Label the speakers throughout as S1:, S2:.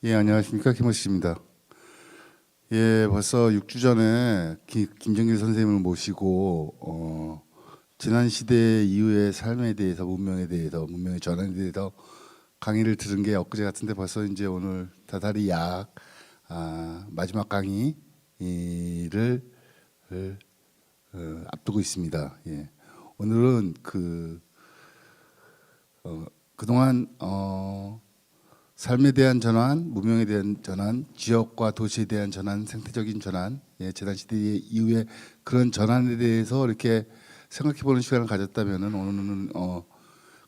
S1: 예, 안녕하십니까. 김호씨입니다. 예, 벌써 6주 전에 김정길 선생님을 모시고 지난 시대 이후의 삶에 대해서, 문명에 대해서, 문명의 전환에 대해서 강의를 들은 게 엊그제 같은데 벌써 이제 오늘 다달이 마지막 강의를 앞두고 있습니다. 예, 오늘은 그동안 삶에 대한 전환, 문명에 대한 전환, 지역과 도시에 대한 전환, 생태적인 전환, 예, 재단 시대 이후에 그런 전환에 대해서 이렇게 생각해보는 시간을 가졌다면은 오늘은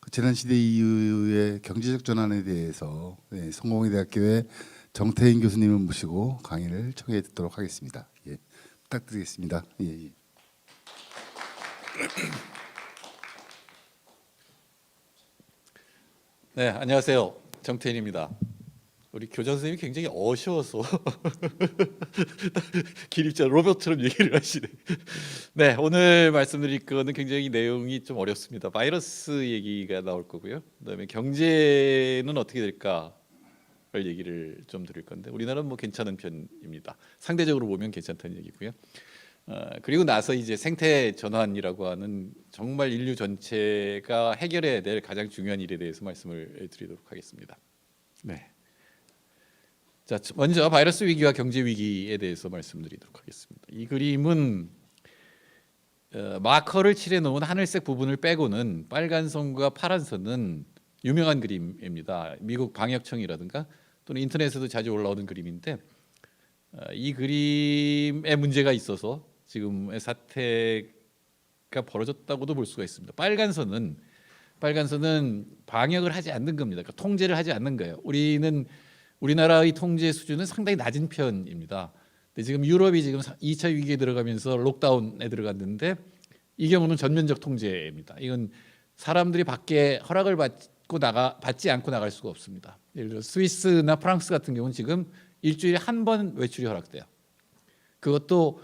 S1: 그 재단 시대 이후의 경제적 전환에 대해서 성공회대학교의 정태인 교수님을 모시고 강의를 청해 듣도록 하겠습니다. 예, 부탁드리겠습니다. 예.
S2: 네, 안녕하세요. 정태인입니다. 우리 교장 선생님이 굉장히 어셔서 기립자 로봇처럼 얘기를 하시네. 네, 오늘 말씀드릴 거는 굉장히 내용이 좀 어렵습니다. 바이러스 얘기가 나올 거고요. 그다음에 경제는 어떻게 될까를 얘기를 좀 드릴 건데 우리나라는 뭐 괜찮은 편입니다. 상대적으로 보면 괜찮다는 얘기고요. 그리고 나서 이제 생태 전환이라고 하는 정말 인류 전체가 해결해야 될 가장 중요한 일에 대해서 말씀을 드리도록 하겠습니다. 네. 자, 먼저 바이러스 위기와 경제 위기에 대해서 말씀드리도록 하겠습니다. 이 그림은 마커를 칠해 놓은 하늘색 부분을 빼고는 빨간 선과 파란 선은 유명한 그림입니다. 미국 방역청이라든가 또는 인터넷에도 자주 올라오는 그림인데 이 그림에 문제가 있어서 지금의 사태가 벌어졌다고도 볼 수가 있습니다. 빨간 선은 방역을 하지 않는 겁니다. 그러니까 통제를 하지 않는 거예요. 우리나라의 통제 수준은 상당히 낮은 편입니다. 근데 지금 유럽이 지금 2차 위기에 들어가면서 록다운에 들어갔는데 이 경우는 전면적 통제입니다. 이건 사람들이 밖에 허락을 받지 않고 나갈 수가 없습니다. 예를 들어 스위스나 프랑스 같은 경우는 지금 일주일에 한 번 외출이 허락돼요. 그것도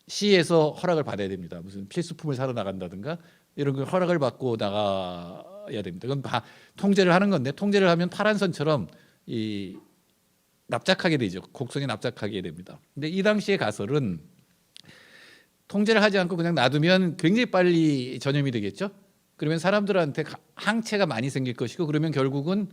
S2: 시에서 허락을 받아야 됩니다. 무슨 필수품을 사러 나간다든가 이런 걸 허락을 받고 나가야 됩니다. 그건 통제를 하는 건데 통제를 하면 파란 선처럼 이 납작하게 되죠. 곡선이 납작하게 됩니다. 근데 이 당시의 가설은 통제를 하지 않고 그냥 놔두면 굉장히 빨리 전염이 되겠죠. 그러면 사람들한테 항체가 많이 생길 것이고 그러면 결국은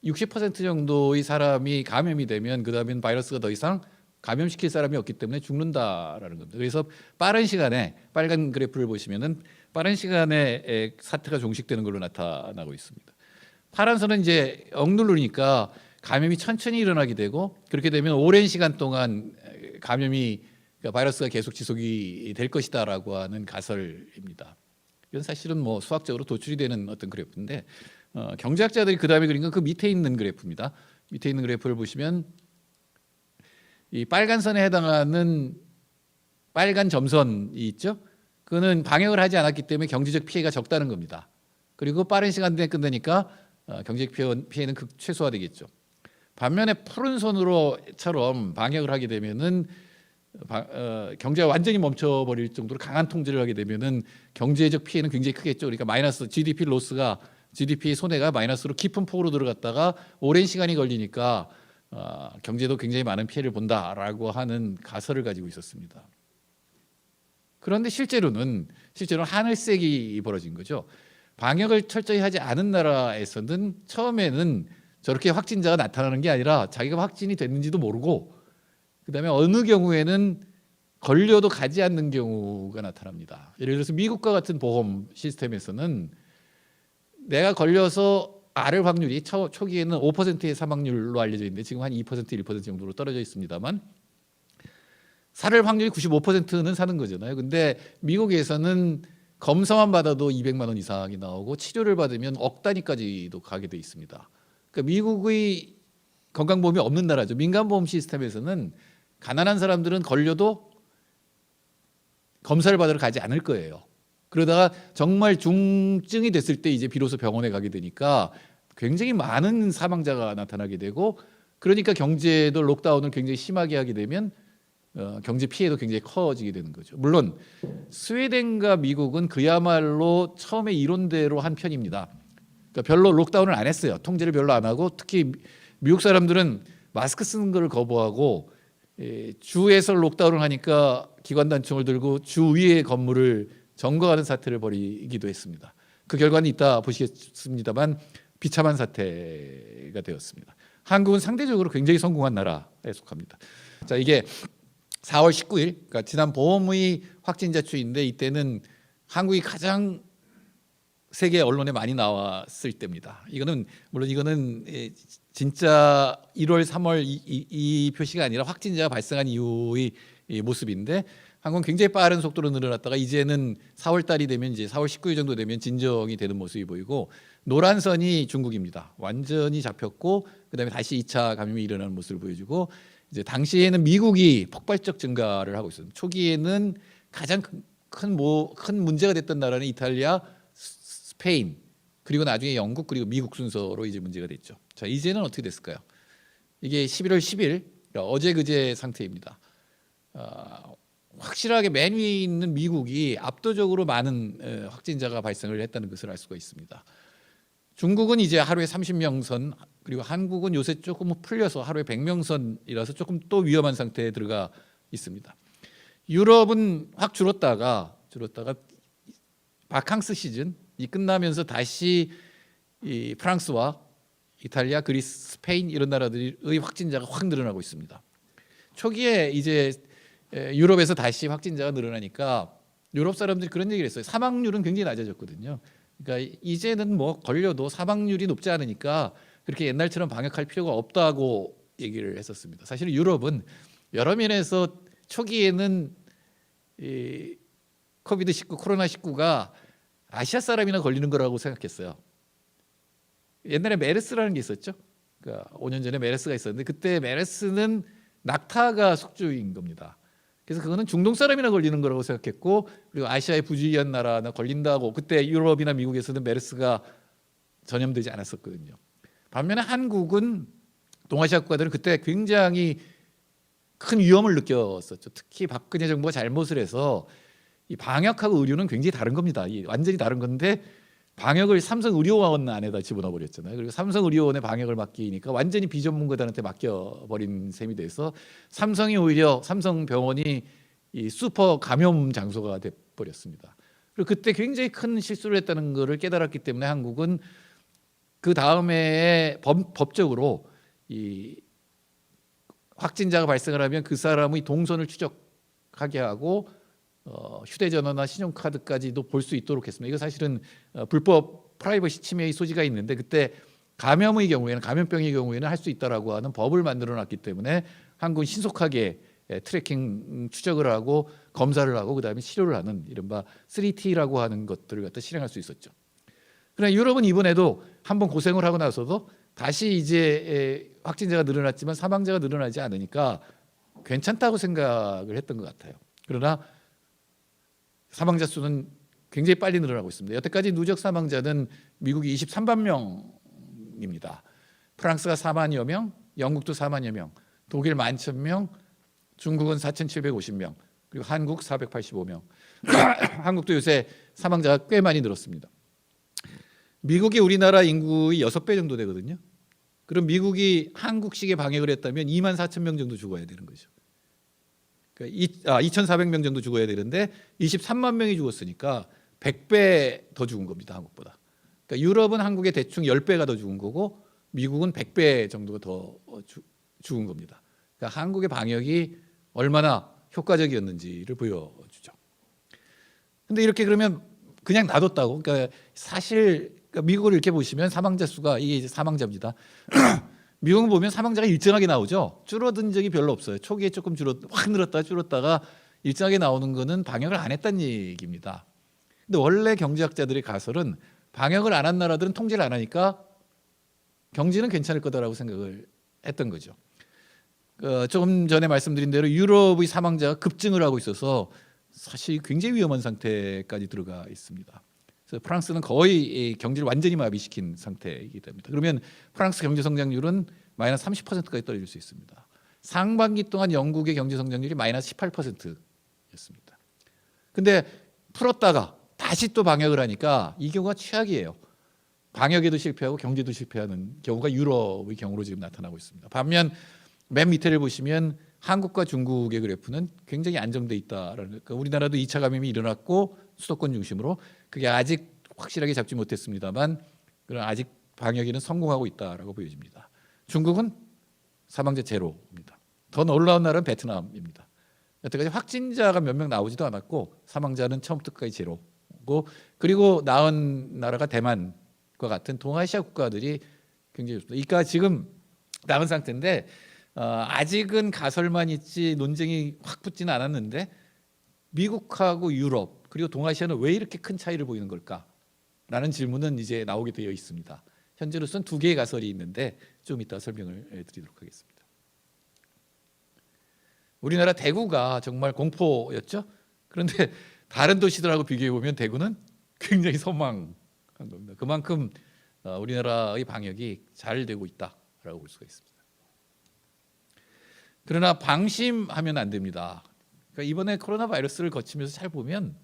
S2: 60% 정도의 사람이 감염이 되면 그 다음엔 바이러스가 더 이상 감염시킬 사람이 없기 때문에 죽는다라는 겁니다. 그래서 빠른 시간에 빨간 그래프를 보시면은 빠른 시간에 사태가 종식되는 걸로 나타나고 있습니다. 파란 선은 이제 억누르니까 감염이 천천히 일어나게 되고 그렇게 되면 오랜 시간 동안 그러니까 바이러스가 계속 지속이 될 것이다라고 하는 가설입니다. 이건 사실은 뭐 수학적으로 도출이 되는 어떤 그래프인데 경제학자들이 그 다음에 그린 건 그 밑에 있는 그래프입니다. 밑에 있는 그래프를 보시면 이 빨간 선에 해당하는 빨간 점선이 있죠. 그거는 방역을 하지 않았기 때문에 경제적 피해가 적다는 겁니다. 그리고 빠른 시간 내에 끝내니까 경제적 피해는 최소화되겠죠. 반면에 푸른 선으로처럼 방역을 하게 되면은 경제가 완전히 멈춰버릴 정도로 강한 통제를 하게 되면은 경제적 피해는 굉장히 크겠죠. 그러니까 마이너스 GDP 손해가 마이너스로 깊은 폭으로 들어갔다가 오랜 시간이 걸리니까 경제도 굉장히 많은 피해를 본다라고 하는 가설을 가지고 있었습니다. 그런데 실제로는 하늘색이 벌어진 거죠. 방역을 철저히 하지 않은 나라에서는 처음에는 저렇게 확진자가 나타나는 게 아니라 자기가 확진이 됐는지도 모르고 그다음에 어느 경우에는 걸려도 가지 않는 경우가 나타납니다. 예를 들어서 미국과 같은 보험 시스템에서는 내가 걸려서 앓을 확률이 초기에는 5%의 사망률로 알려져 있는데 지금 한 2%, 1% 정도로 떨어져 있습니다만 살 확률이 95%는 사는 거잖아요. 근데 미국에서는 검사만 받아도 200만 원 이상이 나오고 치료를 받으면 억 단위까지도 가게 돼 있습니다. 그러니까 미국의 건강보험이 없는 나라죠. 민간보험 시스템에서는 가난한 사람들은 걸려도 검사를 받으러 가지 않을 거예요. 그러다가 정말 중증이 됐을 때 이제 비로소 병원에 가게 되니까 굉장히 많은 사망자가 나타나게 되고 그러니까 경제도 록다운을 굉장히 심하게 하게 되면 경제 피해도 굉장히 커지게 되는 거죠. 물론 스웨덴과 미국은 그야말로 처음에 이론대로 한 편입니다. 그러니까 별로 록다운을 안 했어요. 통제를 별로 안 하고 특히 미국 사람들은 마스크 쓰는 걸 거부하고 주에서 록다운을 하니까 기관단총을 들고 주 위의 건물을 점거하는 사태를 벌이기도 했습니다. 그 결과는 이따 보시겠습니다만 비참한 사태가 되었습니다. 한국은 상대적으로 굉장히 성공한 나라에 속합니다. 자, 이게 4월 19일, 그러니까 지난 보험의 확진자 추이인데 이때는 한국이 가장 세계 언론에 많이 나왔을 때입니다. 이거는 물론 이거는 진짜 1월, 3월 이 표시가 아니라 확진자가 발생한 이후의 모습인데 한국은 굉장히 빠른 속도로 늘어났다가 이제는 4월 달이 되면 이제 4월 19일 정도 되면 진정이 되는 모습이 보이고 노란 선이 중국입니다. 완전히 잡혔고 그다음에 다시 2차 감염이 일어나는 모습을 보여주고 이제 당시에는 미국이 폭발적 증가를 하고 있었습니다. 초기에는 가장 큰 문제가 됐던 나라는 이탈리아, 스페인 그리고 나중에 영국 그리고 미국 순서로 이제 문제가 됐죠. 자, 이제는 어떻게 됐을까요? 이게 11월 10일 그러니까 어제 그제 상태입니다. 확실하게 맨 위에 있는 미국이 압도적으로 많은 확진자가 발생을 했다는 것을 알 수가 있습니다. 중국은 이제 하루에 30명 선 그리고 한국은 요새 조금 풀려서 하루에 100명 선이라서 조금 또 위험한 상태에 들어가 있습니다. 유럽은 확 줄었다가 바캉스 시즌이 끝나면서 다시 이 프랑스와 이탈리아, 그리스, 스페인 이런 나라들의 확진자가 확 늘어나고 있습니다. 초기에 이제 유럽에서 다시 확진자가 늘어나니까 유럽 사람들이 그런 얘기를 했어요. 사망률은 굉장히 낮아졌거든요. 그러니까 이제는 뭐 걸려도 사망률이 높지 않으니까 그렇게 옛날처럼 방역할 필요가 없다고 얘기를 했었습니다. 사실 유럽은 여러 면에서 초기에는 이 코비드19 코로나19가 아시아 사람이나 걸리는 거라고 생각했어요. 옛날에 메르스라는 게 있었죠. 그러니까 5년 전에 메르스가 있었는데 그때 메르스는 낙타가 숙주인 겁니다. 그래서 그거는 중동 사람이나 걸리는 거라고 생각했고 그리고 아시아의 부주의한 나라나 걸린다고 그때 유럽이나 미국에서는 메르스가 전염되지 않았었거든요. 반면에 한국은 동아시아 국가들은 그때 굉장히 큰 위험을 느꼈었죠. 특히 박근혜 정부가 잘못을 해서 이 방역하고 의료는 굉장히 다른 겁니다. 완전히 다른 건데 방역을 삼성의료원 안에다 집어넣어 버렸잖아요. 그리고 삼성의료원의 방역을 맡기니까 완전히 비전문가들한테 맡겨버린 셈이 돼서 삼성이 오히려 삼성병원이 이 슈퍼 감염 장소가 돼 버렸습니다. 그리고 그때 굉장히 큰 실수를 했다는 것을 깨달았기 때문에 한국은 그 다음에 법적으로 이 확진자가 발생을 하면 그 사람의 동선을 추적하게 하고 휴대전화나 신용카드까지도 볼 수 있도록 했습니다. 이거 사실은 불법 프라이버시 침해의 소지가 있는데 그때 감염의 경우에는 감염병의 경우에는 할 수 있다라고 하는 법을 만들어놨기 때문에 한국은 신속하게 트래킹 추적을 하고 검사를 하고 그다음에 치료를 하는 이른바 3T라고 하는 것들을 갖다 실행할 수 있었죠. 그러나 유럽은 이번에도 한번 고생을 하고 나서도 다시 이제 확진자가 늘어났지만 사망자가 늘어나지 않으니까 괜찮다고 생각을 했던 것 같아요. 그러나 사망자 수는 굉장히 빨리 늘어나고 있습니다. 여태까지 누적 사망자는 미국이 23만 명입니다. 프랑스가 4만여 명, 영국도 4만여 명, 독일 11,000명, 중국은 4,750명, 그리고 한국 485명. 한국도 요새 사망자가 꽤 많이 늘었습니다. 미국이 우리나라 인구의 6배 정도 되거든요. 그럼 미국이 한국식의 방역을 했다면 2만 4천 명 정도 죽어야 되는 거죠. 2,400명 정도 죽어야 되는데 23만 명이 죽었으니까 100배 더 죽은 겁니다. 한국보다. 그러니까 유럽은 한국의 대충 10배가 더 죽은 거고 미국은 100배 정도가 더 죽은 겁니다. 그러니까 한국의 방역이 얼마나 효과적이었는지를 보여주죠. 근데 이렇게 그러면 그냥 놔뒀다고. 그러니까 사실 미국을 이렇게 보시면 사망자 수가 이게 이제 사망자입니다. 미국은 보면 사망자가 일정하게 나오죠. 줄어든 적이 별로 없어요. 초기에 조금 확 늘었다가 줄었다가 일정하게 나오는 거는 방역을 안 했다는 얘기입니다. 근데 원래 경제학자들의 가설은 방역을 안 한 나라들은 통제를 안 하니까 경제는 괜찮을 거다라고 생각을 했던 거죠. 조금 전에 말씀드린 대로 유럽의 사망자가 급증을 하고 있어서 사실 굉장히 위험한 상태까지 들어가 있습니다. 그래서 프랑스는 거의 경제를 완전히 마비시킨 상태이기 때문에 그러면 프랑스 경제 성장률은 마이너스 30%까지 떨어질 수 있습니다. 상반기 동안 영국의 경제 성장률이 마이너스 18%였습니다. 근데 풀었다가 다시 또 방역을 하니까 이 경우가 최악이에요. 방역에도 실패하고 경제도 실패하는 경우가 유럽의 경우로 지금 나타나고 있습니다. 반면 맨 밑에를 보시면 한국과 중국의 그래프는 굉장히 안정돼 있다라는, 그러니까 우리나라도 2차 감염이 일어났고 수도권 중심으로 그게 아직 확실하게 잡지 못했습니다만 그런 아직 방역에는 성공하고 있다라고 보여집니다. 중국은 사망자 제로입니다. 더 놀라운 나라는 베트남입니다. 여태까지 확진자가 몇 명 나오지도 않았고 사망자는 처음부터 끝까지 제로고, 그리고 나은 나라가 대만과 같은 동아시아 국가들이 굉장히 좋습니다. 그러니까 지금 나은 상태인데 아직은 가설만 있지 논쟁이 확 붙지는 않았는데 미국하고 유럽 그리고 동아시아는 왜 이렇게 큰 차이를 보이는 걸까라는 질문은 이제 나오게 되어 있습니다. 현재로서는 두 개의 가설이 있는데 좀 이따 설명을 드리도록 하겠습니다. 우리나라 대구가 정말 공포였죠. 그런데 다른 도시들하고 비교해 보면 대구는 굉장히 선망한 겁니다. 그만큼 우리나라의 방역이 잘 되고 있다라고 볼 수가 있습니다. 그러나 방심하면 안 됩니다. 그러니까 이번에 코로나 바이러스를 거치면서 잘 보면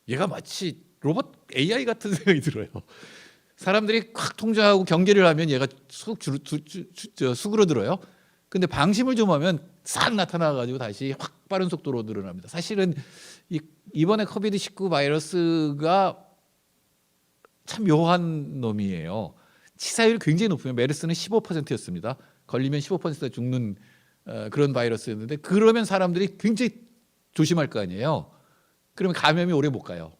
S2: 얘가 마치 로봇 AI 같은 생각이 들어요. 사람들이 확 통제하고 경계를 하면 얘가 수그러들어요. 근데 방심을 좀 하면 싹 나타나가지고 다시 확 빠른 속도로 늘어납니다. 사실은 이번에 코비드-19 바이러스가 참 묘한 놈이에요. 치사율이 굉장히 높으면 메르스는 15%였습니다. 걸리면 15%가 죽는 그런 바이러스였는데 그러면 사람들이 굉장히 조심할 거 아니에요. 그러면 감염이 오래 못 가요.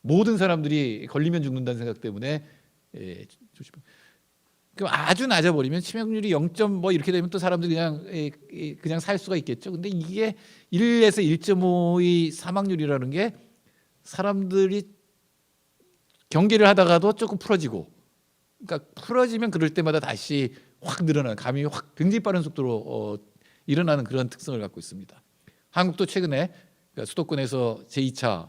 S2: 모든 사람들이 걸리면 죽는다는 생각 때문에 조심. 그럼 아주 낮아버리면 치명률이 0. 뭐 이렇게 되면 또 사람들이 그냥 살 수가 있겠죠. 근데 이게 1에서 1.5의 사망률이라는 게 사람들이 경계를 하다가도 조금 풀어지고, 그러니까 풀어지면 그럴 때마다 다시 확 늘어나는, 감염이 확 굉장히 빠른 속도로 일어나는 그런 특성을 갖고 있습니다. 한국도 최근에 그러니까 수도권에서 제2차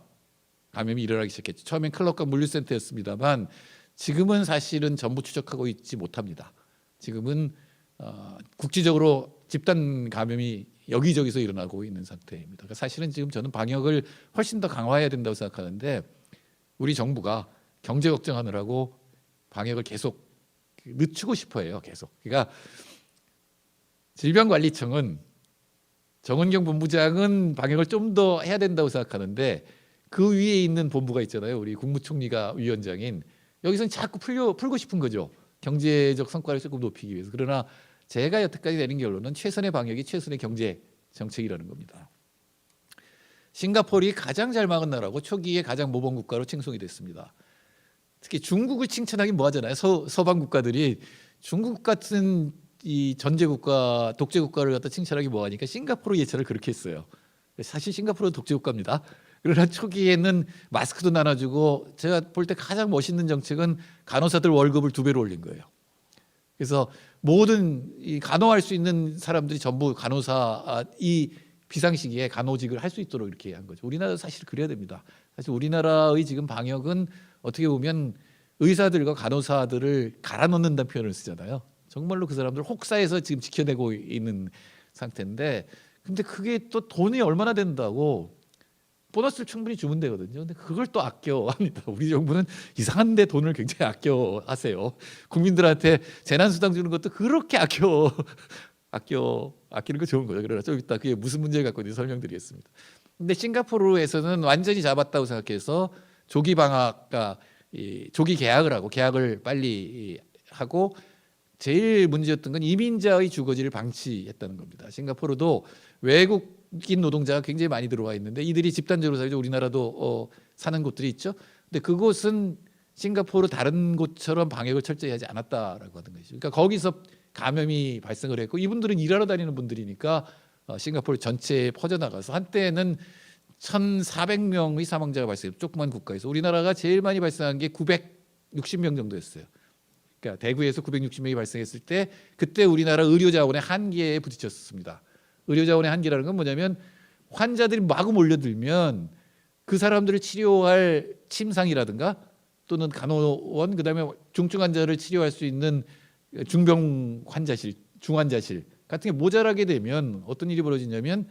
S2: 감염이 일어나기 시작했죠. 처음엔 클럽과 물류센터였습니다만 지금은 사실은 전부 추적하고 있지 못합니다. 지금은 국지적으로 집단 감염이 여기저기서 일어나고 있는 상태입니다. 그러니까 사실은 지금 저는 방역을 훨씬 더 강화해야 된다고 생각하는데 우리 정부가 경제 걱정하느라고 방역을 계속 늦추고 싶어해요. 계속. 그러니까 질병관리청은 정은경 본부장은 방역을 좀 더 해야 된다고 생각하는데 그 위에 있는 본부가 있잖아요. 우리 국무총리가 위원장인, 여기서는 자꾸 풀고 싶은 거죠. 경제적 성과를 조금 높이기 위해서. 그러나 제가 여태까지 내린 결론은 최선의 방역이 최선의 경제 정책이라는 겁니다. 싱가포르이 가장 잘 막은 나라고 초기에 가장 모범 국가로 칭송이 됐습니다. 특히 중국을 칭찬하긴 뭐하잖아요. 서방 국가들이 중국 같은 이 전제 국가, 독재 국가를 갖다 칭찬하기 뭐하니까 싱가포르 예찬을 그렇게 했어요. 사실 싱가포르는 독재 국가입니다. 그러나 초기에는 마스크도 나눠주고 제가 볼 때 가장 멋있는 정책은 간호사들 월급을 2배로 올린 거예요. 그래서 모든 이 간호할 수 있는 사람들이 전부 간호사 이 비상시기에 간호직을 할 수 있도록 이렇게 한 거죠. 우리나라도 사실 그래야 됩니다. 사실 우리나라의 지금 방역은 어떻게 보면 의사들과 간호사들을 갈아 넣는다는 표현을 쓰잖아요. 정말로 그 사람들 혹사해서 지금 지켜내고 있는 상태인데, 근데 그게 또 돈이 얼마나 된다고 보너스를 충분히 주면 되거든요. 근데 그걸 또 아껴합니다. 우리 정부는 이상한데 돈을 굉장히 아껴하세요. 국민들한테 재난수당 주는 것도 그렇게 아끼는 거 좋은 거죠. 그러나 좀 이따 그게 무슨 문제를 갖고 있는지 설명드리겠습니다. 근데 싱가포르에서는 완전히 잡았다고 생각해서 조기 방학과 조기 개학을 하고 계약을 빨리 하고, 제일 문제였던 건 이민자의 주거지를 방치했다는 겁니다. 싱가포르도 외국인 노동자가 굉장히 많이 들어와 있는데 이들이 집단적으로 살죠. 우리나라도 사는 곳들이 있죠. 근데 그곳은 싱가포르 다른 곳처럼 방역을 철저히 하지 않았다라고 하는 것이죠. 그러니까 거기서 감염이 발생을 했고, 이분들은 일하러 다니는 분들이니까 싱가포르 전체에 퍼져나가서 한때는 1,400명의 사망자가 발생했어요. 조그만 국가에서. 우리나라가 제일 많이 발생한 게 960명 정도였어요. 그러니까 대구에서 960명이 발생했을 때 그때 우리나라 의료 자원의 한계에 부딪혔습니다. 의료 자원의 한계라는 건 뭐냐면 환자들이 마구 몰려들면 그 사람들을 치료할 침상이라든가 또는 간호원, 그다음에 중증 환자를 치료할 수 있는 중병 환자실, 중환자실 같은 게 모자라게 되면 어떤 일이 벌어지냐면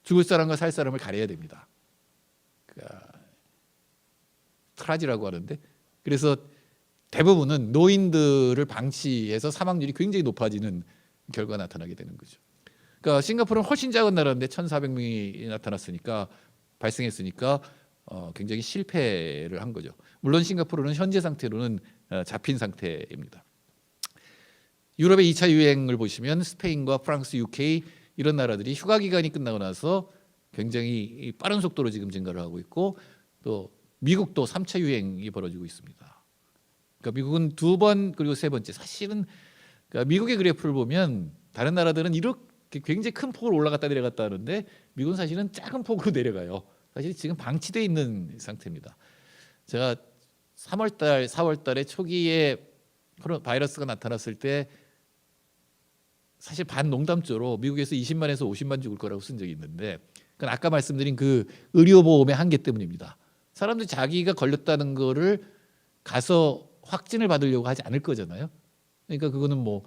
S2: 죽을 사람과 살 사람을 가려야 됩니다. 트라지라고 하는데, 그래서 대부분은 노인들을 방치해서 사망률이 굉장히 높아지는 결과가 나타나게 되는 거죠. 그러니까 싱가포르는 훨씬 작은 나라인데 1,400명이 나타났으니까 발생했으니까 굉장히 실패를 한 거죠. 물론 싱가포르는 현재 상태로는 잡힌 상태입니다. 유럽의 2차 유행을 보시면 스페인과 프랑스, UK 이런 나라들이 휴가 기간이 끝나고 나서 굉장히 빠른 속도로 지금 증가를 하고 있고 또 미국도 3차 유행이 벌어지고 있습니다. 그러니까 미국은 2번 그리고 3번째 사실은 그러니까 미국의 그래프를 보면 다른 나라들은 이렇게 굉장히 큰 폭으로 올라갔다 내려갔다 하는데 미국은 사실은 작은 폭으로 내려가요. 사실 지금 방치되어 있는 상태입니다. 제가 3월달, 4월달에 초기에 바이러스가 나타났을 때 사실 반농담조로 미국에서 20만에서 50만 죽을 거라고 쓴 적이 있는데 그건 아까 말씀드린 그 의료보험의 한계 때문입니다. 사람들이 자기가 걸렸다는 거를 가서 확진을 받으려고 하지 않을 거잖아요. 그러니까 그거는 뭐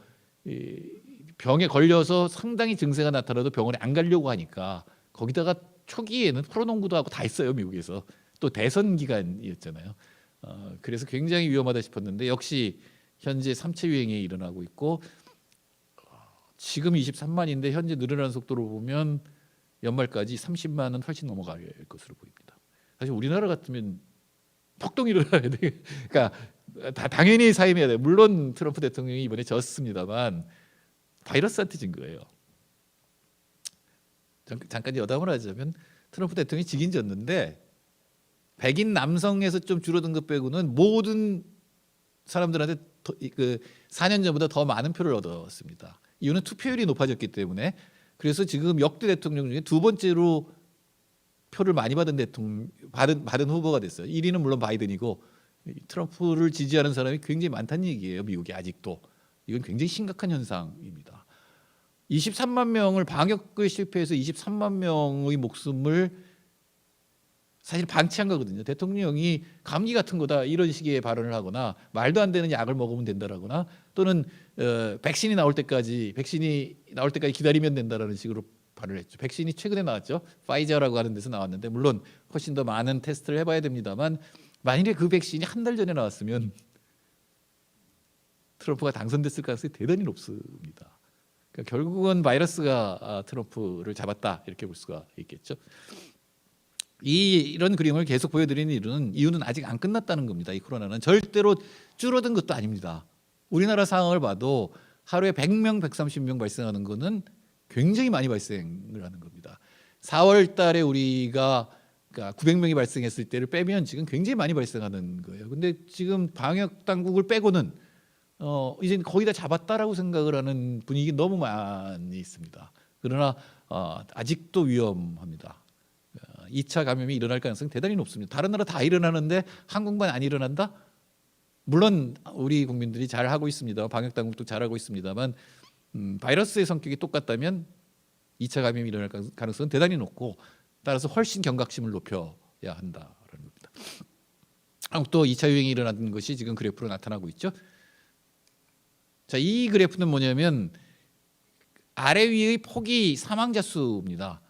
S2: 병에 걸려서 상당히 증세가 나타나도 병원에 안 가려고 하니까 거기다가 초기에는 프로농구도 하고 다 했어요. 미국에서 또 대선 기간이었잖아요. 그래서 굉장히 위험하다 싶었는데 역시 현재 3차 유행이 일어나고 있고 지금 23만인데 현재 늘어나는 속도로 보면 연말까지 30만은 훨씬 넘어갈 것으로 보입니다. 사실 우리나라 같으면 폭동이 일어나야 돼. 그러니까 다 당연히 사임해야 돼. 물론 트럼프 대통령이 이번에 졌습니다만 바이러스한테 진 거예요. 잠깐 여담을 하자면 트럼프 대통령이 지긴 졌는데 백인 남성에서 좀 줄어든 것 빼고는 모든 사람들한테 그 4년 전보다 더 많은 표를 얻었습니다. 이유는 투표율이 높아졌기 때문에. 그래서 지금 역대 대통령 중에 2번째로 표를 많이 받은 대통령 받은 후보가 됐어요. 1위는 물론 바이든이고 트럼프를 지지하는 사람이 굉장히 많다는 얘기예요. 미국이 아직도. 이건 굉장히 심각한 현상입니다. 23만 명을 방역에 실패해서 23만 명의 목숨을 사실 방치한 거거든요. 대통령이 감기 같은 거다 이런 식의 발언을 하거나 말도 안 되는 약을 먹으면 된다라거나 또는 백신이 나올 때까지 기다리면 된다라는 식으로 발언을 했죠. 백신이 최근에 나왔죠. 파이저라고 하는 데서 나왔는데 물론 훨씬 더 많은 테스트를 해봐야 됩니다만 만일에 그 백신이 한 달 전에 나왔으면 트럼프가 당선됐을 가능성이 대단히 높습니다. 그러니까 결국은 바이러스가 트럼프를 잡았다 이렇게 볼 수가 있겠죠. 이런 그림을 계속 보여드리는 이유는 아직 안 끝났다는 겁니다. 이 코로나는 절대로 줄어든 것도 아닙니다. 우리나라 상황을 봐도 하루에 100명, 130명 발생하는 거는 굉장히 많이 발생을 하는 겁니다. 4월 달에 우리가 그러니까 900명이 발생했을 때를 빼면 지금 굉장히 많이 발생하는 거예요. 근데 지금 방역 당국을 빼고는 이제 거의 다 잡았다라고 생각을 하는 분위기 너무 많이 있습니다. 그러나 아직도 위험합니다. 2차 감염이 일어날 가능성이 대단히 높습니다. 다른 나라 다 일어나는데 한국만 안 일어난다? 물론 우리 국민들이 잘 하고 있습니다. 방역 당국도 잘 하고 있습니다만 바이러스의 성격이 똑같다면 2차 감염이 일어날 가능성은 대단히 높고 따라서 훨씬 경각심을 높여야 한다라는 겁니다. 한국도 2차 유행이 일어난 것이 지금 그래프로 나타나고 있죠. 자, 이 그래프는 뭐냐면 아래 위의 폭이 사망자 수입니다.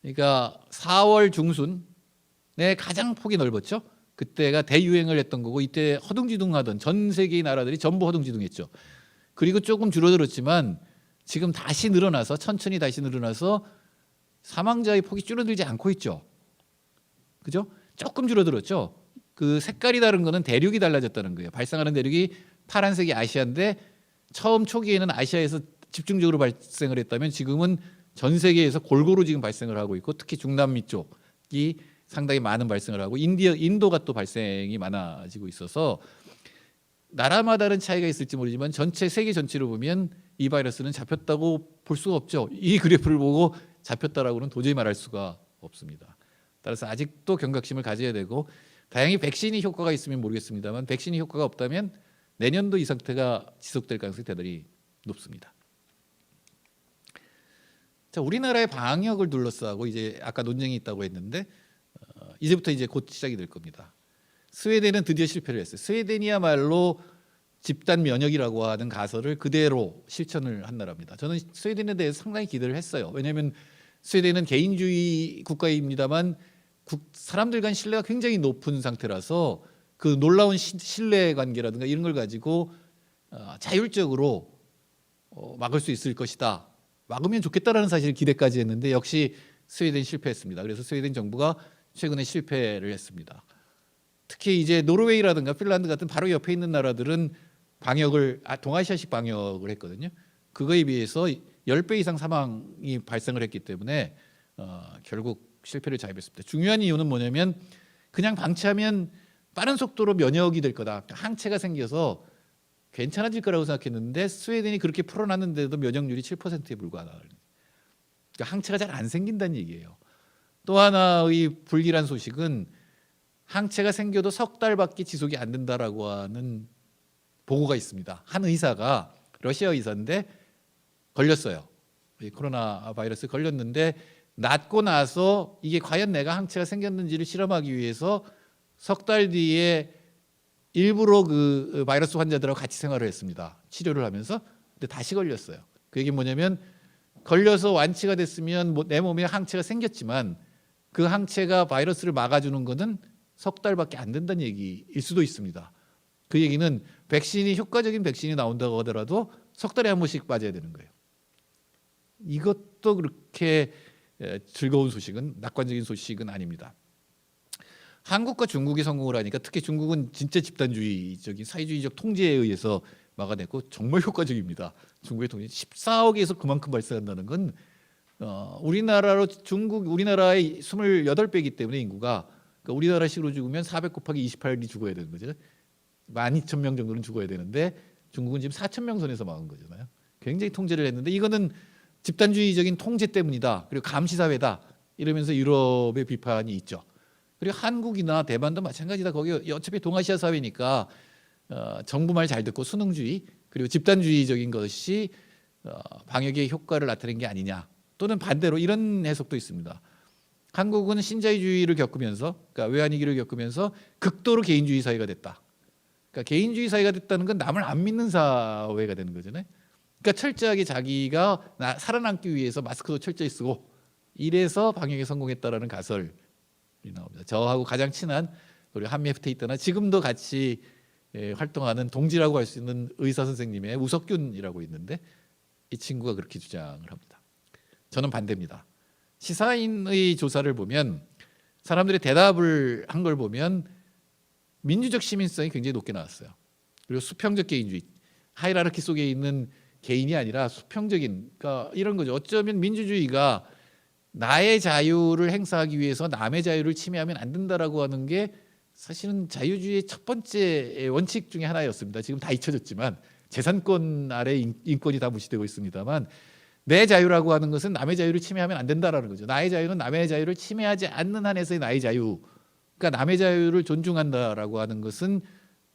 S2: 그러니까 4월 중순에 가장 폭이 넓었죠. 그때가 대유행을 했던 거고 이때 허둥지둥하던 전 세계의 나라들이 전부 허둥지둥했죠. 그리고 조금 줄어들었지만 지금 다시 늘어나서 천천히 다시 늘어나서 사망자의 폭이 줄어들지 않고 있죠. 그죠? 조금 줄어들었죠. 그 색깔이 다른 거는 대륙이 달라졌다는 거예요. 발생하는 대륙이 파란색이 아시아인데 처음 초기에는 아시아에서 집중적으로 발생을 했다면 지금은 전 세계에서 골고루 지금 발생을 하고 있고 특히 중남미 쪽이 상당히 많은 발생을 하고 인도가 또 발생이 많아지고 있어서 나라마다는 차이가 있을지 모르지만 전체 세계 전체로 보면 이 바이러스는 잡혔다고 볼 수가 없죠. 이 그래프를 보고 잡혔다라고는 도저히 말할 수가 없습니다. 따라서 아직도 경각심을 가져야 되고 다행히 백신이 효과가 있으면 모르겠습니다만 백신이 효과가 없다면 내년도 이 상태가 지속될 가능성이 대단히 높습니다. 자, 우리나라의 방역을 둘러싸고 이제 아까 논쟁이 있다고 했는데 이제부터 이제 곧 시작이 될 겁니다. 스웨덴은 드디어 실패를 했어요. 스웨덴이야말로 집단 면역이라고 하는 가설을 그대로 실천을 한 나라입니다. 저는 스웨덴에 대해서 상당히 기대를 했어요. 왜냐하면 스웨덴은 개인주의 국가입니다만 사람들 간 신뢰가 굉장히 높은 상태라서 그 놀라운 신뢰 관계라든가 이런 걸 가지고 자율적으로 막을 수 있을 것이다. 막으면 좋겠다라는 사실 기대까지 했는데 역시 스웨덴이 실패했습니다. 그래서 스웨덴 정부가 최근에 실패를 했습니다. 특히 이제 노르웨이라든가 핀란드 같은 바로 옆에 있는 나라들은 방역을 동아시아식 방역을 했거든요. 그거에 비해서 10배 이상 사망이 발생을 했기 때문에 결국 실패를 자입했습니다. 중요한 이유는 뭐냐면 그냥 방치하면 빠른 속도로 면역이 될 거다. 항체가 생겨서 괜찮아질 거라고 생각했는데 스웨덴이 그렇게 풀어놨는데도 면역률이 7%에 불과하다. 그러니까 항체가 잘 안 생긴다는 얘기예요. 또 하나의 불길한 소식은 항체가 생겨도 석 달밖에 지속이 안 된다라고 하는 보고가 있습니다. 한 의사가 러시아 의사인데 걸렸어요. 이 코로나 바이러스 걸렸는데 낫고 나서 이게 과연 내가 항체가 생겼는지를 실험하기 위해서 석 달 뒤에 일부러 그 바이러스 환자들하고 같이 생활을 했습니다. 치료를 하면서. 근데 다시 걸렸어요. 그 얘기 뭐냐면 걸려서 완치가 됐으면 내 몸에 항체가 생겼지만 그 항체가 바이러스를 막아주는 거는 석 달밖에 안 된다는 얘기일 수도 있습니다. 그 얘기는 백신이 효과적인 백신이 나온다고 하더라도 석 달에 한 번씩 맞아야 되는 거예요. 이것도 그렇게 즐거운 소식은 낙관적인 소식은 아닙니다. 한국과 중국이 성공을 하니까 특히 중국은 진짜 집단주의적인 사회주의적 통제에 의해서 막아냈고 정말 효과적입니다. 중국의 통제 14억에서 그만큼 발생한다는 건 우리나라로 우리나라의 28배이기 때문에 인구가 그러니까 우리나라식으로 죽으면 400 곱하기 28이 죽어야 되는 거죠. 12,000명 정도는 죽어야 되는데 중국은 지금 4,000명 선에서 막은 거잖아요. 굉장히 통제를 했는데 이거는 집단주의적인 통제 때문이다. 그리고 감시사회다. 이러면서 유럽의 비판이 있죠. 그리고 한국이나 대만도 마찬가지다. 거기 어차피 동아시아 사회니까 정부 말 잘 듣고 수능주의 그리고 집단주의적인 것이 방역의 효과를 나타낸 게 아니냐. 또는 반대로 이런 해석도 있습니다. 한국은 신자유주의를 겪으면서 그러니까 외환위기를 겪으면서 극도로 개인주의 사회가 됐다. 그러니까 개인주의 사회가 됐다는 건 남을 안 믿는 사회가 되는 거잖아요. 그러니까 철저하게 자기가 살아남기 위해서 마스크도 철저히 쓰고 이래서 방역에 성공했다라는 가설이 나옵니다. 저하고 가장 친한 우리 한미FTA 때나 지금도 같이 활동하는 동지라고 할 수 있는 의사 선생님의 우석균이라고 있는데 이 친구가 그렇게 주장을 합니다. 저는 반대입니다. 시사인의 조사를 보면 사람들이 대답을 한 걸 보면 민주적 시민성이 굉장히 높게 나왔어요. 그리고 수평적 개인주의, 하이라르키 속에 있는 개인이 아니라 수평적인, 그러니까 이런 거죠. 어쩌면 민주주의가 나의 자유를 행사하기 위해서 남의 자유를 침해하면 안 된다라고 하는 게 사실은 자유주의의 첫 번째 원칙 중에 하나였습니다. 지금 다 잊혀졌지만 재산권 아래 인권이 다 무시되고 있습니다만 내 자유라고 하는 것은 남의 자유를 침해하면 안 된다라는 거죠. 나의 자유는 남의 자유를 침해하지 않는 한에서의 나의 자유. 그러니까 남의 자유를 존중한다라고 하는 것은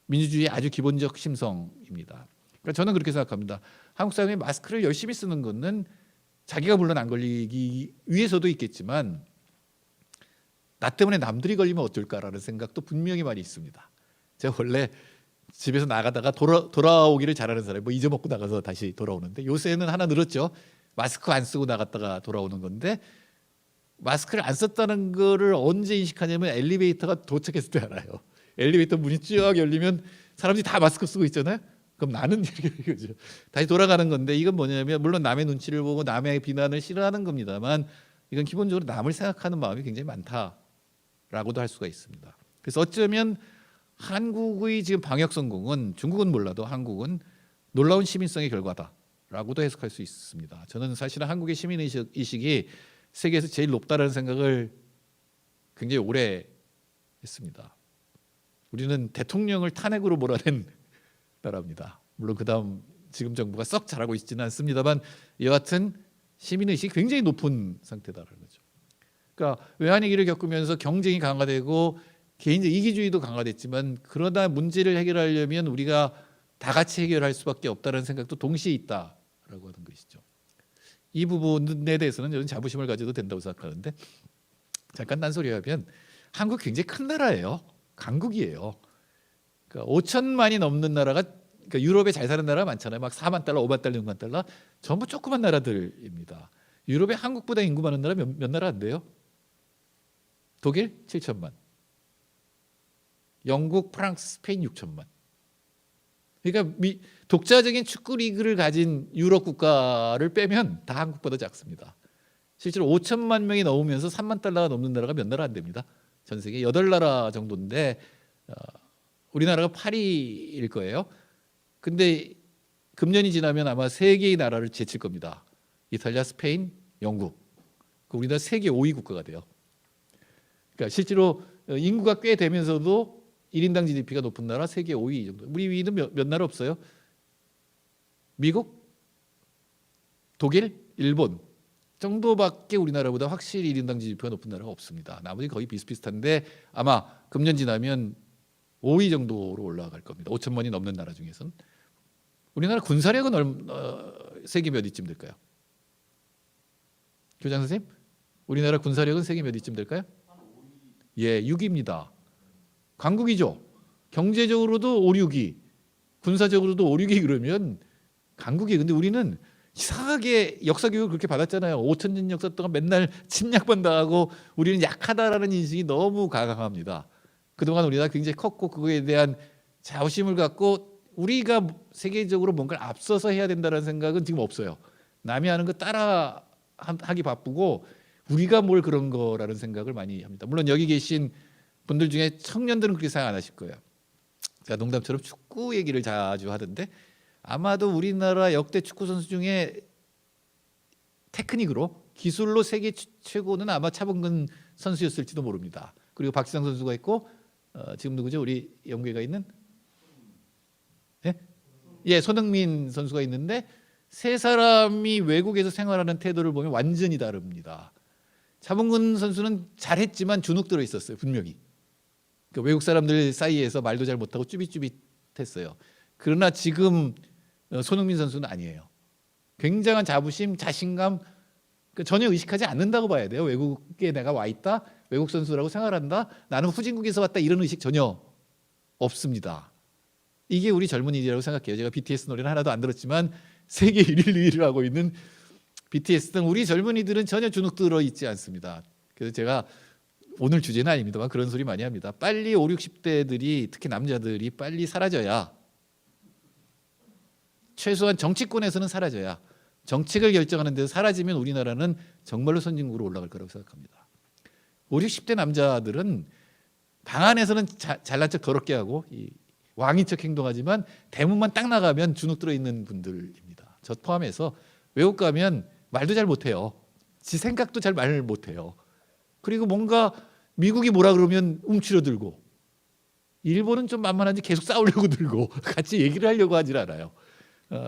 S2: 민주주의의 아주 기본적 심성입니다. 그러니까 저는 그렇게 생각합니다. 한국 사람이 마스크를 열심히 쓰는 것은 자기가 물론 안 걸리기 위해서도 있겠지만 나 때문에 남들이 걸리면 어쩔까라는 생각도 분명히 많이 있습니다. 제가 원래 집에서 나가다가 돌아오기를 잘하는 사람이 뭐 잊어먹고 나가서 다시 돌아오는데 요새는 하나 늘었죠. 마스크 안 쓰고 나갔다가 돌아오는 건데 마스크를 안 썼다는 거를 언제 인식하냐면 엘리베이터가 도착했을 때 알아요. 엘리베이터 문이 쭉 열리면 사람들이 다 마스크 쓰고 있잖아요. 그럼 나는 이거죠. 다시 돌아가는 건데 이건 뭐냐면 물론 남의 눈치를 보고 남의 비난을 싫어하는 겁니다만 이건 기본적으로 남을 생각하는 마음이 굉장히 많다라고도 할 수가 있습니다. 그래서 어쩌면 한국의 지금 방역 성공은 중국은 몰라도 한국은 놀라운 시민성의 결과다라고도 해석할 수 있습니다. 저는 사실은 한국의 시민의식이 세계에서 제일 높다라는 생각을 굉장히 오래 했습니다. 우리는 대통령을 탄핵으로 몰아낸 나라입니다. 물론 그다음 지금 정부가 썩 잘하고 있지는 않습니다만 여하튼 시민의식이 굉장히 높은 상태다라는 거죠. 그러니까 외환위기를 겪으면서 경쟁이 강화되고 개인적 이기주의도 강화됐지만 그러다 문제를 해결하려면 우리가 다 같이 해결할 수밖에 없다는 생각도 동시에 있다라고 하는 것이죠. 이 부분에 대해서는 저는 자부심을 가져도 된다고 생각하는데 잠깐 딴소리하면 한국 굉장히 큰 나라예요. 강국이에요. 그러니까 5천만이 넘는 나라가 그러니까 유럽에 잘 사는 나라가 많잖아요. 막 4만 달러, 5만 달러, 6만 달러 전부 조그만 나라들입니다. 유럽에 한국보다 인구 많은 나라 몇 나라 안 돼요? 독일 7천만. 영국, 프랑스, 스페인 6천만. 그러니까 독자적인 축구 리그를 가진 유럽 국가를 빼면 다 한국보다 작습니다. 실제로 5천만 명이 넘으면서 3만 달러가 넘는 나라가 몇 나라 안 됩니다. 전 세계 8나라 정도인데 우리나라가 8위일 거예요. 근데 금년이 지나면 아마 3개의 나라를 제칠 겁니다. 이탈리아, 스페인, 영국. 우리나라 세계 5위 국가가 돼요. 그러니까 실제로 인구가 꽤 되면서도 1인당 GDP가 높은 나라 세계 5위 정도. 우리 위는 몇 나라 없어요? 미국, 독일, 일본 정도밖에 우리나라보다 확실히 1인당 GDP가 높은 나라가 없습니다. 나머지 거의 비슷비슷한데 아마 금년 지나면 5위 정도로 올라갈 겁니다. 5천만이 넘는 나라 중에서는. 우리나라 군사력은 세계 몇 위쯤 될까요? 교장 선생님? 우리나라 군사력은 세계 몇 위쯤 될까요? 예, 6위입니다. 강국이죠. 경제적으로도 5, 6위, 군사적으로도 5, 6위 그러면 강국이. 근데 우리는 이상하게 역사 교육을 그렇게 받았잖아요. 5천년 역사 동안 맨날 침략만 당하고 우리는 약하다라는 인식이 너무 강합니다. 그동안 우리나라 굉장히 컸고 그거에 대한 자부심을 갖고 우리가 세계적으로 뭔가를 앞서서 해야 된다는 생각은 지금 없어요. 남이 하는 거 따라 하기 바쁘고 우리가 뭘 그런 거라는 생각을 많이 합니다. 물론 여기 계신 분들 중에 청년들은 그렇게 생각 안 하실 거예요. 제가 농담처럼 축구 얘기를 자주 하던데 아마도 우리나라 역대 축구 선수 중에 테크닉으로 기술로 세계 최고는 아마 차범근 선수였을지도 모릅니다. 그리고 박지성 선수가 있고 지금 누구죠? 우리 영국에 있는 예, 손흥민 선수가 있는데 세 사람이 외국에서 생활하는 태도를 보면 완전히 다릅니다. 차범근 선수는 잘했지만 주눅 들어 있었어요. 분명히. 그러니까 외국 사람들 사이에서 말도 잘 못하고 쭈삣쭈삣했어요. 그러나 지금 손흥민 선수는 아니에요. 굉장한 자부심, 자신감 전혀 의식하지 않는다고 봐야 돼요. 외국에 내가 와 있다, 외국 선수라고 생활한다, 나는 후진국에서 왔다 이런 의식 전혀 없습니다. 이게 우리 젊은이들이라고 생각해요. 제가 BTS 노래는 하나도 안 들었지만 세계 1위, 2위를 하고 있는 BTS 등 우리 젊은이들은 전혀 주눅 들어 있지 않습니다. 그래서 제가 오늘 주제는 아닙니다만 그런 소리 많이 합니다. 빨리 5, 60대들이 특히 남자들이 빨리 사라져야, 최소한 정치권에서는 사라져야, 정책을 결정하는 데서 사라지면 우리나라는 정말로 선진국으로 올라갈 거라고 생각합니다. 5, 60대 남자들은 방 안에서는 잘난 척 더럽게 하고 왕인 척 행동하지만 대문만 딱 나가면 주눅 들어 있는 분들입니다. 저 포함해서 외국 가면 말도 잘 못해요. 지 생각도 잘 말 못해요. 그리고 뭔가 미국이 뭐라 그러면 움츠러들고, 일본은 좀 만만한지 계속 싸우려고 들고 같이 얘기를 하려고 하질 않아요.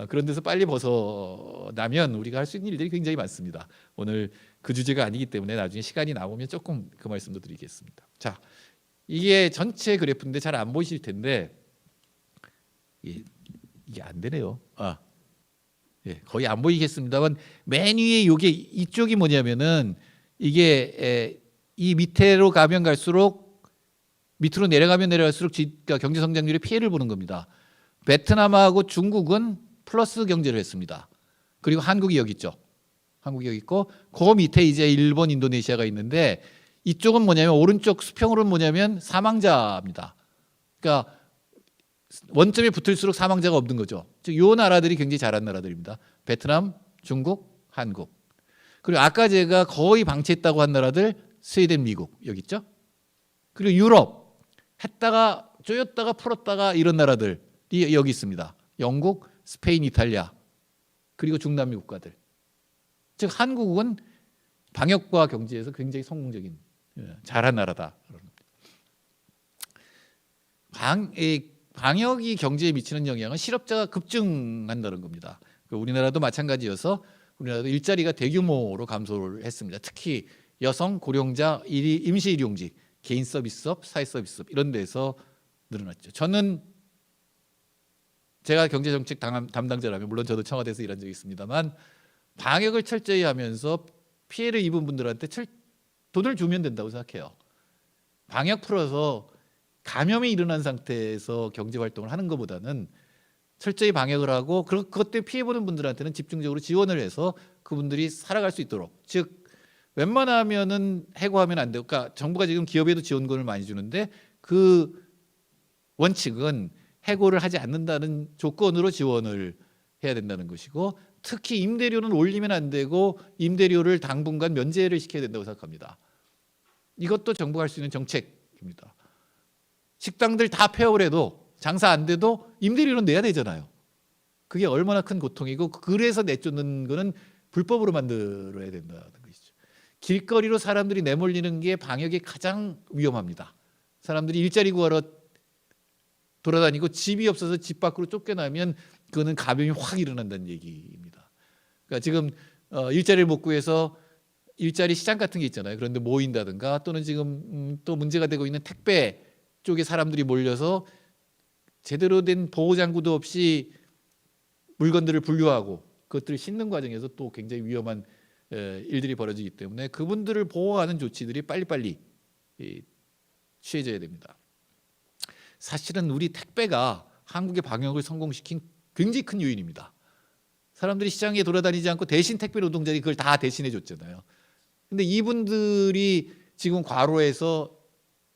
S2: 그런 데서 빨리 벗어나면 우리가 할 수 있는 일들이 굉장히 많습니다. 오늘 그 주제가 아니기 때문에 나중에 시간이 나오면 조금 그 말씀도 드리겠습니다. 자, 이게 전체 그래프인데 잘 안 보이실 텐데 이게 안 되네요. 예, 거의 안 보이겠습니다만 맨 위에 이게 이쪽이 뭐냐면은 이게 이 밑으로 가면 갈수록, 밑으로 내려가면 내려갈수록 그러니까 경제 성장률의 피해를 보는 겁니다. 베트남하고 중국은 플러스 경제를 했습니다. 그리고 한국이 여기 있죠. 한국이 여기 있고 그 밑에 이제 일본, 인도네시아가 있는데 이쪽은 뭐냐면 오른쪽 수평으로는 뭐냐면 사망자입니다. 그러니까 원점에 붙을수록 사망자가 없는 거죠. 즉, 요 나라들이 굉장히 잘한 나라들입니다. 베트남, 중국, 한국. 그리고 아까 제가 거의 방치했다고 한 나라들 스웨덴, 미국 여기 있죠. 그리고 유럽 했다가 쪼였다가 풀었다가 이런 나라들이 여기 있습니다. 영국, 스페인, 이탈리아 그리고 중남미 국가들. 즉 한국은 방역과 경제에서 굉장히 성공적인 잘한 나라다. 방역이 경제에 미치는 영향은 실업자가 급증한다는 겁니다. 우리나라도 마찬가지여서 우리나라도 일자리가 대규모로 감소를 했습니다. 특히 여성, 고령자, 임시 일용직, 개인 서비스업, 사회 서비스업 이런 데서 늘어났죠. 저는 제가 경제정책 담당자라면 물론 저도 청와대에서 일한 적이 있습니다만 방역을 철저히 하면서 피해를 입은 분들한테 돈을 주면 된다고 생각해요. 방역 풀어서 감염이 일어난 상태에서 경제활동을 하는 것보다는 철저히 방역을 하고 그것 때문에 피해보는 분들한테는 집중적으로 지원을 해서 그분들이 살아갈 수 있도록, 즉 웬만하면은 해고하면 안 되고, 그러니까 정부가 지금 기업에도 지원금을 많이 주는데 그 원칙은 해고를 하지 않는다는 조건으로 지원을 해야 된다는 것이고, 특히 임대료는 올리면 안 되고 임대료를 당분간 면제를 시켜야 된다고 생각합니다. 이것도 정부가 할 수 있는 정책입니다. 식당들 다 폐업을 해도 장사 안 돼도 임대료는 내야 되잖아요. 그게 얼마나 큰 고통이고, 그래서 내쫓는 거는 불법으로 만들어야 된다는 것이죠. 길거리로 사람들이 내몰리는 게 방역에 가장 위험합니다. 사람들이 일자리 구하러 돌아다니고 집이 없어서 집 밖으로 쫓겨나면 그거는 감염이 확 일어난다는 얘기입니다. 그러니까 지금 일자리를 못 구해서 일자리 시장 같은 게 있잖아요. 그런데 모인다든가, 또는 지금 또 문제가 되고 있는 택배 쪽에 사람들이 몰려서 제대로 된 보호장구도 없이 물건들을 분류하고 그것들을 싣는 과정에서 또 굉장히 위험한 일들이 벌어지기 때문에 그분들을 보호하는 조치들이 빨리빨리 취해져야 됩니다. 사실은 우리 택배가 한국의 방역을 성공시킨 굉장히 큰 요인입니다. 사람들이 시장에 돌아다니지 않고 대신 택배 노동자들이 그걸 다 대신해 줬잖아요. 근데 이분들이 지금 과로해서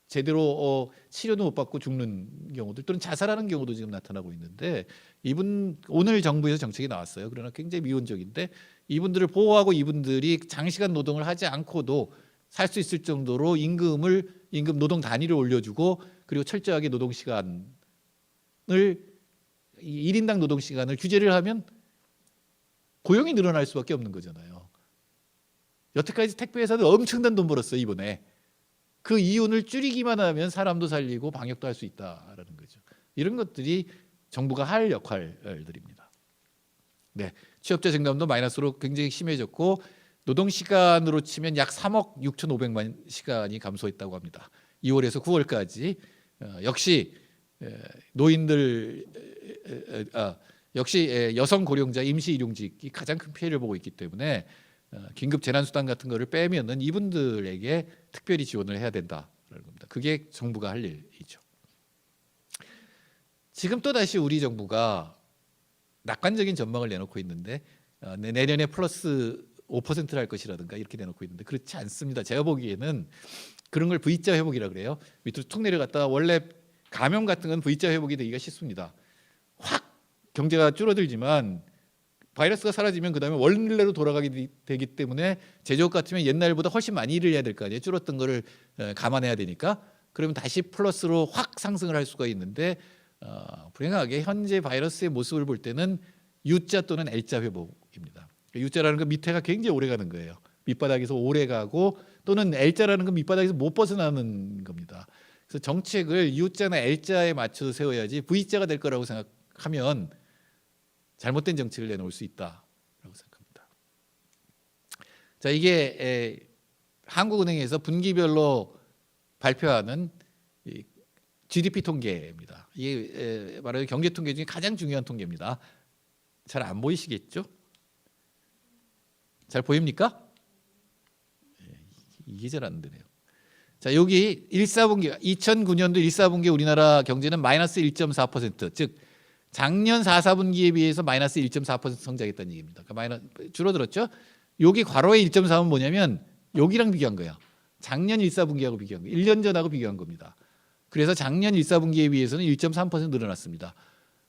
S2: 제대로 치료도 못 받고 죽는 경우들, 또는 자살하는 경우도 지금 나타나고 있는데, 오늘 정부에서 정책이 나왔어요. 그러나 굉장히 미온적인데, 이분들을 보호하고 이분들이 장시간 노동을 하지 않고도 살 수 있을 정도로 임금 노동 단위를 올려주고, 그리고 철저하게 노동 시간을 1인당 노동 시간을 규제를 하면 고용이 늘어날 수밖에 없는 거잖아요. 여태까지 택배 회사들 엄청난 돈 벌었어요, 이번에. 그 이윤을 줄이기만 하면 사람도 살리고 방역도 할 수 있다라는 거죠. 이런 것들이 정부가 할 역할들입니다. 네, 취업자 증감도 마이너스로 굉장히 심해졌고, 노동 시간으로 치면 약 3억 6,500만 시간이 감소했다고 합니다. 2월에서 9월까지 역시 노인들, 역시 여성 고령자, 임시 일용직이 가장 큰 피해를 보고 있기 때문에 긴급 재난수당 같은 거를 빼면은 이분들에게 특별히 지원을 해야 된다라는 겁니다. 그게 정부가 할 일이죠. 지금 또 다시 우리 정부가 낙관적인 전망을 내놓고 있는데, 내년에 플러스 5%를 할 것이라든가 이렇게 내놓고 있는데, 그렇지 않습니다. 제가 보기에는 그런 걸 V자 회복이라 그래요. 밑으로 툭 내려갔다가, 원래 감염 같은 건 V자 회복이 되기가 쉽습니다. 확 경제가 줄어들지만 바이러스가 사라지면 그 다음에 원래로 돌아가게 되기 때문에, 제조업 같으면 옛날보다 훨씬 많이 일을 해야 될 거 아니에요. 줄었던 거를 감안해야 되니까. 그러면 다시 플러스로 확 상승을 할 수가 있는데, 불행하게 현재 바이러스의 모습을 볼 때는 U자 또는 L자 회복입니다. U자라는 건 밑에가 굉장히 오래 가는 거예요. 밑바닥에서 오래 가고, 또는 L자라는 건 밑바닥에서 못 벗어나는 겁니다. 그래서 정책을 U자나 L자에 맞춰서 세워야지 V자가 될 거라고 생각하면 잘못된 정책을 내놓을 수 있다라고 생각합니다. 자, 이게 한국은행에서 분기별로 발표하는 GDP 통계입니다. 이게 말하자면 경제 통계 중에 가장 중요한 통계입니다. 잘 안 보이시겠죠? 잘 보입니까? 이게 잘 안 되네요. 자, 여기 1사분기 2009년도 1사분기 우리나라 경제는 마이너스 1.4%, 즉 작년 4사분기에 비해서 마이너스 1.4% 성장했다는 얘기입니다. 그러니까 줄어들었죠? 여기 괄호의 1.3은 뭐냐면 여기랑 비교한 거야. 작년 1사분기하고 비교한 거예요. 1년 전하고 비교한 겁니다. 그래서 작년 1사분기에 비해서는 1.3% 늘어났습니다.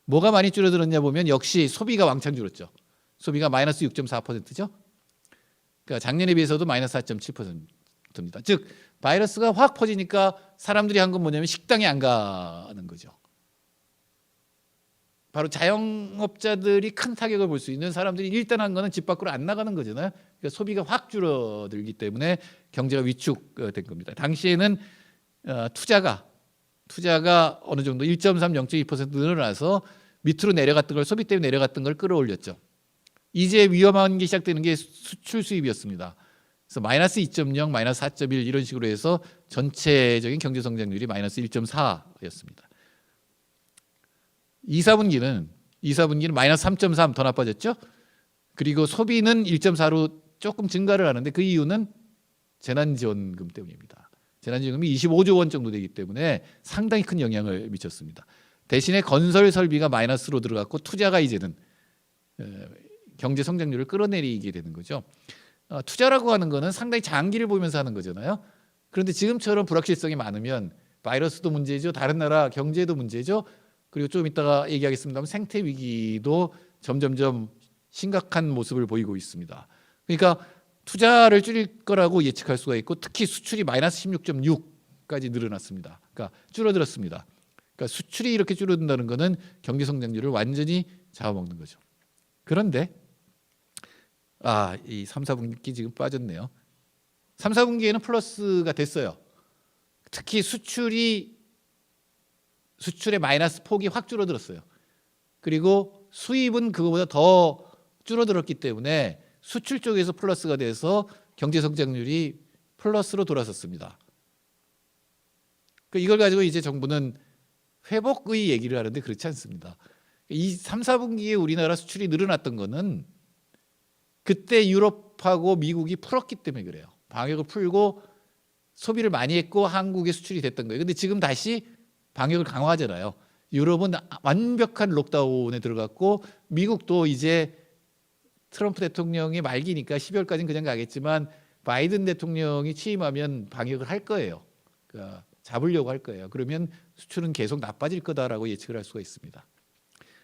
S2: 뭐가 많이 줄어들었냐 보면 역시 소비가 왕창 줄었죠. 소비가 마이너스 6.4%죠. 그러니까 작년에 비해서도 마이너스 4.7%입니다. 즉 바이러스가 확 퍼지니까 사람들이 한 건 뭐냐면 식당에 안 가는 거죠. 바로 자영업자들이 큰 타격을 볼 수 있는 사람들이 일단 한 거는 집 밖으로 안 나가는 거잖아요. 그러니까 소비가 확 줄어들기 때문에 경제가 위축된 겁니다. 당시에는 투자가 어느 정도 1.3, 0.2% 늘어나서 밑으로 내려갔던 걸, 소비 때문에 내려갔던 걸 끌어올렸죠. 이제 위험한 게 시작되는 게 수출 수입이었습니다. 그래서 마이너스 2.0, 마이너스 4.1 이런 식으로 해서 전체적인 경제 성장률이 마이너스 1.4였습니다. 2사분기는 마이너스 3.3 더 나빠졌죠. 그리고 소비는 1.4로 조금 증가를 하는데 그 이유는 재난지원금 때문입니다. 재난지원금이 25조 원 정도 되기 때문에 상당히 큰 영향을 미쳤습니다. 대신에 건설 설비가 마이너스로 들어갔고 투자가 이제는 경제 성장률을 끌어내리게 되는 거죠. 투자라고 하는 거는 상당히 장기를 보면서 하는 거잖아요. 그런데 지금처럼 불확실성이 많으면 바이러스도 문제죠. 다른 나라 경제도 문제죠. 그리고 좀 이따가 얘기하겠습니다만 생태 위기도 점점점 심각한 모습을 보이고 있습니다. 그러니까 투자를 줄일 거라고 예측할 수가 있고 특히 수출이 마이너스 16.6까지 늘어났습니다. 그러니까 줄어들었습니다. 그러니까 수출이 이렇게 줄어든다는 것은 경제 성장률을 완전히 잡아먹는 거죠. 그런데 이 3, 4분기 지금 빠졌네요. 3, 4분기에는 플러스가 됐어요. 특히 수출의 마이너스 폭이 확 줄어들었어요. 그리고 수입은 그거보다 더 줄어들었기 때문에 수출 쪽에서 플러스가 돼서 경제 성장률이 플러스로 돌아섰습니다. 이걸 가지고 이제 정부는 회복의 얘기를 하는데 그렇지 않습니다. 이 3, 4분기에 우리나라 수출이 늘어났던 거는 그때 유럽하고 미국이 풀었기 때문에 그래요. 방역을 풀고 소비를 많이 했고 한국에 수출이 됐던 거예요. 근데 지금 다시 방역을 강화하잖아요. 유럽은 완벽한 록다운에 들어갔고 미국도 이제 트럼프 대통령이 말기니까 12월까지는 그냥 가겠지만 바이든 대통령이 취임하면 방역을 할 거예요. 그러니까 잡으려고 할 거예요. 그러면 수출은 계속 나빠질 거다라고 예측을 할 수가 있습니다.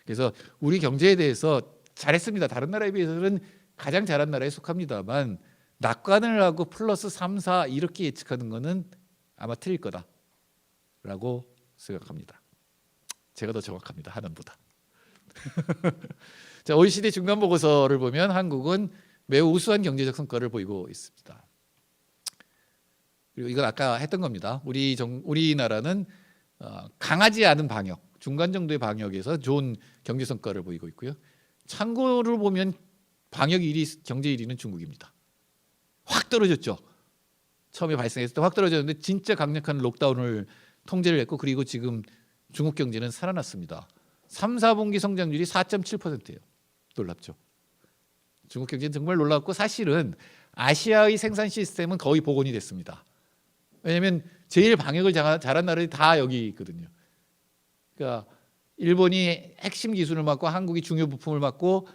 S2: 그래서 우리 경제에 대해서 잘했습니다. 다른 나라에 비해서는 가장 잘한 나라에 속합니다만 낙관을 하고 플러스 3, 4 이렇게 예측하는 거는 아마 틀릴 거다라고 생각합니다. 제가 더 정확합니다. 하남보다. 자, OECD 중간 보고서를 보면 한국은 매우 우수한 경제적 성과를 보이고 있습니다. 그리고 이건 아까 했던 겁니다. 우리나라는 강하지 않은 방역, 중간 정도의 방역에서 좋은 경제 성과를 보이고 있고요. 참고를 보면 방역 1위, 경제 1위는 중국입니다. 확 떨어졌죠. 처음에 발생했을 때 확 떨어졌는데 진짜 강력한 록다운을 통제를 했고 그리고 지금 중국 경제는 살아났습니다. 3, 4분기 성장률이 4.7%예요. 놀랍죠. 중국 경제는 정말 놀랍고 사실은 아시아의 생산 시스템은 거의 복원이 됐습니다. 왜냐하면 제일 방역을 잘한 나라들이 다 여기 있거든요. 그러니까 일본이 핵심 기술을 맡고 한국이 중요 부품을 맡고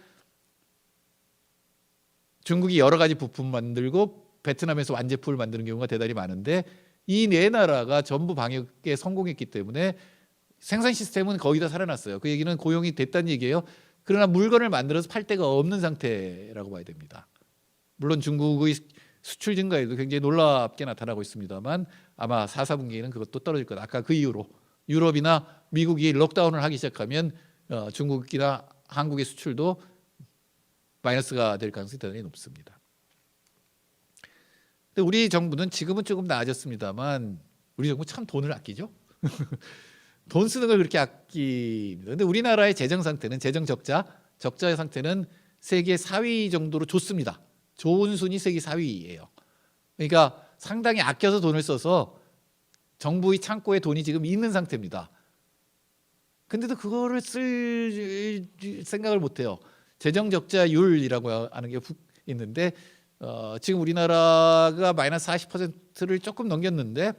S2: 중국이 여러 가지 부품 만들고 베트남에서 완제품을 만드는 경우가 대단히 많은데 이 네 나라가 전부 방역에 성공했기 때문에 생산 시스템은 거의 다 살아났어요. 그 얘기는 고용이 됐다는 얘기예요. 그러나 물건을 만들어서 팔 데가 없는 상태라고 봐야 됩니다. 물론 중국의 수출 증가에도 굉장히 놀랍게 나타나고 있습니다만 아마 4, 4분기에는 그것도 떨어질 거다. 아까 그 이유로 유럽이나 미국이 록다운을 하기 시작하면 중국이나 한국의 수출도 마이너스가 될 가능성이 대단히 높습니다. 근데 우리 정부는 지금은 조금 나아졌습니다만 우리 정부 참 돈을 아끼죠. 돈 쓰는 걸 그렇게 아낍니다. 근데 우리나라의 재정 상태는 재정 적자의 상태는 세계 4위 정도로 좋습니다. 좋은 순위 세계 4위예요. 그러니까 상당히 아껴서 돈을 써서 정부의 창고에 돈이 지금 있는 상태입니다. 근데도 그거를 쓸 생각을 못 해요. 재정 적자율이라고 하는 게 있는데 지금 우리나라가 마이너스 40%를 조금 넘겼는데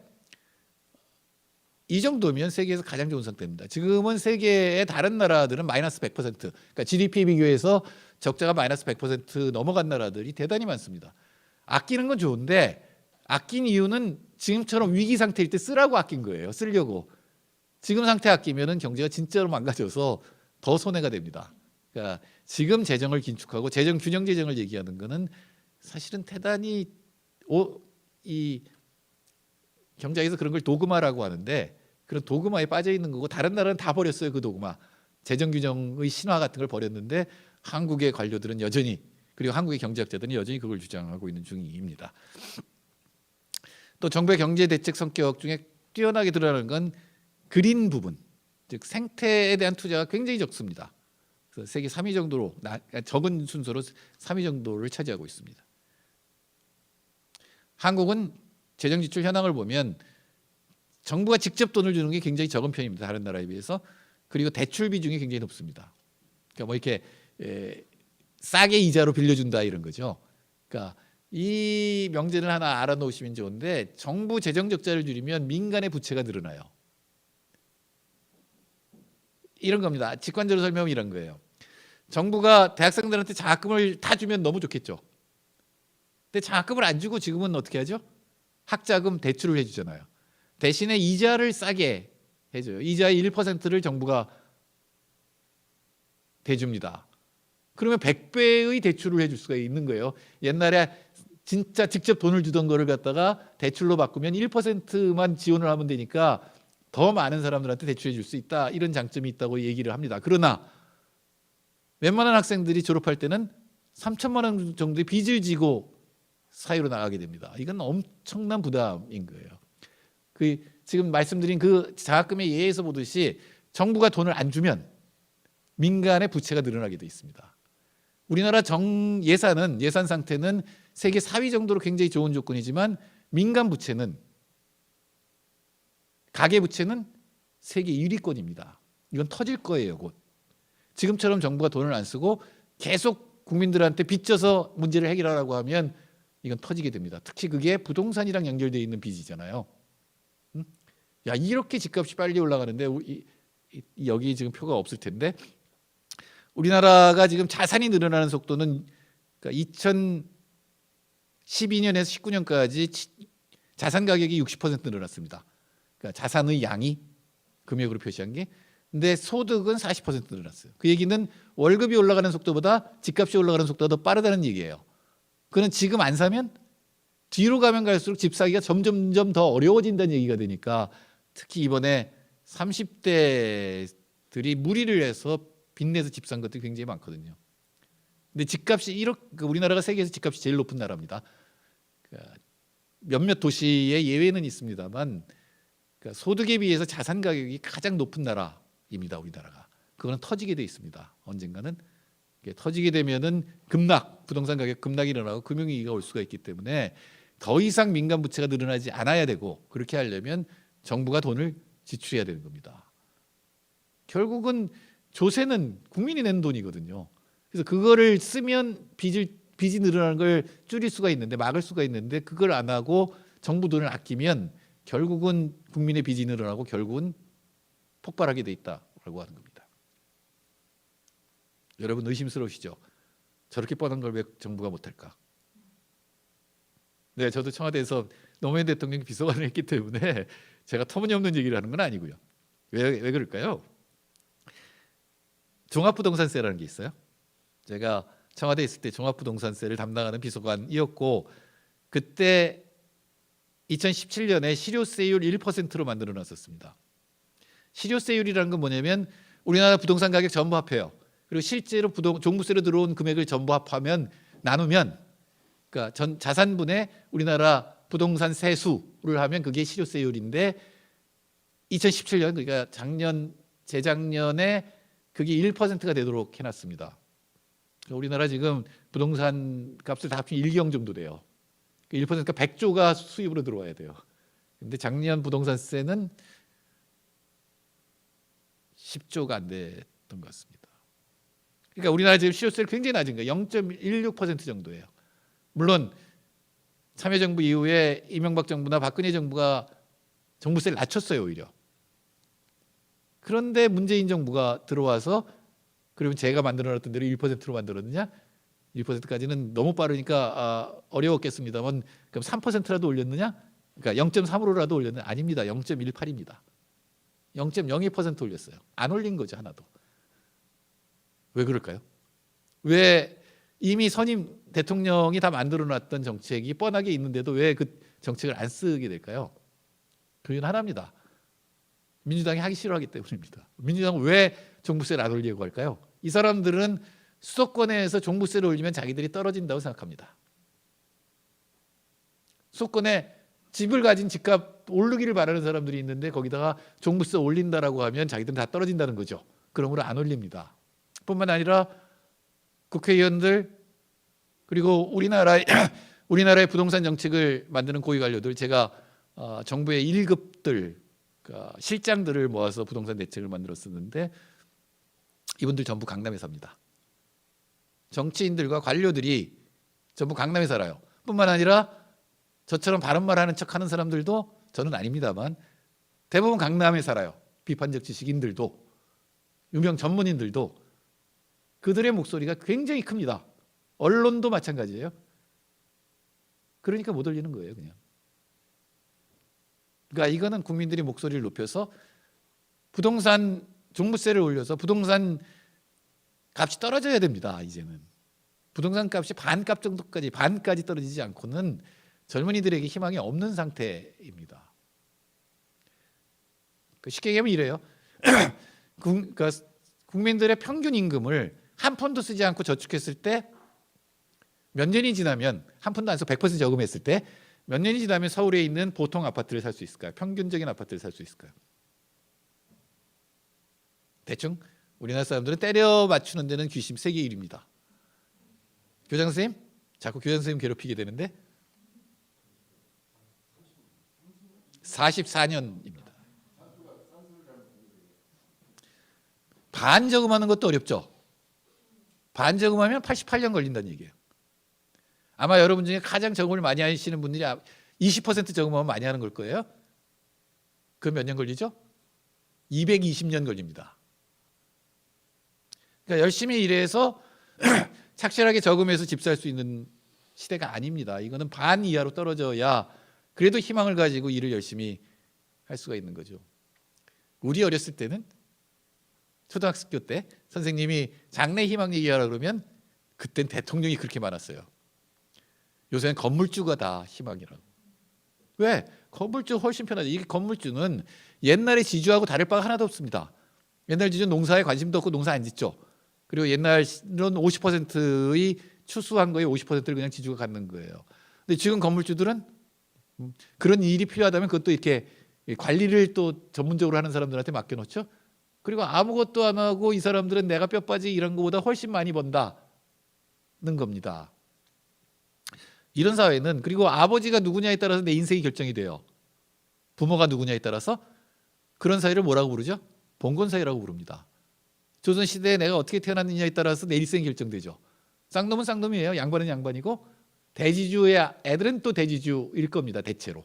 S2: 이 정도면 세계에서 가장 좋은 상태입니다. 지금은 세계의 다른 나라들은 마이너스 100%, 그러니까 GDP 비교해서 적자가 마이너스 100% 넘어간 나라들이 대단히 많습니다. 아끼는 건 좋은데 아낀 이유는 지금처럼 위기 상태일 때 쓰라고 아낀 거예요. 쓰려고. 지금 상태 아끼면은 경제가 진짜로 망가져서 더 손해가 됩니다. 그러니까 지금 재정을 긴축하고 재정 균형 재정을 얘기하는 거는 사실은 대단히 이 경제에서 그런 걸 도그마라고 하는데 그런 도그마에 빠져 있는 거고 다른 나라는 다 버렸어요. 그 도그마. 재정 균형의 신화 같은 걸 버렸는데 한국의 관료들은 여전히 그리고 한국의 경제학자들은 여전히 그걸 주장하고 있는 중입니다. 또 정부의 경제 대책 성격 중에 뛰어나게 드러나는 건 그린 부분, 즉 생태에 대한 투자가 굉장히 적습니다. 그래서 세계 3위 정도로 적은 순서로 3위 정도를 차지하고 있습니다. 한국은 재정 지출 현황을 보면 정부가 직접 돈을 주는 게 굉장히 적은 편입니다. 다른 나라에 비해서. 그리고 대출 비중이 굉장히 높습니다. 그러니까 뭐 이렇게 싸게 이자로 빌려준다 이런 거죠. 그러니까 이 명제를 하나 알아놓으시면 좋은데 정부 재정 적자를 줄이면 민간의 부채가 늘어나요. 이런 겁니다. 직관적으로 설명하면 이런 거예요. 정부가 대학생들한테 장학금을 다 주면 너무 좋겠죠. 근데 장학금을 안 주고 지금은 어떻게 하죠? 학자금 대출을 해주잖아요. 대신에 이자를 싸게 해줘요. 이자의 1%를 정부가 대줍니다. 그러면 100배의 대출을 해줄 수가 있는 거예요. 옛날에 진짜 직접 돈을 주던 거를 갖다가 대출로 바꾸면 1%만 지원을 하면 되니까 더 많은 사람들한테 대출해 줄 수 있다. 이런 장점이 있다고 얘기를 합니다. 그러나 웬만한 학생들이 졸업할 때는 3천만 원 정도의 빚을 지고 사회로 나가게 됩니다. 이건 엄청난 부담인 거예요. 지금 말씀드린 그 장학금의 예에서 보듯이 정부가 돈을 안 주면 민간의 부채가 늘어나게 돼 있습니다. 우리나라 예산 상태는 세계 4위 정도로 굉장히 좋은 조건이지만 민간 부채는 가계 부채는 세계 1위권입니다. 이건 터질 거예요, 곧. 지금처럼 정부가 돈을 안 쓰고 계속 국민들한테 빚져서 문제를 해결하라고 하면 이건 터지게 됩니다. 특히 그게 부동산이랑 연결되어 있는 빚이잖아요. 야, 이렇게 집값이 빨리 올라가는데 여기 지금 표가 없을 텐데 우리나라가 지금 자산이 늘어나는 속도는 그러니까 2012년에서 19년까지 자산 가격이 60% 늘어났습니다. 그러니까 자산의 양이 금액으로 표시한 게. 근데 소득은 40% 늘어났어요. 그 얘기는 월급이 올라가는 속도보다 집값이 올라가는 속도가 더 빠르다는 얘기예요. 그는 지금 안 사면 뒤로 가면 갈수록 집 사기가 점점점 더 어려워진다는 얘기가 되니까 특히 이번에 30대들이 무리를 해서 빚내서 집 산 것들이 굉장히 많거든요. 근데 집값이 우리나라가 세계에서 집값이 제일 높은 나라입니다. 몇몇 도시에 예외는 있습니다만 소득에 비해서 자산 가격이 가장 높은 나라입니다. 우리나라가. 그거는 터지게 돼 있습니다. 언젠가는 터지게 되면은 부동산 가격 급락이 일어나고 금융위기가 올 수가 있기 때문에 더 이상 민간 부채가 늘어나지 않아야 되고 그렇게 하려면 정부가 돈을 지출해야 되는 겁니다. 결국은 조세는 국민이 낸 돈이거든요. 그래서 그거를 쓰면 빚이 늘어나는 걸 줄일 수가 있는데 막을 수가 있는데 그걸 안 하고 정부 돈을 아끼면 결국은 국민의 빚이 늘어나고 결국은 폭발하게 돼 있다라고 하는 겁니다. 여러분 의심스러우시죠? 저렇게 뻔한 걸 왜 정부가 못할까? 네, 저도 청와대에서 노무현 대통령 비서관을 했기 때문에 제가 터무니없는 얘기를 하는 건 아니고요. 왜 그럴까요? 종합부동산세라는 게 있어요. 제가 청와대에 있을 때 종합부동산세를 담당하는 비서관이었고 그때 2017년에 실효세율 1%로 만들어 놨었습니다. 실효세율이라는 건 뭐냐면 우리나라 부동산 가격 전부 합해요. 그리고 실제로 종부세로 들어온 금액을 전부 합하면 나누면 그러니까 전 자산분의 우리나라 부동산 세수를 하면 그게 실효세율인데 2017년 그러니까 재작년에 그게 1%가 되도록 해놨습니다. 우리나라 지금 부동산 값을 다 합치면 1경 정도 돼요. 1%가 100조가 수입으로 들어와야 돼요. 근데 작년 부동산세는 10조가 안 됐던 것 같습니다. 그러니까 우리나라 지금 실효세율 굉장히 낮은 거예요. 0.16% 정도예요. 물론 참여정부 이후에 이명박 정부나 박근혜 정부가 종부세를 낮췄어요 오히려. 그런데 문재인 정부가 들어와서 그러면 제가 만들어놨던 대로 1%로 만들었느냐? 1%까지는 너무 빠르니까 어려웠겠습니다만 그럼 3%라도 올렸느냐? 그러니까 0.3으로라도 올렸느냐? 아닙니다. 0.18입니다. 0.02% 올렸어요. 안 올린 거죠 하나도. 왜 그럴까요? 왜 이미 선임 대통령이 다 만들어놨던 정책이 뻔하게 있는데도 왜 그 정책을 안 쓰게 될까요? 그 이유는 하나입니다. 민주당이 하기 싫어하기 때문입니다. 민주당은 왜 종부세를 안 올리려고 할까요? 이 사람들은 수도권에서 종부세를 올리면 자기들이 떨어진다고 생각합니다. 수도권에 집을 가진 집값 오르기를 바라는 사람들이 있는데 거기다가 종부세 올린다라고 하면 자기들은 다 떨어진다는 거죠. 그러므로 안 올립니다. 뿐만 아니라 국회의원들 그리고 우리나라의 부동산 정책을 만드는 고위 관료들 제가 정부의 1급들 그러니까 실장들을 모아서 부동산 대책을 만들었었는데 이분들 전부 강남에 삽니다. 정치인들과 관료들이 전부 강남에 살아요. 뿐만 아니라 저처럼 바른말하는 척하는 사람들도 저는 아닙니다만 대부분 강남에 살아요. 비판적 지식인들도 유명 전문인들도 그들의 목소리가 굉장히 큽니다. 언론도 마찬가지예요. 그러니까 못 올리는 거예요, 그냥. 그러니까 이거는 국민들이 목소리를 높여서 부동산 종부세를 올려서 부동산 값이 떨어져야 됩니다. 이제는 부동산 값이 반값 정도까지 반까지 떨어지지 않고는 젊은이들에게 희망이 없는 상태입니다. 쉽게 얘기하면 이래요. 그러니까 국민들의 평균 임금을 한 푼도 쓰지 않고 저축했을 때 몇 년이 지나면 한 푼도 안 쓰고 100% 저금했을 때 몇 년이 지나면 서울에 있는 보통 아파트를 살 수 있을까요? 평균적인 아파트를 살 수 있을까요? 대충 우리나라 사람들은 때려 맞추는 데는 귀심 세계 1위입니다. 교장 선생님? 자꾸 교장 선생님 괴롭히게 되는데 44년입니다. 반저금하는 것도 어렵죠. 반저금하면 88년 걸린다는 얘기예요. 아마 여러분 중에 가장 저금을 많이 하시는 분들이 20% 저금하면 많이 하는 걸 거예요. 그럼 몇 년 걸리죠? 220년 걸립니다. 그러니까 열심히 일해서 착실하게 저금해서 집 살 수 있는 시대가 아닙니다. 이거는 반 이하로 떨어져야 그래도 희망을 가지고 일을 열심히 할 수가 있는 거죠. 우리 어렸을 때는 초등학교 때 선생님이 장래 희망 얘기하라 그러면 그땐 대통령이 그렇게 많았어요. 요새는 건물주가 다 희망이라고. 왜? 건물주 훨씬 편하죠. 이게 건물주는 옛날의 지주하고 다를 바가 하나도 없습니다. 옛날 지주는 농사에 관심도 없고 농사 안 짓죠. 그리고 옛날은 50%의 추수한 거에 50%를 그냥 지주가 갖는 거예요. 근데 지금 건물주들은 그런 일이 필요하다면 그것도 이렇게 관리를 또 전문적으로 하는 사람들한테 맡겨놓죠. 그리고 아무것도 안 하고 이 사람들은 내가 뼈 빠지게 일한 것보다 훨씬 많이 번다는 겁니다. 이런 사회는 그리고 아버지가 누구냐에 따라서 내 인생이 결정이 돼요. 부모가 누구냐에 따라서 그런 사회를 뭐라고 부르죠? 봉건사회라고 부릅니다. 조선시대에 내가 어떻게 태어났느냐에 따라서 내 일생이 결정되죠. 쌍놈은 쌍놈이에요. 양반은 양반이고 대지주의 애들은 또 대지주일 겁니다. 대체로.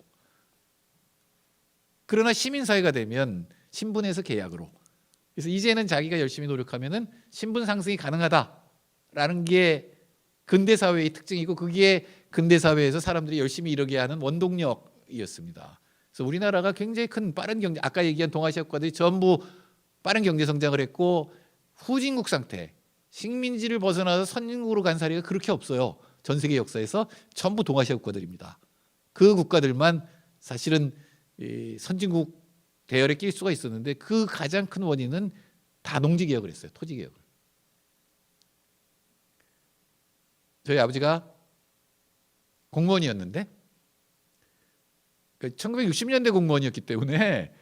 S2: 그러나 시민사회가 되면 신분에서 계약으로. 그래서 이제는 자기가 열심히 노력하면은 신분 상승이 가능하다라는 게 근대사회의 특징이고 그게 근대사회에서 사람들이 열심히 일하게 하는 원동력이었습니다. 그래서 우리나라가 굉장히 큰 빠른 경제, 아까 얘기한 동아시아 국가들이 전부 빠른 경제 성장을 했고 후진국 상태, 식민지를 벗어나서 선진국으로 간 사례가 그렇게 없어요. 전 세계 역사에서 전부 동아시아 국가들입니다. 그 국가들만 사실은 선진국 대열에 낄 수가 있었는데 그 가장 큰 원인은 다 농지개혁을 했어요. 토지개혁을. 저희 아버지가 공무원이었는데 1960년대 공무원이었기 때문에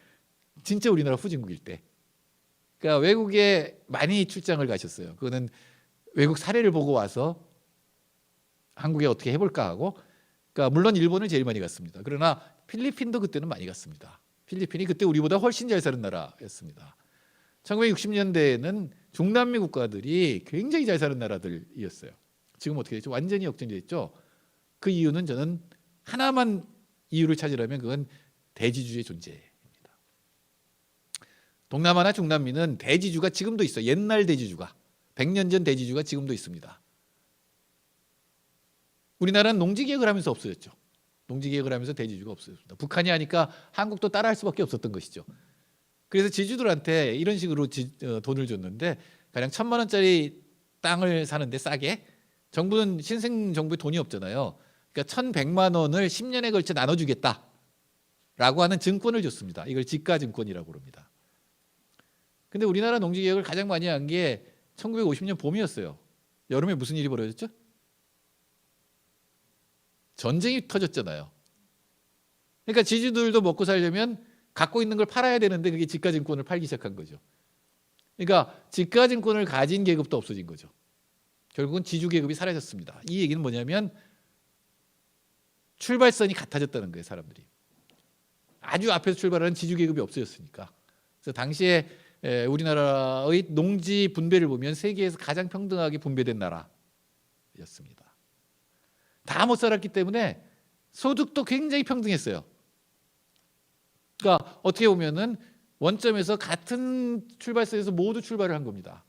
S2: 진짜 우리나라 후진국일 때 그러니까 외국에 많이 출장을 가셨어요. 그거는 외국 사례를 보고 와서 한국에 어떻게 해볼까 하고 그러니까 물론 일본을 제일 많이 갔습니다. 그러나 필리핀도 그때는 많이 갔습니다. 필리핀이 그때 우리보다 훨씬 잘 사는 나라였습니다. 1960년대에는 중남미 국가들이 굉장히 잘 사는 나라들이었어요. 지금 어떻게 됐죠? 완전히 역전이 됐죠. 그 이유는 저는 하나만 이유를 찾으라면 그건 대지주의 존재입니다. 동남아나 중남미는 대지주가 지금도 있어요. 옛날 대지주가. 100년 전 대지주가 지금도 있습니다. 우리나라는 농지개혁을 하면서 없어졌죠. 농지개혁을 하면서 대지주가 없어졌습니다. 북한이 하니까 한국도 따라할 수밖에 없었던 것이죠. 그래서 지주들한테 이런 식으로 돈을 줬는데 가령 1,000만 원짜리 땅을 사는데 싸게 정부는 신생 정부에 돈이 없잖아요. 그러니까 1,100만 원을 10년에 걸쳐 나눠주겠다라고 하는 증권을 줬습니다. 이걸 지가증권이라고 부릅니다. 근데 우리나라 농지개혁을 가장 많이 한 게 1950년 봄이었어요. 여름에 무슨 일이 벌어졌죠? 전쟁이 터졌잖아요. 그러니까 지주들도 먹고 살려면 갖고 있는 걸 팔아야 되는데 그게 지가증권을 팔기 시작한 거죠. 그러니까 지가증권을 가진 계급도 없어진 거죠. 결국은 지주계급이 사라졌습니다. 이 얘기는 뭐냐면 출발선이 같아졌다는 거예요. 사람들이. 아주 앞에서 출발하는 지주계급이 없어졌으니까. 그래서 당시에 우리나라의 농지 분배를 보면 세계에서 가장 평등하게 분배된 나라였습니다. 다 못 살았기 때문에 소득도 굉장히 평등했어요. 그러니까 어떻게 보면은 원점에서 같은 출발선에서 모두 출발을 한 겁니다.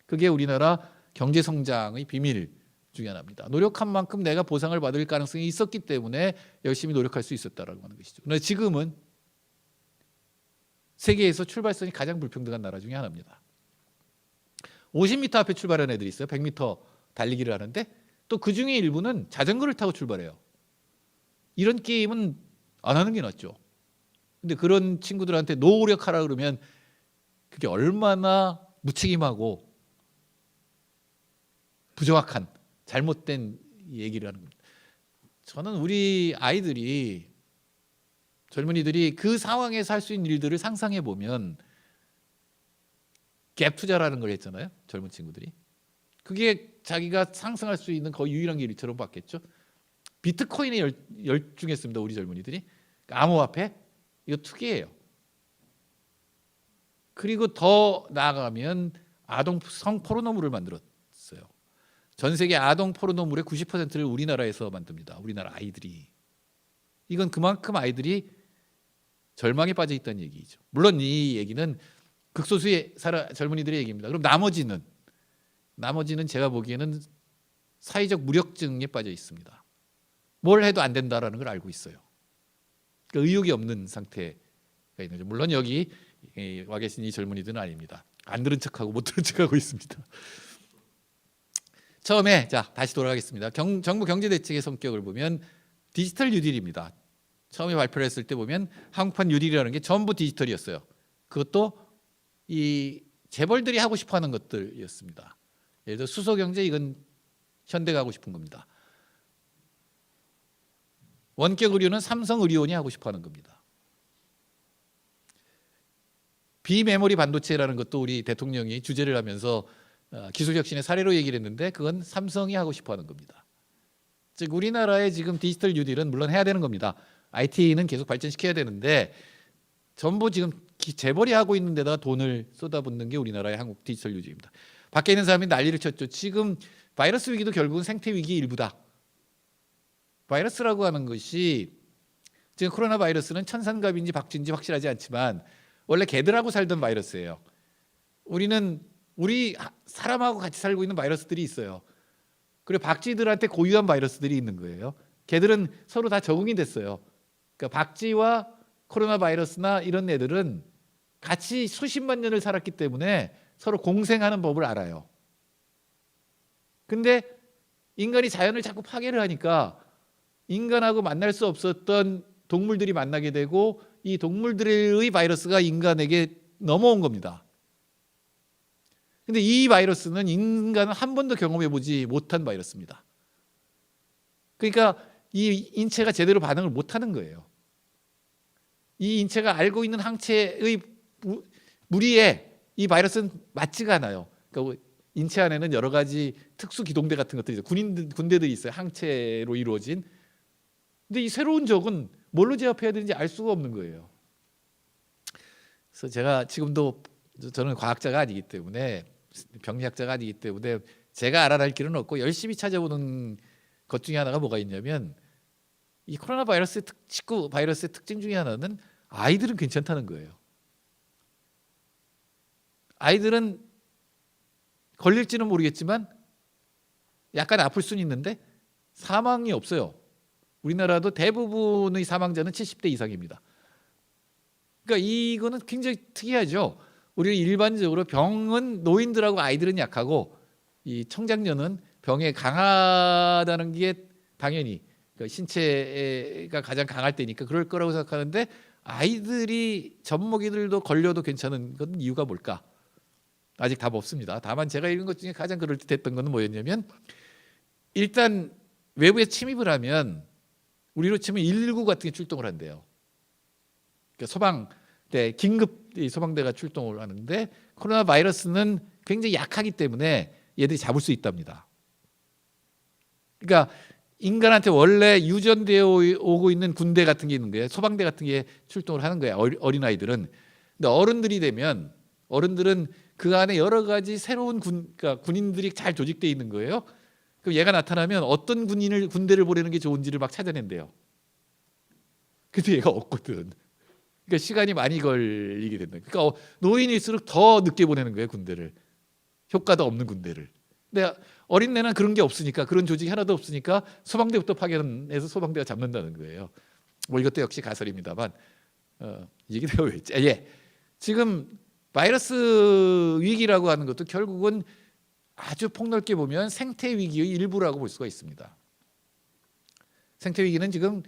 S2: 그게 우리나라 경제 성장의 비밀 중에 하나입니다. 노력한 만큼 내가 보상을 받을 가능성이 있었기 때문에 열심히 노력할 수 있었다라고 하는 것이죠. 그런데 지금은 세계에서 출발선이 가장 불평등한 나라 중에 하나입니다. 50m 앞에 출발하는 애들이 있어요. 100m 달리기를 하는데 또 그 중에 일부는 자전거를 타고 출발해요. 이런 게임은 안 하는 게 낫죠. 근데 그런 친구들한테 노력하라 그러면 그게 얼마나 무책임하고 부정확한 잘못된 얘기를 하는 겁니다. 저는 우리 아이들이 젊은이들이 그 상황에서 할 수 있는 일들을 상상해 보면 갭 투자라는 걸 했잖아요. 젊은 친구들이. 그게 자기가 상상할 수 있는 거의 유일한 길처럼 봤겠죠. 비트코인에 열중했습니다. 우리 젊은이들이. 암호화폐 이거 투기예요. 그리고 더 나아가면 아동 성포르노물을 만들었어요. 전 세계 아동 포르노물의 90%를 우리나라에서 만듭니다. 우리나라 아이들이. 이건 그만큼 아이들이 절망에 빠져 있다는 얘기죠. 물론 이 얘기는 극소수의 젊은이들의 얘기입니다. 그럼 나머지는 제가 보기에는 사회적 무력증에 빠져 있습니다. 뭘 해도 안 된다라는 걸 알고 있어요. 그러니까 의욕이 없는 상태가 있는 거죠. 물론 여기 와 계신 이 젊은이들은 아닙니다. 안 들은 척하고 못 들은 척하고 있습니다. 처음에 다시 돌아가겠습니다. 정부 경제대책의 성격을 보면 디지털 뉴딜입니다. 처음에 발표를 했을 때 보면 한국판 뉴딜이라는 게 전부 디지털이었어요. 그것도 이 재벌들이 하고 싶어하는 것들이었습니다. 예를 들어 수소경제 이건 현대가 하고 싶은 겁니다. 원격의료는 삼성의료원이 하고 싶어하는 겁니다. 비메모리 반도체라는 것도 우리 대통령이 주제를 하면서 기술혁신의 사례로 얘기를 했는데 그건 삼성이 하고 싶어하는 겁니다. 즉 우리나라의 지금 디지털 뉴딜은 물론 해야 되는 겁니다. IT는 계속 발전시켜야 되는데 전부 지금 재벌이 하고 있는 데다가 돈을 쏟아붓는 게 우리나라의 한국 디지털 뉴딜입니다. 밖에 있는 사람이 난리를 쳤죠. 지금 바이러스 위기도 결국은 생태 위기의 일부다. 바이러스라고 하는 것이 지금 코로나 바이러스는 천상갑인지 박쥐인지 확실하지 않지만 원래 개들하고 살던 바이러스예요. 우리 사람하고 같이 살고 있는 바이러스들이 있어요. 그리고 박쥐들한테 고유한 바이러스들이 있는 거예요. 개들은 서로 다 적응이 됐어요. 그러니까 박쥐와 코로나 바이러스나 이런 애들은 같이 수십만 년을 살았기 때문에 서로 공생하는 법을 알아요. 근데 인간이 자연을 자꾸 파괴를 하니까 인간하고 만날 수 없었던 동물들이 만나게 되고 이 동물들의 바이러스가 인간에게 넘어온 겁니다. 근데 이 바이러스는 인간은 한 번도 경험해보지 못한 바이러스입니다. 그러니까 이 인체가 제대로 반응을 못하는 거예요. 이 인체가 알고 있는 항체의 무리에 이 바이러스는 맞지가 않아요. 그러니까 인체 안에는 여러 가지 특수 기동대 같은 것들이 있어요. 군대들이 있어요. 항체로 이루어진. 근데 이 새로운 적은 뭘로 제압해야 되는지 알 수가 없는 거예요. 그래서 제가 지금도 저는 과학자가 아니기 때문에 병리학자가 아니기 때문에 제가 알아낼 길은 없고 열심히 찾아보는 것 중에 하나가 뭐가 있냐면 이 코로나 바이러스의 바이러스의 특징 중에 하나는 아이들은 괜찮다는 거예요. 아이들은 걸릴지는 모르겠지만 약간 아플 수는 있는데 사망이 없어요. 우리나라도 대부분의 사망자는 70대 이상입니다. 그러니까 이거는 굉장히 특이하죠. 우리 일반적으로 병은 노인들하고 아이들은 약하고 이 청장년은 병에 강하다는 게 당연히 그러니까 신체가 가장 강할 때니까 그럴 거라고 생각하는데 아이들이 젖먹이들도 걸려도 괜찮은 건 이유가 뭘까? 아직 답 없습니다. 다만 제가 읽은 것 중에 가장 그럴듯했던 것은 뭐였냐면 일단 외부에 침입을 하면 우리로 치면 119 같은 게 출동을 한대요. 그러니까 소방대 긴급 소방대가 출동을 하는데 코로나 바이러스는 굉장히 약하기 때문에 얘들이 잡을 수 있답니다. 그러니까 인간한테 원래 유전되어 오고 있는 군대 같은 게 있는 거예요. 소방대 같은 게 출동을 하는 거예요. 어린아이들은. 근데 어른들이 되면 어른들은 그 안에 여러 가지 새로운 그러니까 군인들이 잘 조직되어 있는 거예요. 그럼 얘가 나타나면 어떤 군대를 보내는 게 좋은지를 막 찾아낸대요. 근데 얘가 없거든. 그러니까 시간이 많이 걸리게 된다. 그러니까 노인일수록 더 늦게 보내는 거예요, 군대를. 효과도 없는 군대를. 근데 어린애는 그런 게 없으니까 그런 조직이 하나도 없으니까 소방대부터 파견해서 소방대가 잡는다는 거예요. 뭐 이것도 역시 가설입니다만 이게 내가 왜 했지? 지금 바이러스 위기라고 하는 것도 결국은 아주 폭넓게 보면 생태 위기의 일부라고 볼 수가 있습니다. 생태 위기는 지금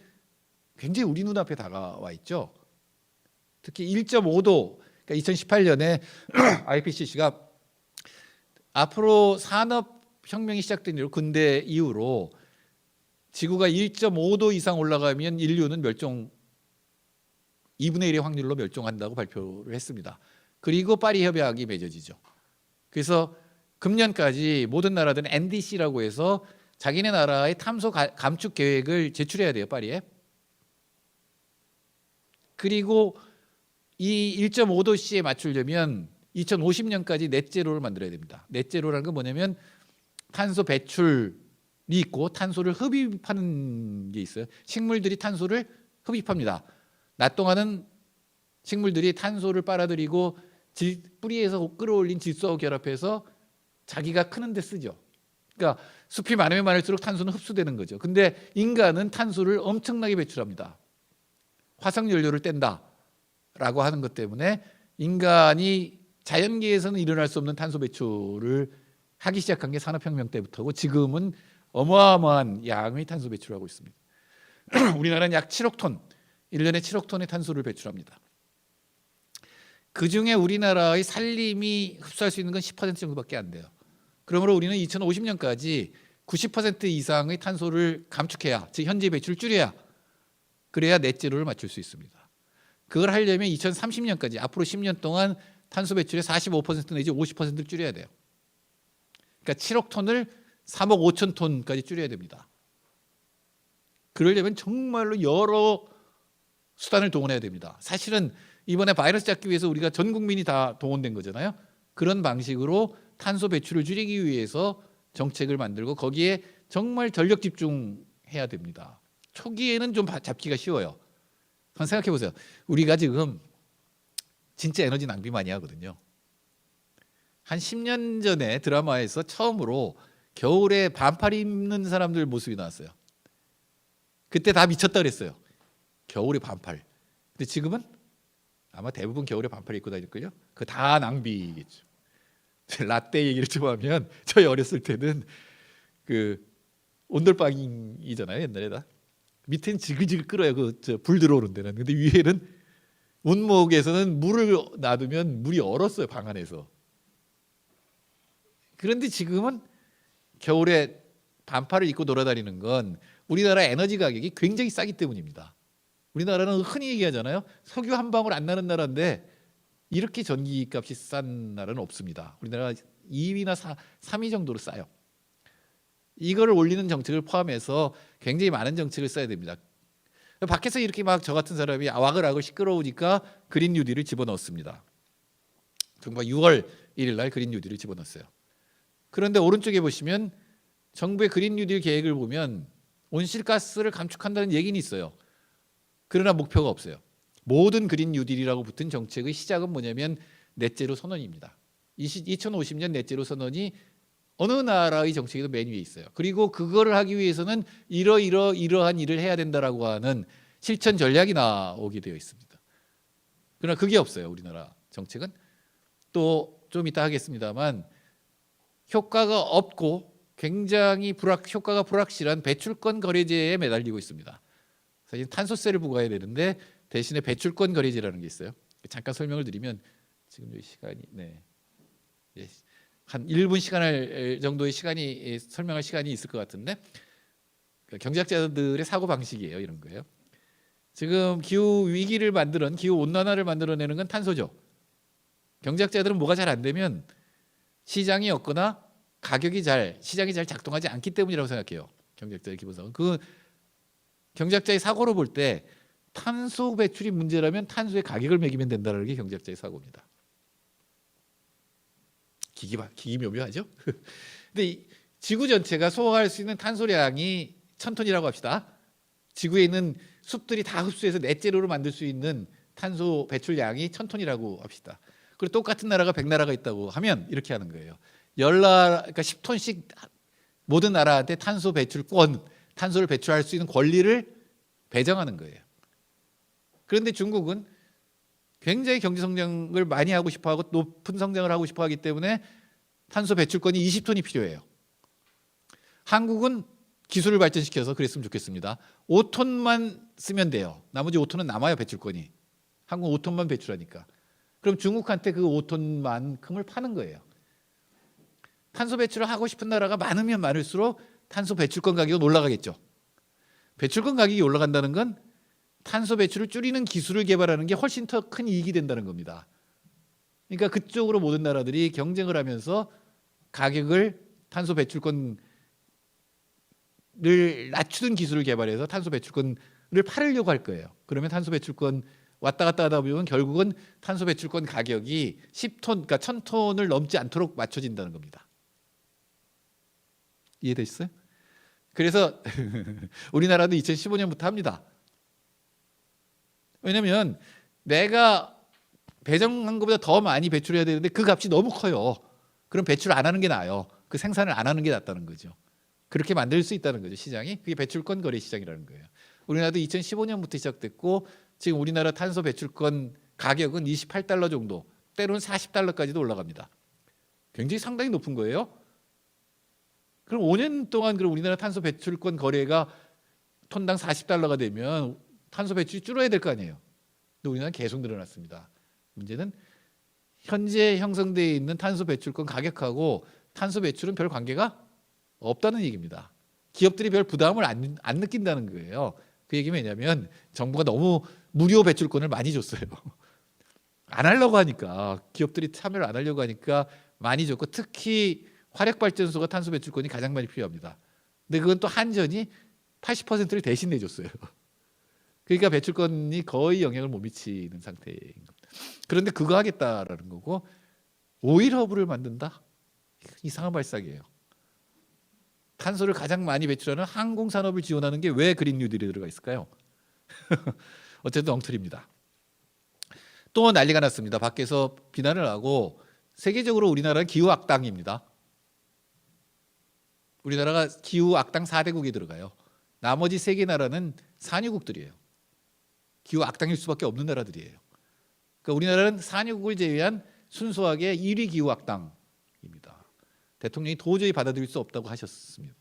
S2: 굉장히 우리 눈앞에 다가와 있죠. 특히 1.5도, 그러니까 2018년에 IPCC가 앞으로 산업혁명이 시작된 이후 근대 이후로 지구가 1.5도 이상 올라가면 인류는 2분의 1의 확률로 멸종한다고 발표를 했습니다. 그리고 파리 협약이 맺어지죠. 그래서 금년까지 모든 나라들은 NDC라고 해서 자기네 나라의 탄소 감축 계획을 제출해야 돼요, 파리에. 그리고 이 1.5도씨에 맞추려면 2050년까지 넷제로를 만들어야 됩니다. 넷제로라는 건 뭐냐면 탄소 배출이 있고 탄소를 흡입하는 게 있어요. 식물들이 탄소를 흡입합니다. 낮 동안은 식물들이 탄소를 빨아들이고 뿌리에서 끌어올린 질소하고 결합해서 자기가 크는 데 쓰죠. 그러니까 숲이 많으면 많을수록 탄소는 흡수되는 거죠. 근데 인간은 탄소를 엄청나게 배출합니다. 화석연료를 뗀다라고 하는 것 때문에 인간이 자연계에서는 일어날 수 없는 탄소 배출을 하기 시작한 게 산업혁명 때부터고 지금은 어마어마한 양의 탄소 배출을 하고 있습니다. 우리나라는 약 7억 톤, 1년에 7억 톤의 탄소를 배출합니다. 그중에 우리나라의 산림이 흡수할 수 있는 건 10% 정도밖에 안 돼요. 그러므로 우리는 2050년까지 90% 이상의 탄소를 감축해야, 즉 현재 배출을 줄여야, 그래야 넷제로를 맞출 수 있습니다. 그걸 하려면 2030년까지 앞으로 10년 동안 탄소 배출의 45% 내지 50%를 줄여야 돼요. 그러니까 7억 톤을 3억 5천 톤까지 줄여야 됩니다. 그러려면 정말로 여러 수단을 동원해야 됩니다. 사실은 이번에 바이러스 잡기 위해서 우리가 전 국민이 다 동원된 거잖아요. 그런 방식으로 탄소 배출을 줄이기 위해서 정책을 만들고 거기에 정말 전력 집중해야 됩니다. 초기에는 좀 잡기가 쉬워요. 한번 생각해 보세요. 우리가 지금 진짜 에너지 낭비 많이 하거든요. 한 10년 전에 드라마에서 처음으로 겨울에 반팔 입는 사람들 모습이 나왔어요. 그때 다 미쳤다 그랬어요. 겨울에 반팔. 근데 지금은 아마 대부분 겨울에 반팔 입고 다닐걸요. 그거 다 낭비겠죠. 라떼 얘기를 좀 하면 저희 어렸을 때는 그 온돌방이잖아요. 옛날에 다. 밑에는 지글지글 끓어요. 불 들어오는 데는. 근데 위에는 운목에서는 물을 놔두면 물이 얼었어요. 방 안에서. 그런데 지금은 겨울에 반팔을 입고 돌아다니는 건 우리나라 에너지 가격이 굉장히 싸기 때문입니다. 우리나라는 흔히 얘기하잖아요. 석유 한 방울 안 나는 나라인데 이렇게 전기값이 싼 나라는 없습니다. 우리나라가 2위나 3위 정도로 싸요. 이거를 올리는 정책을 포함해서 굉장히 많은 정책을 써야 됩니다. 밖에서 이렇게 막 저 같은 사람이 와글와글 시끄러우니까 그린 뉴딜을 집어넣었습니다. 정말 6월 1일 날 그린 뉴딜을 집어넣었어요. 그런데 오른쪽에 보시면 정부의 그린 뉴딜 계획을 보면 온실가스를 감축한다는 얘기는 있어요. 그러나 목표가 없어요. 모든 그린 뉴딜이라고 붙은 정책의 시작은 뭐냐면 넷제로 선언입니다. 2050년 넷제로 선언이 어느 나라의 정책에도 맨 위에 있어요. 그리고 그거를 하기 위해서는 이러한 일을 해야 된다라고 하는 실천 전략이 나오게 되어 있습니다. 그러나 그게 없어요. 우리나라 정책은. 또 좀 이따 하겠습니다만 효과가 없고 굉장히 효과가 불확실한 배출권 거래제에 매달리고 있습니다. 사실 탄소세를 부과해야 되는데 대신에 배출권 거래제라는 게 있어요. 잠깐 설명을 드리면 지금 여기 시간이 한 1분 시간 정도의 시간이 설명할 시간이 있을 것 같은데 경제학자들의 사고 방식이에요. 이런 거예요. 지금 기후 위기를 기후 온난화를 만들어내는 건 탄소죠. 경제학자들은 뭐가 잘 안 되면 시장이 없거나 시장이 잘 작동하지 않기 때문이라고 생각해요. 경제학자의 기본상은. 그 경제학자의 사고로 볼 때 탄소 배출이 문제라면 탄소의 가격을 매기면 된다는 게 경제학자의 사고입니다. 기기묘묘하죠? 근데 지구 전체가 소화할 수 있는 탄소량이 1000톤이라고 합시다. 지구에 있는 숲들이 다 흡수해서 넷제로를 만들 수 있는 탄소 배출량이 1000톤이라고 합시다. 그리고 똑같은 나라가 100나라가 있다고 하면 이렇게 하는 거예요. 그러니까 10톤씩 모든 나라한테 탄소를 배출할 수 있는 권리를 배정하는 거예요. 그런데 중국은 굉장히 경제 성장을 많이 하고 싶어하고 높은 성장을 하고 싶어하기 때문에 탄소 배출권이 20톤이 필요해요. 한국은 기술을 발전시켜서 그랬으면 좋겠습니다. 5톤만 쓰면 돼요. 나머지 5톤은 남아요, 배출권이. 한국 5톤만 배출하니까. 그럼 중국한테 그 5톤만큼을 파는 거예요. 탄소 배출을 하고 싶은 나라가 많으면 많을수록 탄소 배출권 가격은 올라가겠죠. 배출권 가격이 올라간다는 건 탄소 배출을 줄이는 기술을 개발하는 게 훨씬 더 큰 이익이 된다는 겁니다. 그러니까 그쪽으로 모든 나라들이 경쟁을 하면서 가격을 탄소 배출권을 낮추는 기술을 개발해서 탄소 배출권을 팔으려고 할 거예요. 그러면 탄소 배출권 왔다 갔다 하다 보면 결국은 탄소 배출권 가격이 10톤, 그러니까 1000톤을 넘지 않도록 맞춰진다는 겁니다. 이해되셨어요? 그래서 우리나라도 2015년부터 합니다. 왜냐하면 내가 배정한 것보다 더 많이 배출해야 되는데 그 값이 너무 커요. 그럼 배출 안 하는 게 나아요. 그 생산을 안 하는 게 낫다는 거죠. 그렇게 만들 수 있다는 거죠, 시장이. 그게 배출권 거래 시장이라는 거예요. 우리나라도 2015년부터 시작됐고 지금 우리나라 탄소 배출권 가격은 28달러 정도, 때로는 40달러까지도 올라갑니다. 굉장히 상당히 높은 거예요. 그럼 5년 동안 그럼 우리나라 탄소 배출권 거래가 톤당 40달러가 되면 탄소 배출이 줄어야 될 거 아니에요. 근데 우리나라는 계속 늘어났습니다. 문제는 현재 형성되어 있는 탄소 배출권 가격하고 탄소 배출은 별 관계가 없다는 얘기입니다. 기업들이 별 부담을 안 느낀다는 거예요. 그 얘기는 왜냐하면 정부가 너무 무료 배출권을 많이 줬어요. 안 하려고 하니까, 기업들이 참여를 안 하려고 하니까 많이 줬고, 특히 화력발전소가 탄소 배출권이 가장 많이 필요합니다. 근데 그건 또 한전이 80%를 대신 내줬어요. 그러니까 배출권이 거의 영향을 못 미치는 상태인 겁니다. 그런데 그거 하겠다라는 거고, 오일 허브를 만든다? 이상한 발상이에요. 탄소를 가장 많이 배출하는 항공산업을 지원하는 게 왜 그린 뉴딜에 들어가 있을까요? 어쨌든 엉터리입니다. 또 난리가 났습니다. 밖에서 비난을 하고, 세계적으로 우리나라는 기후 악당입니다. 우리나라가 기후 악당 4대국에 들어가요. 나머지 3개 나라는 산유국들이에요. 기후 악당일 수밖에 없는 나라들이에요. 그러니까 우리나라는 산유국을 제외한 순수하게 1위 기후 악당입니다. 대통령이 도저히 받아들일 수 없다고 하셨습니다.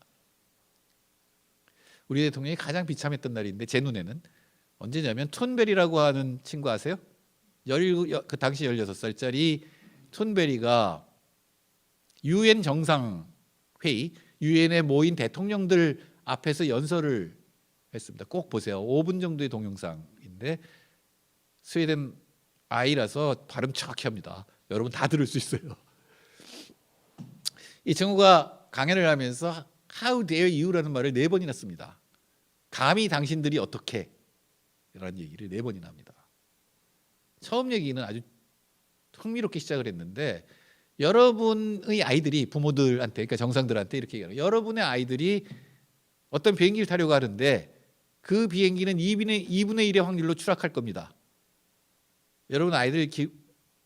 S2: 우리 대통령이 가장 비참했던 날인데 제 눈에는 언제냐면 툰베리라고 하는 친구 아세요? 그 당시 16살짜리 툰베리가 UN 정상회의, UN에 모인 대통령들 앞에서 연설을 했습니다. 꼭 보세요. 5분 정도의 동영상인데 스웨덴 아이라서 발음 정확히 합니다. 여러분 다 들을 수 있어요. 이 친구가 강연을 하면서 How dare you라는 말을 4번이나 씁니다. 감히 당신들이 어떻게 라는 얘기를 4번이나 합니다. 처음 얘기는 아주 흥미롭게 시작을 했는데, 여러분의 아이들이 부모들한테, 그러니까 정상들한테 이렇게 얘기해요. 여러분의 아이들이 어떤 비행기를 타려고 하는데 그 비행기는 2분의 1의 확률로 추락할 겁니다. 여러분 아이들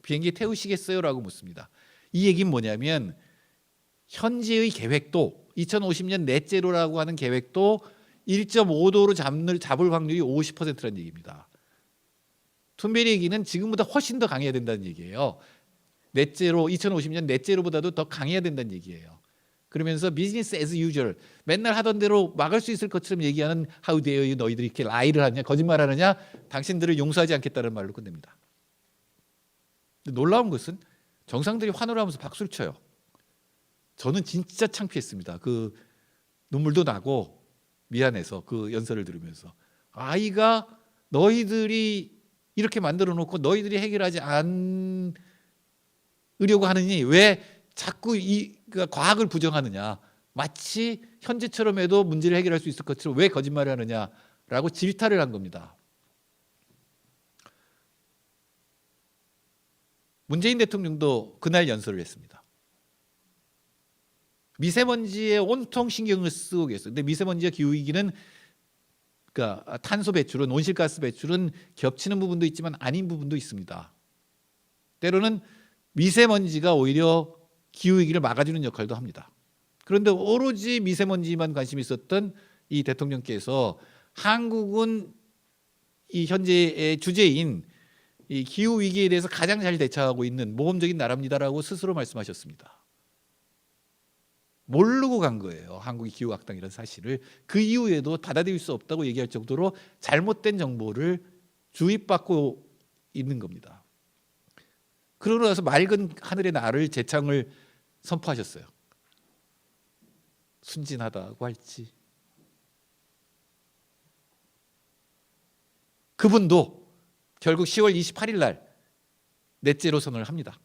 S2: 비행기 태우시겠어요? 라고 묻습니다. 이 얘기는 뭐냐면 현재의 계획도 2050년 넷제로라고 하는 계획도 1.5도로 잡을 확률이 50%라는 얘기입니다. 툰베리 얘기는 지금보다 훨씬 더 강해야 된다는 얘기예요. 넷제로, 2050년 넷제로보다도 더 강해야 된다는 얘기예요. 그러면서 비즈니스 as usual, 맨날 하던 대로 막을 수 있을 것처럼 얘기하는 how dare you, 너희들이 이렇게 라이를 하느냐, 거짓말하느냐, 당신들을 용서하지 않겠다는 말로 끝냅니다. 근데 놀라운 것은 정상들이 환호를 하면서 박수를 쳐요. 저는 진짜 창피했습니다. 그 눈물도 나고 미안해서 그 연설을 들으면서, 아이가 너희들이 이렇게 만들어 놓고 너희들이 해결하지 않으려고 하느니 왜 자꾸 그러니까 과학을 부정하느냐, 마치 현재처럼 해도 문제를 해결할 수 있을 것처럼 왜 거짓말을 하느냐라고 질타를 한 겁니다. 문재인 대통령도 그날 연설을 했습니다. 미세먼지에 온통 신경을 쓰고 계세요. 근데 미세먼지와 기후위기는, 그러니까 탄소 배출은, 온실가스 배출은 겹치는 부분도 있지만 아닌 부분도 있습니다. 때로는 미세먼지가 오히려 기후위기를 막아주는 역할도 합니다. 그런데 오로지 미세먼지만 관심이 있었던 이 대통령께서 한국은 이 현재의 주제인 이 기후 위기에 대해서 가장 잘 대처하고 있는 모범적인 나라입니다라고 스스로 말씀하셨습니다. 모르고 간 거예요. 한국이 기후 악당이라는 사실을. 그 이후에도 받아들일 수 없다고 얘기할 정도로 잘못된 정보를 주입받고 있는 겁니다. 그러고 나서 맑은 하늘의 나를 재창을 선포하셨어요. 순진하다고 할지. 그분도 결국 10월 28일 날 넷제로 선언을 합니다.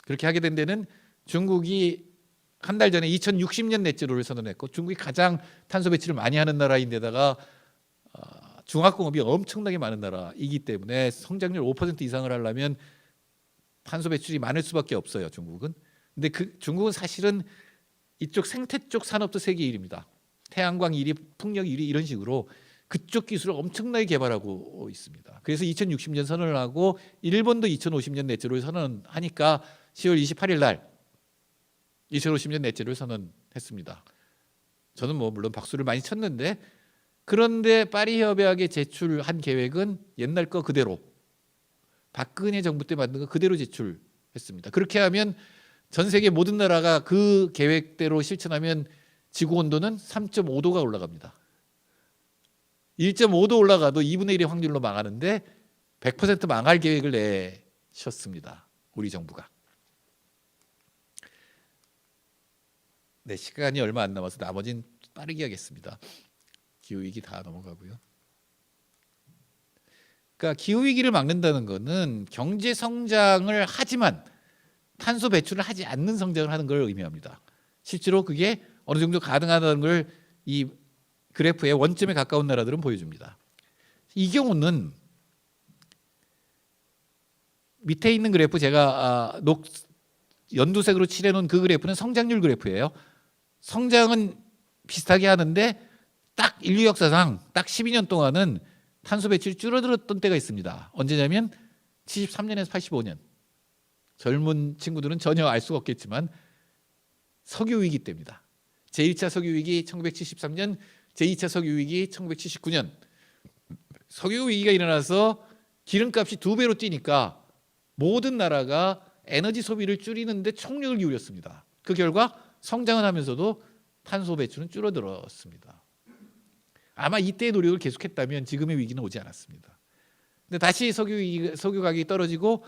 S2: 그렇게 하게 된 데는 중국이 한 달 전에 2060년 넷제로를 선언했고, 중국이 가장 탄소 배출을 많이 하는 나라인데다가 중화공업이 엄청나게 많은 나라이기 때문에 성장률 5% 이상을 하려면 탄소 배출이 많을 수밖에 없어요, 중국은. 근데 중국은 사실은 이쪽 생태 쪽 산업도 세계 1위입니다. 태양광 1위, 풍력 1위 이런 식으로 그쪽 기술을 엄청나게 개발하고 있습니다. 그래서 2060년 선언을 하고 일본도 2050년 넷제로를 선언하니까 10월 28일 날 2050년 넷제로를 선언했습니다. 저는 뭐 물론 박수를 많이 쳤는데, 그런데 파리 협약에 제출한 계획은 옛날 거 그대로, 박근혜 정부 때 만든 거 그대로 제출했습니다. 그렇게 하면 전 세계 모든 나라가 그 계획대로 실천하면 지구 온도는 3.5도가 올라갑니다. 1.5도 올라가도 2분의 1의 확률로 망하는데 100% 망할 계획을 내셨습니다. 우리 정부가. 네, 시간이 얼마 안 남아서 나머지는 빠르게 하겠습니다. 기후위기 다 넘어가고요. 그러니까 기후위기를 막는다는 것은 경제 성장을 하지만 탄소 배출을 하지 않는 성장을 하는 걸 의미합니다. 실제로 그게 어느 정도 가능하다는 걸 이 그래프의 원점에 가까운 나라들은 보여줍니다. 이 경우는 밑에 있는 그래프, 제가 연두색으로 칠해놓은 그 그래프는 성장률 그래프예요. 성장은 비슷하게 하는데 딱 인류 역사상 딱 12년 동안은 탄소 배출이 줄어들었던 때가 있습니다. 언제냐면 73년에서 85년. 젊은 친구들은 전혀 알 수가 없겠지만 석유 위기 때입니다. 제1차 석유 위기 1973년, 제2차 석유 위기 1979년. 석유 위기가 일어나서 기름값이 2배로 뛰니까 모든 나라가 에너지 소비를 줄이는데 총력을 기울였습니다. 그 결과 성장은 하면서도 탄소 배출은 줄어들었습니다. 아마 이때의 노력을 계속했다면 지금의 위기는 오지 않았습니다. 근데 다시 석유 가격이 떨어지고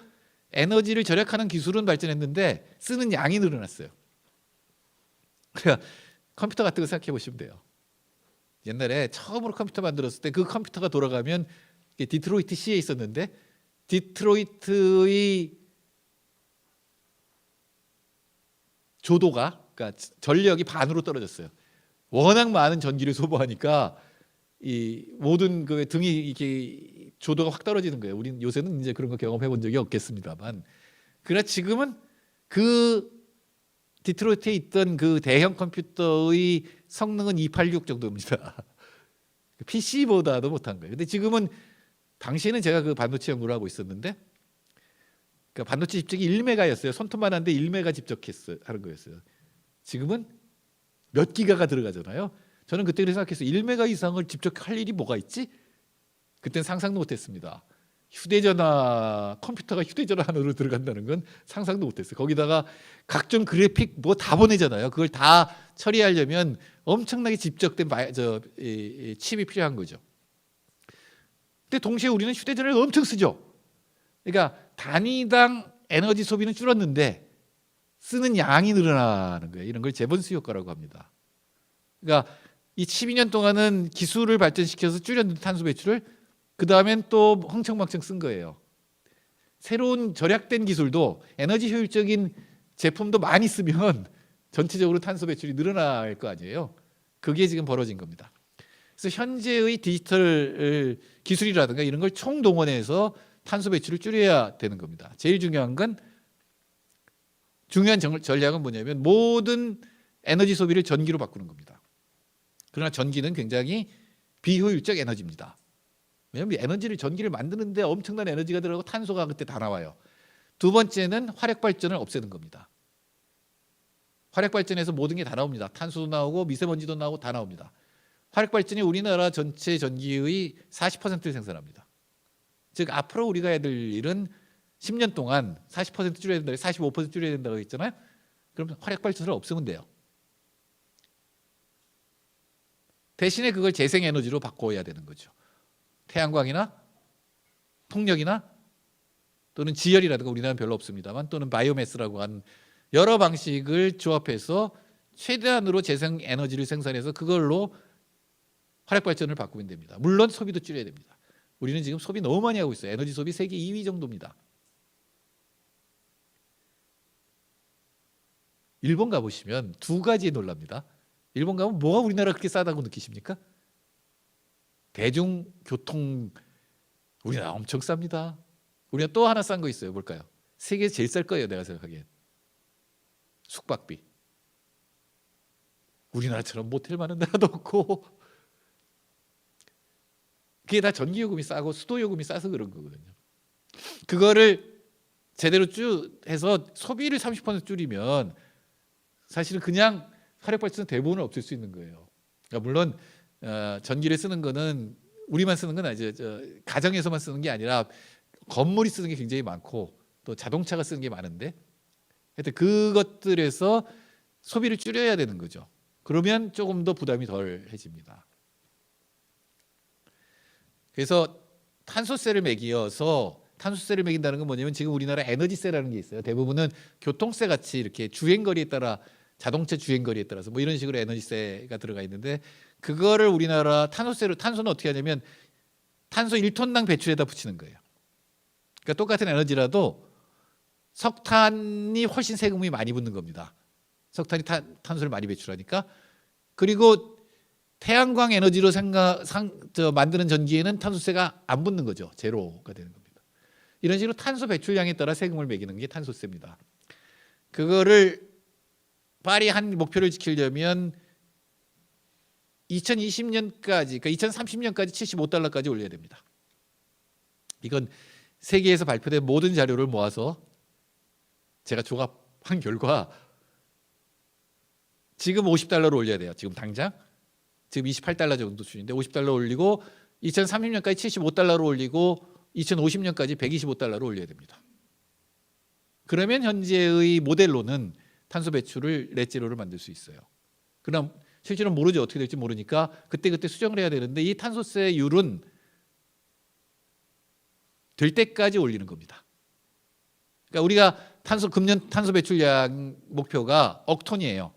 S2: 에너지를 절약하는 기술은 발전했는데 쓰는 양이 늘어났어요. 그러니까 컴퓨터 같은 거 생각해 보시면 돼요. 옛날에 처음으로 컴퓨터 만들었을 때 그 컴퓨터가 돌아가면, 디트로이트 시에 있었는데 디트로이트의 조도가, 그러니까 전력이 반으로 떨어졌어요. 워낙 많은 전기를 소모하니까 이 모든 그 등이 이렇게 조도가 확 떨어지는 거예요. 우리는 요새는 이제 그런 거 경험해 본 적이 없겠습니다만, 그러나 지금은 그 디트로이트에 있던 그 대형 컴퓨터의 성능은 286 정도입니다. PC보다도 못한 거예요. 근데 지금은, 당시에는 제가 그 반도체 연구를 하고 있었는데, 그러니까 반도체 집적이 1메가였어요. 손톱만한데 1메가 집적하는 거였어요. 지금은 몇 기가가 들어가잖아요. 저는 그때 생각했어요. 1메가 이상을 집적할 일이 뭐가 있지? 그때는 상상도 못했습니다. 휴대전화, 컴퓨터가 휴대전화 안으로 들어간다는 건 상상도 못했어요. 거기다가 각종 그래픽 뭐 다 보내잖아요. 그걸 다 처리하려면 엄청나게 집적된 칩이 필요한 거죠. 근데 동시에 우리는 휴대전화를 엄청 쓰죠. 그러니까 단위당 에너지 소비는 줄었는데 쓰는 양이 늘어나는 거예요. 이런 걸 재번수 효과라고 합니다. 그러니까 이 12년 동안은 기술을 발전시켜서 줄였는데 탄소 배출을, 그 다음엔 또 흥청망청 쓴 거예요. 새로운 절약된 기술도, 에너지 효율적인 제품도 많이 쓰면 전체적으로 탄소 배출이 늘어날 거 아니에요. 그게 지금 벌어진 겁니다. 그래서 현재의 디지털 기술이라든가 이런 걸 총동원해서 탄소 배출을 줄여야 되는 겁니다. 제일 중요한 전략은 뭐냐면 모든 에너지 소비를 전기로 바꾸는 겁니다. 그러나 전기는 굉장히 비효율적 에너지입니다. 왜냐하면 전기를 만드는데 엄청난 에너지가 들어가고 탄소가 그때 다 나와요. 두 번째는 화력 발전을 없애는 겁니다. 화력 발전에서 모든 게 다 나옵니다. 탄소도 나오고 미세먼지도 나오고 다 나옵니다. 화력 발전이 우리나라 전체 전기의 40%를 생산합니다. 즉 앞으로 우리가 해야 될 일은 10년 동안 40% 줄여야 된다, 45% 줄여야 된다고 했잖아요. 그럼 화력발전소를 없으면 돼요. 대신에 그걸 재생에너지로 바꿔야 되는 거죠. 태양광이나 풍력이나 또는 지열이라든가 우리나라는 별로 없습니다만 또는 바이오매스라고 하는 여러 방식을 조합해서 최대한으로 재생에너지를 생산해서 그걸로 화력발전을 바꾸면 됩니다. 물론 소비도 줄여야 됩니다. 우리는 지금 소비 너무 많이 하고 있어요. 에너지 소비 세계 2위 정도입니다. 일본 가보시면 두 가지에 놀랍니다. 일본 가면 뭐가 우리나라 그렇게 싸다고 느끼십니까? 대중교통 우리나라 엄청 쌉니다. 우리가 또 하나 싼 거 있어요. 뭘까요? 세계에서 제일 쌀 거예요. 내가 생각하기엔. 숙박비. 우리나라처럼 모텔 많은 나라도 없고 그게 다 전기요금이 싸고 수도요금이 싸서 그런 거거든요. 그거를 제대로 쭉 해서 소비를 30% 줄이면 사실은 그냥 화력발전 대부분을 없앨 수 있는 거예요. 그러니까 물론 전기를 쓰는 거는 우리만 쓰는 건 아니죠. 가정에서만 쓰는 게 아니라 건물이 쓰는 게 굉장히 많고 또 자동차가 쓰는 게 많은데 하여튼 그것들에서 소비를 줄여야 되는 거죠. 그러면 조금 더 부담이 덜해집니다. 그래서 탄소세를 매기어서 탄소세를 매긴다는 건 뭐냐면 지금 우리나라 에너지세라는 게 있어요. 대부분은 교통세 같이 이렇게 주행거리에 따라 자동차 주행거리에 따라서 뭐 이런 식으로 에너지세가 들어가 있는데 그거를 우리나라 탄소세로 탄소는 어떻게 하냐면 탄소 1톤당 배출에다 붙이는 거예요. 그러니까 똑같은 에너지라도 석탄이 훨씬 세금이 많이 붙는 겁니다. 석탄이 탄소를 많이 배출하니까. 그리고 태양광 에너지로 만드는 전기에는 탄소세가 안 붙는 거죠. 제로가 되는 겁니다. 이런 식으로 탄소 배출량에 따라 세금을 매기는 게 탄소세입니다. 그거를 파리한 목표를 지키려면 2020년까지, 그러니까 2030년까지 75달러까지 올려야 됩니다. 이건 세계에서 발표된 모든 자료를 모아서 제가 조합한 결과 지금 50달러로 올려야 돼요. 지금 당장. 지금 28달러 정도 수준인데 50달러 올리고 2030년까지 75달러로 올리고 2050년까지 125달러로 올려야 됩니다. 그러면 현재의 모델로는 탄소 배출을 넷제로를 만들 수 있어요. 그럼 실제로는 모르죠. 어떻게 될지 모르니까 그때그때 수정을 해야 되는데 이 탄소세율은 될 때까지 올리는 겁니다. 그러니까 우리가 금년 탄소 배출량 목표가 억톤이에요.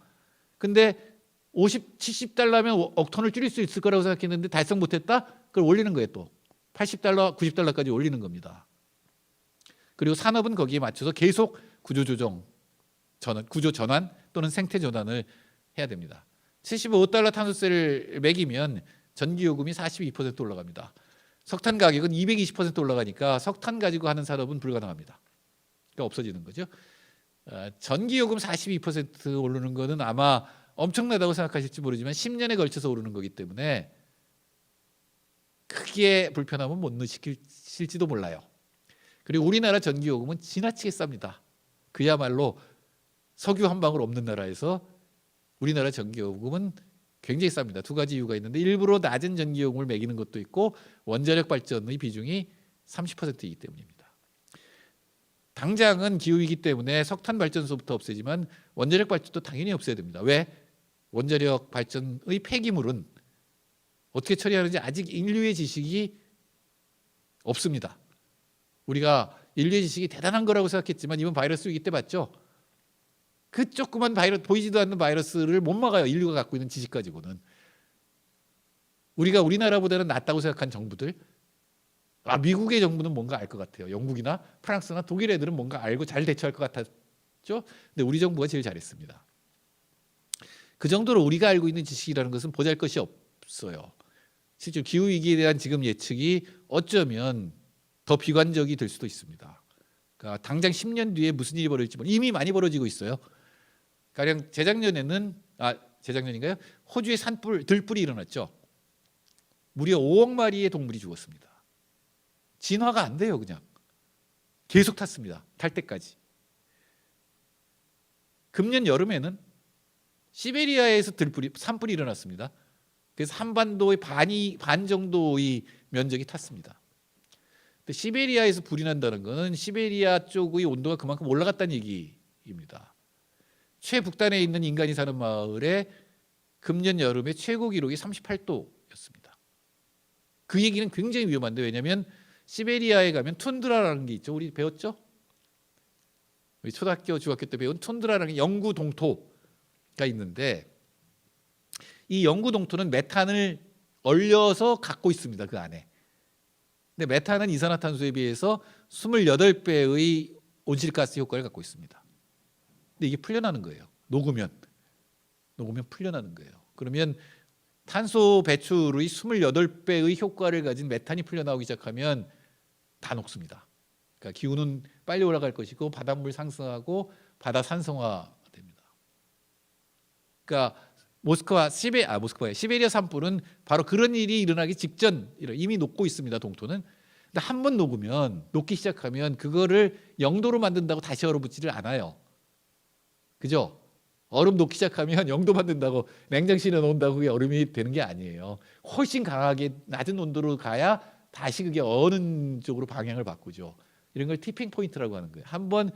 S2: 근데 70달러면 억톤을 줄일 수 있을 거라고 생각했는데 달성 못했다? 그걸 올리는 거예요. 또 80달러, 90달러까지 올리는 겁니다. 그리고 산업은 거기에 맞춰서 계속 구조 전환 또는 생태 전환을 해야 됩니다. 75달러 탄소세를 매기면 전기요금이 42% 올라갑니다. 석탄 가격은 220% 올라가니까 석탄 가지고 하는 산업은 불가능합니다. 그러니까 없어지는 거죠. 전기요금 42% 오르는 거는 아마 엄청나다고 생각하실지 모르지만 10년에 걸쳐서 오르는 거기 때문에 크게 불편함은 못 느끼실지도 몰라요. 그리고 우리나라 전기요금은 지나치게 쌉니다. 그야말로 석유 한 방울 없는 나라에서 우리나라 전기요금은 굉장히 쌉니다. 두 가지 이유가 있는데 일부러 낮은 전기요금을 매기는 것도 있고 원자력 발전의 비중이 30%이기 때문입니다. 당장은 기후이기 때문에 석탄 발전소부터 없애지만 원자력 발전도 당연히 없애야 됩니다. 왜? 원자력 발전의 폐기물은 어떻게 처리하는지 아직 인류의 지식이 없습니다. 우리가 인류의 지식이 대단한 거라고 생각했지만 이번 바이러스 위기 때 봤죠? 그 조그만 보이지도 않는 바이러스를 못 막아요. 인류가 갖고 있는 지식 가지고는. 우리나라보다는 낫다고 생각한 정부들, 미국의 정부는 뭔가 알 것 같아요. 영국이나 프랑스나 독일 애들은 뭔가 알고 잘 대처할 것 같았죠. 근데 우리 정부가 제일 잘했습니다. 그 정도로 우리가 알고 있는 지식이라는 것은 보잘것이 없어요. 실제 기후 위기에 대한 지금 예측이 어쩌면 더 비관적이 될 수도 있습니다. 그러니까 당장 10년 뒤에 무슨 일이 벌어질지 이미 많이 벌어지고 있어요. 가령 재작년인가요? 호주에 들불이 일어났죠. 무려 5억 마리의 동물이 죽었습니다. 진화가 안 돼요. 그냥 계속 탔습니다. 탈 때까지. 금년 여름에는 시베리아에서 산불이 일어났습니다. 그래서 한반도의 반 정도의 면적이 탔습니다. 근데 시베리아에서 불이 난다는 것은 시베리아 쪽의 온도가 그만큼 올라갔다는 얘기입니다. 최북단에 있는 인간이 사는 마을에 금년 여름에 최고 기록이 38도였습니다. 그 얘기는 굉장히 위험한데, 왜냐하면 시베리아에 가면 툰드라라는 게 있죠. 우리 배웠죠? 우리 초등학교, 중학교 때 배운 툰드라라는 영구 동토가 있는데, 이 영구 동토는 메탄을 얼려서 갖고 있습니다. 그 안에. 근데 메탄은 이산화탄소에 비해서 28배의 온실가스 효과를 갖고 있습니다. 근데 이게 풀려나는 거예요. 녹으면 풀려나는 거예요. 그러면 탄소 배출의 28배의 효과를 가진 메탄이 풀려나오기 시작하면 다 녹습니다. 그러니까 기온은 빨리 올라갈 것이고 바닷물 상승하고 바다 산성화됩니다. 그러니까 시베리아 산불은 바로 그런 일이 일어나기 직전 이미 녹고 있습니다. 동토는. 근데 한 번 녹으면, 녹기 시작하면 그거를 0도로 만든다고 다시 얼어붙지를 않아요. 그죠? 얼음 녹기 시작하면 0도 만든다고 냉장실에 넣는다고 그게 얼음이 되는 게 아니에요. 훨씬 강하게 낮은 온도로 가야 다시 그게 어느 쪽으로 방향을 바꾸죠. 이런 걸 티핑 포인트라고 하는 거예요. 한번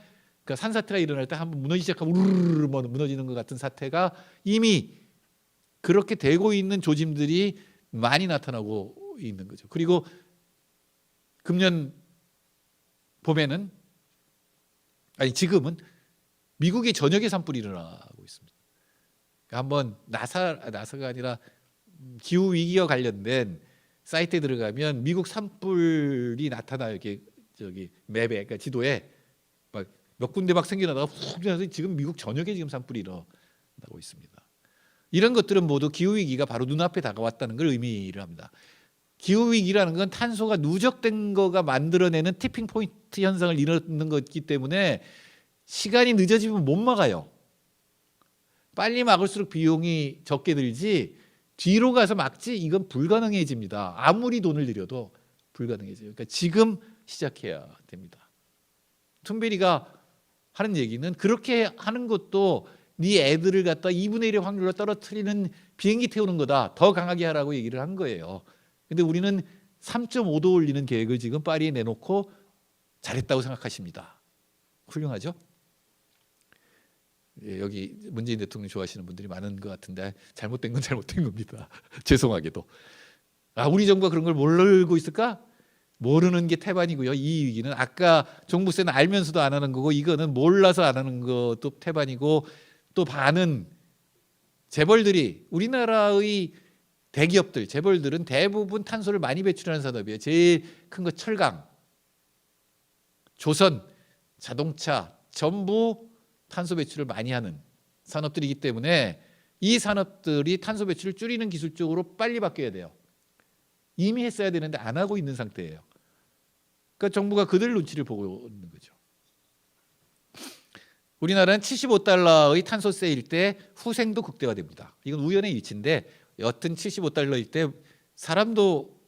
S2: 그러니까 산사태가 일어날 때 한번 무너지기 시작하면 우르르 무너지는 것 같은 사태가 이미 그렇게 되고 있는 조짐들이 많이 나타나고 있는 거죠. 그리고 금년 봄에는, 지금은 미국의 전역에 산불이 일어나고 있습니다. 한번 나사가 아니라 기후 위기와 관련된 사이트에 들어가면 미국 산불이 나타나요. 이렇게 맵에, 그러니까 지도에 막 몇 군데 막 생겨나다가 훅 나서 지금 미국 전역에 지금 산불이 일어나고 있습니다. 이런 것들은 모두 기후 위기가 바로 눈앞에 다가왔다는 걸 의미를 합니다. 기후 위기라는 건 탄소가 누적된 거가 만들어내는 티핑 포인트 현상을 이루는 거기 때문에 시간이 늦어지면 못 막아요. 빨리 막을수록 비용이 적게 들지 뒤로 가서 막지 이건 불가능해집니다. 아무리 돈을 들여도 불가능해져요. 그러니까 지금 시작해야 됩니다. 툰베리가 하는 얘기는 그렇게 하는 것도 네 애들을 갖다 2분의 1의 확률로 떨어뜨리는 비행기 태우는 거다. 더 강하게 하라고 얘기를 한 거예요. 근데 우리는 3.5도 올리는 계획을 지금 파리에 내놓고 잘했다고 생각하십니다. 훌륭하죠? 예, 여기 문재인 대통령 좋아하시는 분들이 많은 것 같은데 잘못된 건 잘못된 겁니다. 죄송하게도. 우리 정부가 그런 걸 모르고 있을까? 모르는 게 태반이고요. 이 위기는 아까 종부세는 알면서도 안 하는 거고 이거는 몰라서 안 하는 것도 태반이고, 또 반은 재벌들이, 우리나라의 대기업들, 재벌들은 대부분 탄소를 많이 배출하는 산업이에요. 제일 큰 거 철강, 조선, 자동차 전부 탄소 배출을 많이 하는 산업들이기 때문에 이 산업들이 탄소 배출을 줄이는 기술 쪽으로 빨리 바뀌어야 돼요. 이미 했어야 되는데 안 하고 있는 상태예요. 그러니까 정부가 그들 눈치를 보고 있는 거죠. 우리나라는 75달러의 탄소세일 때 후생도 극대화됩니다. 이건 우연의 일치인데 여튼 75달러일 때 사람도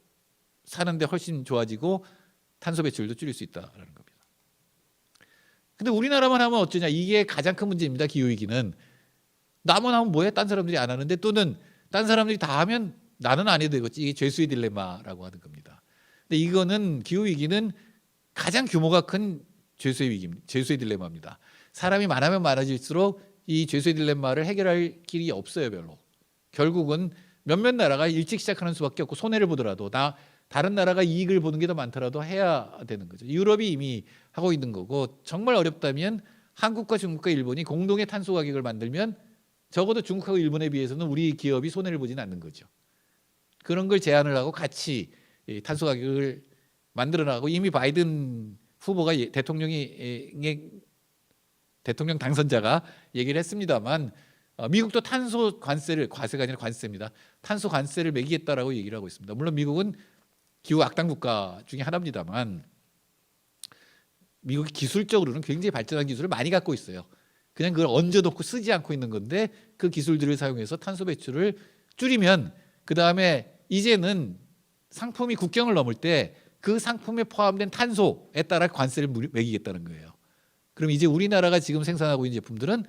S2: 사는데 훨씬 좋아지고 탄소 배출도 줄일 수 있다라는 겁니다. 근데 우리나라만 하면 어쩌냐, 이게 가장 큰 문제입니다. 기후위기는 나만 하면 뭐해? 딴 사람들이 안 하는데, 또는 딴 사람들이 다 하면 나는 안 해도 되겠지. 이게 죄수의 딜레마라고 하는 겁니다. 근데 이거는 기후위기는 가장 규모가 큰 죄수의 딜레마입니다. 사람이 많으면 많아질수록 이 죄수의 딜레마를 해결할 길이 없어요. 별로. 결국은 몇몇 나라가 일찍 시작하는 수밖에 없고, 손해를 보더라도 다른 나라가 이익을 보는 게 더 많더라도 해야 되는 거죠. 유럽이 이미 하고 있는 거고, 정말 어렵다면 한국과 중국과 일본이 공동의 탄소 가격을 만들면 적어도 중국하고 일본에 비해서는 우리 기업이 손해를 보지는 않는 거죠. 그런 걸 제안을 하고 같이 탄소 가격을 만들어 나가고, 이미 바이든 후보가 대통령 당선자가 얘기를 했습니다만, 미국도 탄소 관세를, 과세가 아니라 관세입니다. 탄소 관세를 매기겠다라고 얘기를 하고 있습니다. 물론 미국은 기후 악당 국가 중에 하나입니다만, 미국이 기술적으로는 굉장히 발전한 기술을 많이 갖고 있어요. 그냥 그걸 얹어놓고 쓰지 않고 있는 건데, 그 기술들을 사용해서 탄소 배출을 줄이면 그 다음에 이제는 상품이 국경을 넘을 때 그 상품에 포함된 탄소에 따라 관세를 매기겠다는 거예요. 그럼 이제 우리나라가 지금 생산하고 있는 제품들은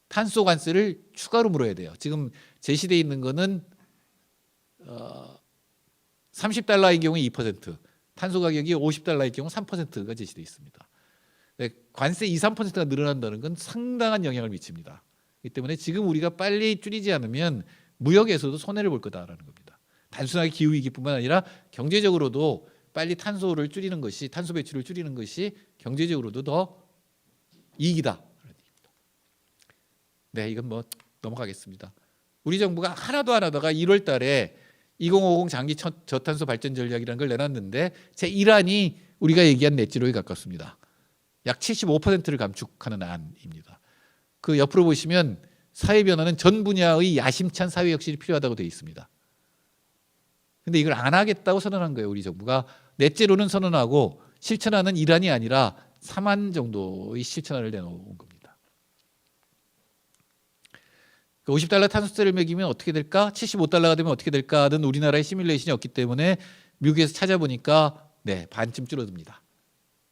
S2: 탄소 관세를 추가로 물어야 돼요. 지금 제시되어 있는 거는 30달러인 경우에 2%, 탄소 가격이 $50일 경우 3%가 제시되어 있습니다. 네, 관세 2, 3%가 늘어난다는 건 상당한 영향을 미칩니다. 그렇기 때문에 지금 우리가 빨리 줄이지 않으면 무역에서도 손해를 볼 거다라는 겁니다. 단순하게 기후 위기뿐만 아니라 경제적으로도 빨리 탄소를 줄이는 것이, 탄소 배출을 줄이는 것이 경제적으로도 더 이익이다. 네, 이건 뭐 넘어가겠습니다. 우리 정부가 하나도 안 하다가 1월 달에 2050 장기 저탄소 발전 전략이라는 걸 내놨는데 제 1안이 우리가 얘기한 넷제로에 가깝습니다. 약 75%를 감축하는 안입니다. 그 옆으로 보시면 사회 변화는 전 분야의 야심찬 사회 혁신이 필요하다고 되어 있습니다. 근데 이걸 안 하겠다고 선언한 거예요. 우리 정부가 넷제로는 선언하고 실천하는 1안이 아니라 3안 정도의 실천안을 내놓은 겁니다. $50 탄소세를 매기면 어떻게 될까? $75가 되면 어떻게 될까는 우리나라의 시뮬레이션이 없기 때문에 미국에서 찾아보니까 네, 반쯤 줄어듭니다.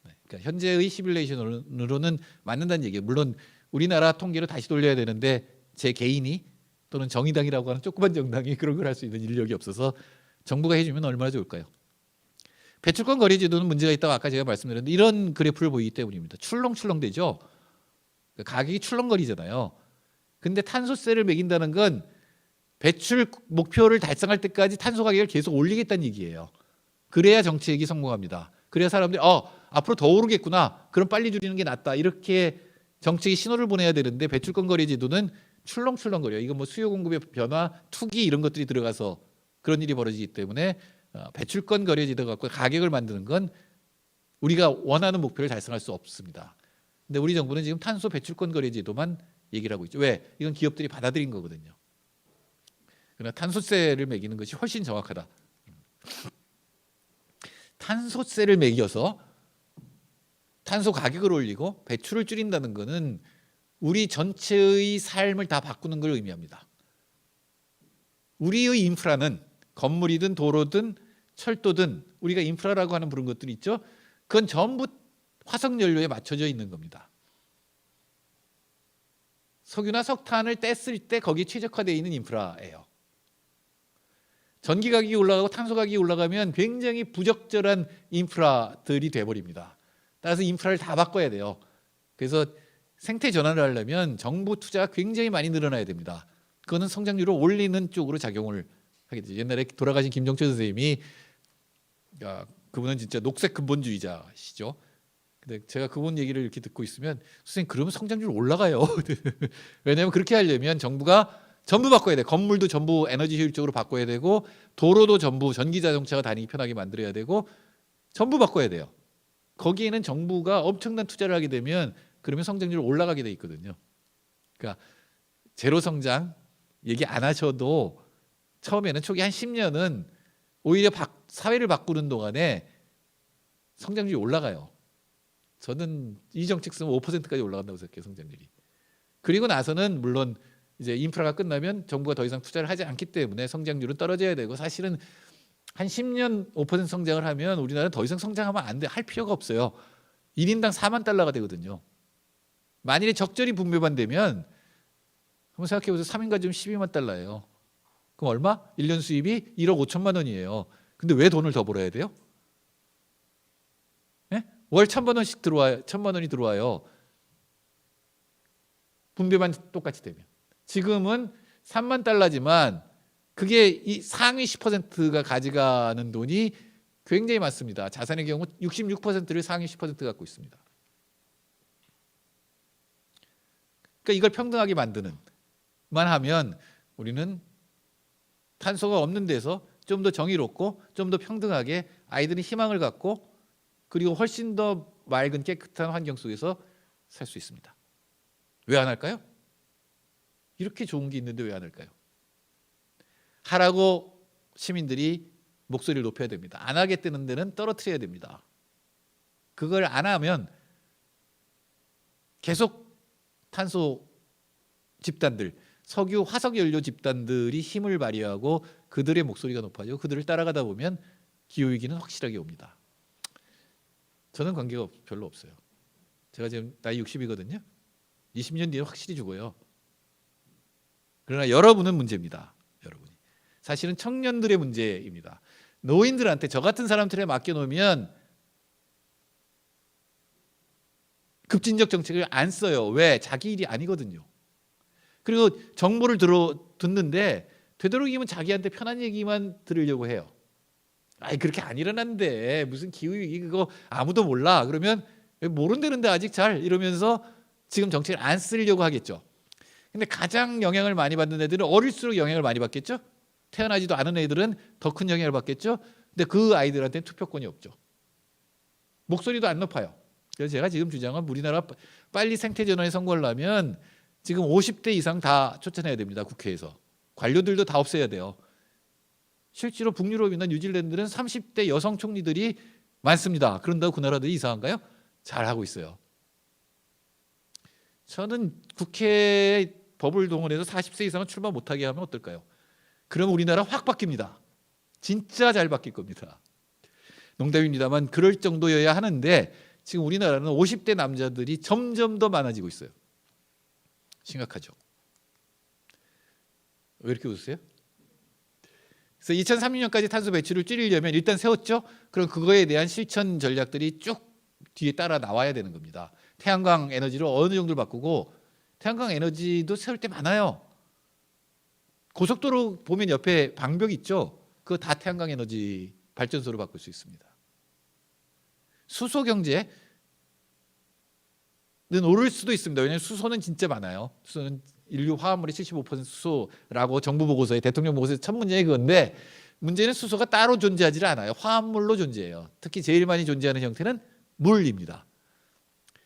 S2: 네, 그러니까 현재의 시뮬레이션으로는 맞는다는 얘기예요. 물론 우리나라 통계로 다시 돌려야 되는데 제 개인이 또는 정의당이라고 하는 조그만 정당이 그런 걸 할 수 있는 인력이 없어서 정부가 해주면 얼마나 좋을까요? 배출권 거래 제도는 문제가 있다고 아까 제가 말씀드렸는데 이런 그래프를 보이기 때문입니다. 출렁출렁되죠. 가격이 출렁거리잖아요. 근데 탄소세를 매긴다는 건 배출 목표를 달성할 때까지 탄소 가격을 계속 올리겠다는 얘기예요. 그래야 정책이 성공합니다. 그래야 사람들이 앞으로 더 오르겠구나. 그럼 빨리 줄이는 게 낫다. 이렇게 정책이 신호를 보내야 되는데 배출권 거래 제도는 출렁출렁거려요. 이건 뭐 수요 공급의 변화, 투기 이런 것들이 들어가서 그런 일이 벌어지기 때문에 배출권 거래 제도 갖고 가격을 만드는 건 우리가 원하는 목표를 달성할 수 없습니다. 근데 우리 정부는 지금 탄소 배출권 거래 제도만 얘기를 하고 있죠. 왜? 이건 기업들이 받아들인 거거든요. 그러나 탄소세를 매기는 것이 훨씬 정확하다. 탄소세를 매겨서 탄소 가격을 올리고 배출을 줄인다는 것은 우리 전체의 삶을 다 바꾸는 걸 의미합니다. 우리의 인프라는 건물이든 도로든 철도든 우리가 인프라라고 하는 부른 것들이 있죠. 그건 전부 화석연료에 맞춰져 있는 겁니다. 석유나 석탄을 뗐을 때 거기에 최적화되어 있는 인프라예요. 전기 가격이 올라가고 탄소 가격이 올라가면 굉장히 부적절한 인프라들이 돼버립니다. 따라서 인프라를 다 바꿔야 돼요. 그래서 생태 전환을 하려면 정부 투자가 굉장히 많이 늘어나야 됩니다. 그거는 성장률을 올리는 쪽으로 작용을 하게 되죠. 옛날에 돌아가신 김종철 선생님이 그분은 진짜 녹색 근본주의자시죠. 근데 제가 그분 얘기를 이렇게 듣고 있으면 선생님 그러면 성장률 올라가요. 왜냐하면 그렇게 하려면 정부가 전부 바꿔야 돼. 건물도 전부 에너지 효율적으로 바꿔야 되고 도로도 전부 전기 자동차가 다니기 편하게 만들어야 되고 전부 바꿔야 돼요. 거기에는 정부가 엄청난 투자를 하게 되면 그러면 성장률이 올라가게 돼 있거든요. 그러니까 제로 성장 얘기 안 하셔도 처음에는 초기 한 10년은 오히려 사회를 바꾸는 동안에 성장률이 올라가요. 저는 이 정책 쓰면 5%까지 올라간다고 생각해요. 성장률이. 그리고 나서는 물론 이제 인프라가 끝나면 정부가 더 이상 투자를 하지 않기 때문에 성장률은 떨어져야 되고 사실은 한 10년 5% 성장을 하면 우리나라는 더 이상 성장하면 안 돼. 할 필요가 없어요. 1인당 $40,000가 되거든요. 만일에 적절히 분배만 되면 한번 생각해 보세요. 3인 가족이면 $120,000예요. 그럼 얼마? 1년 수입이 1억 5천만 원이에요. 근데 왜 돈을 더 벌어야 돼요? 네? 월 1,000만 원씩 들어와요. 1,000만 원이 들어와요. 분배만 똑같이 되면. 지금은 $30,000지만 그게 이 상위 10%가 가져가는 돈이 굉장히 많습니다. 자산의 경우 66%를 상위 10%가 갖고 있습니다. 그러니까 이걸 평등하게 만드는 만 하면 우리는 탄소가 없는 데서 좀 더 정의롭고 좀 더 평등하게 아이들이 희망을 갖고 그리고 훨씬 더 맑은 깨끗한 환경 속에서 살 수 있습니다. 왜 안 할까요? 이렇게 좋은 게 있는데 왜 안 할까요? 하라고 시민들이 목소리를 높여야 됩니다. 안 하겠다는 데는 떨어뜨려야 됩니다. 그걸 안 하면 계속 탄소 집단들, 석유, 화석연료 집단들이 힘을 발휘하고 그들의 목소리가 높아지고 그들을 따라가다 보면 기후위기는 확실하게 옵니다. 저는 관계가 별로 없어요. 제가 지금 나이 60이거든요. 20년 뒤에 확실히 죽어요. 그러나 여러분은 문제입니다. 여러분이. 사실은 청년들의 문제입니다. 노인들한테 저 같은 사람들에 맡겨놓으면 급진적 정책을 안 써요. 왜? 자기 일이 아니거든요. 그리고 정보를 듣는데 되도록이면 자기한테 편한 얘기만 들으려고 해요. 아이 그렇게 안 일어났는데 무슨 기후위기 그거 아무도 몰라. 그러면 모른다는데 아직 잘 이러면서 지금 정책을 안 쓰려고 하겠죠. 근데 가장 영향을 많이 받는 애들은 어릴수록 영향을 많이 받겠죠. 태어나지도 않은 애들은 더 큰 영향을 받겠죠. 근데 그 아이들한테는 투표권이 없죠. 목소리도 안 높아요. 그래서 제가 지금 주장은 우리나라 빨리 생태 전환에 성공하려면 지금 50대 이상 다 쫓아내야 됩니다. 국회에서. 관료들도 다 없애야 돼요. 실제로 북유럽이나 뉴질랜드는 30대 여성 총리들이 많습니다. 그런다고 그 나라들이 이상한가요? 잘하고 있어요. 저는 국회에 법을 동원해서 40세 이상은 출마 못하게 하면 어떨까요? 그럼 우리나라 확 바뀝니다. 진짜 잘 바뀔 겁니다. 농담입니다만 그럴 정도여야 하는데 지금 우리나라는 50대 남자들이 점점 더 많아지고 있어요. 심각하죠. 왜 이렇게 웃으세요? 그래서 2030년까지 탄소 배출을 줄이려면 일단 세웠죠. 그럼 그거에 대한 실천 전략들이 쭉 뒤에 따라 나와야 되는 겁니다. 태양광 에너지로 어느 정도를 바꾸고 태양광 에너지도 세울 때 많아요. 고속도로 보면 옆에 방벽 있죠. 그거 다 태양광 에너지 발전소로 바꿀 수 있습니다. 수소 경제는 오를 수도 있습니다. 왜냐하면 수소는 진짜 많아요. 수소는 인류 화합물의 75% 수소라고 정부 보고서에 대통령 보고서에 첫 문제가 그건데 문제는 수소가 따로 존재하지 않아요. 화합물로 존재해요. 특히 제일 많이 존재하는 형태는 물입니다.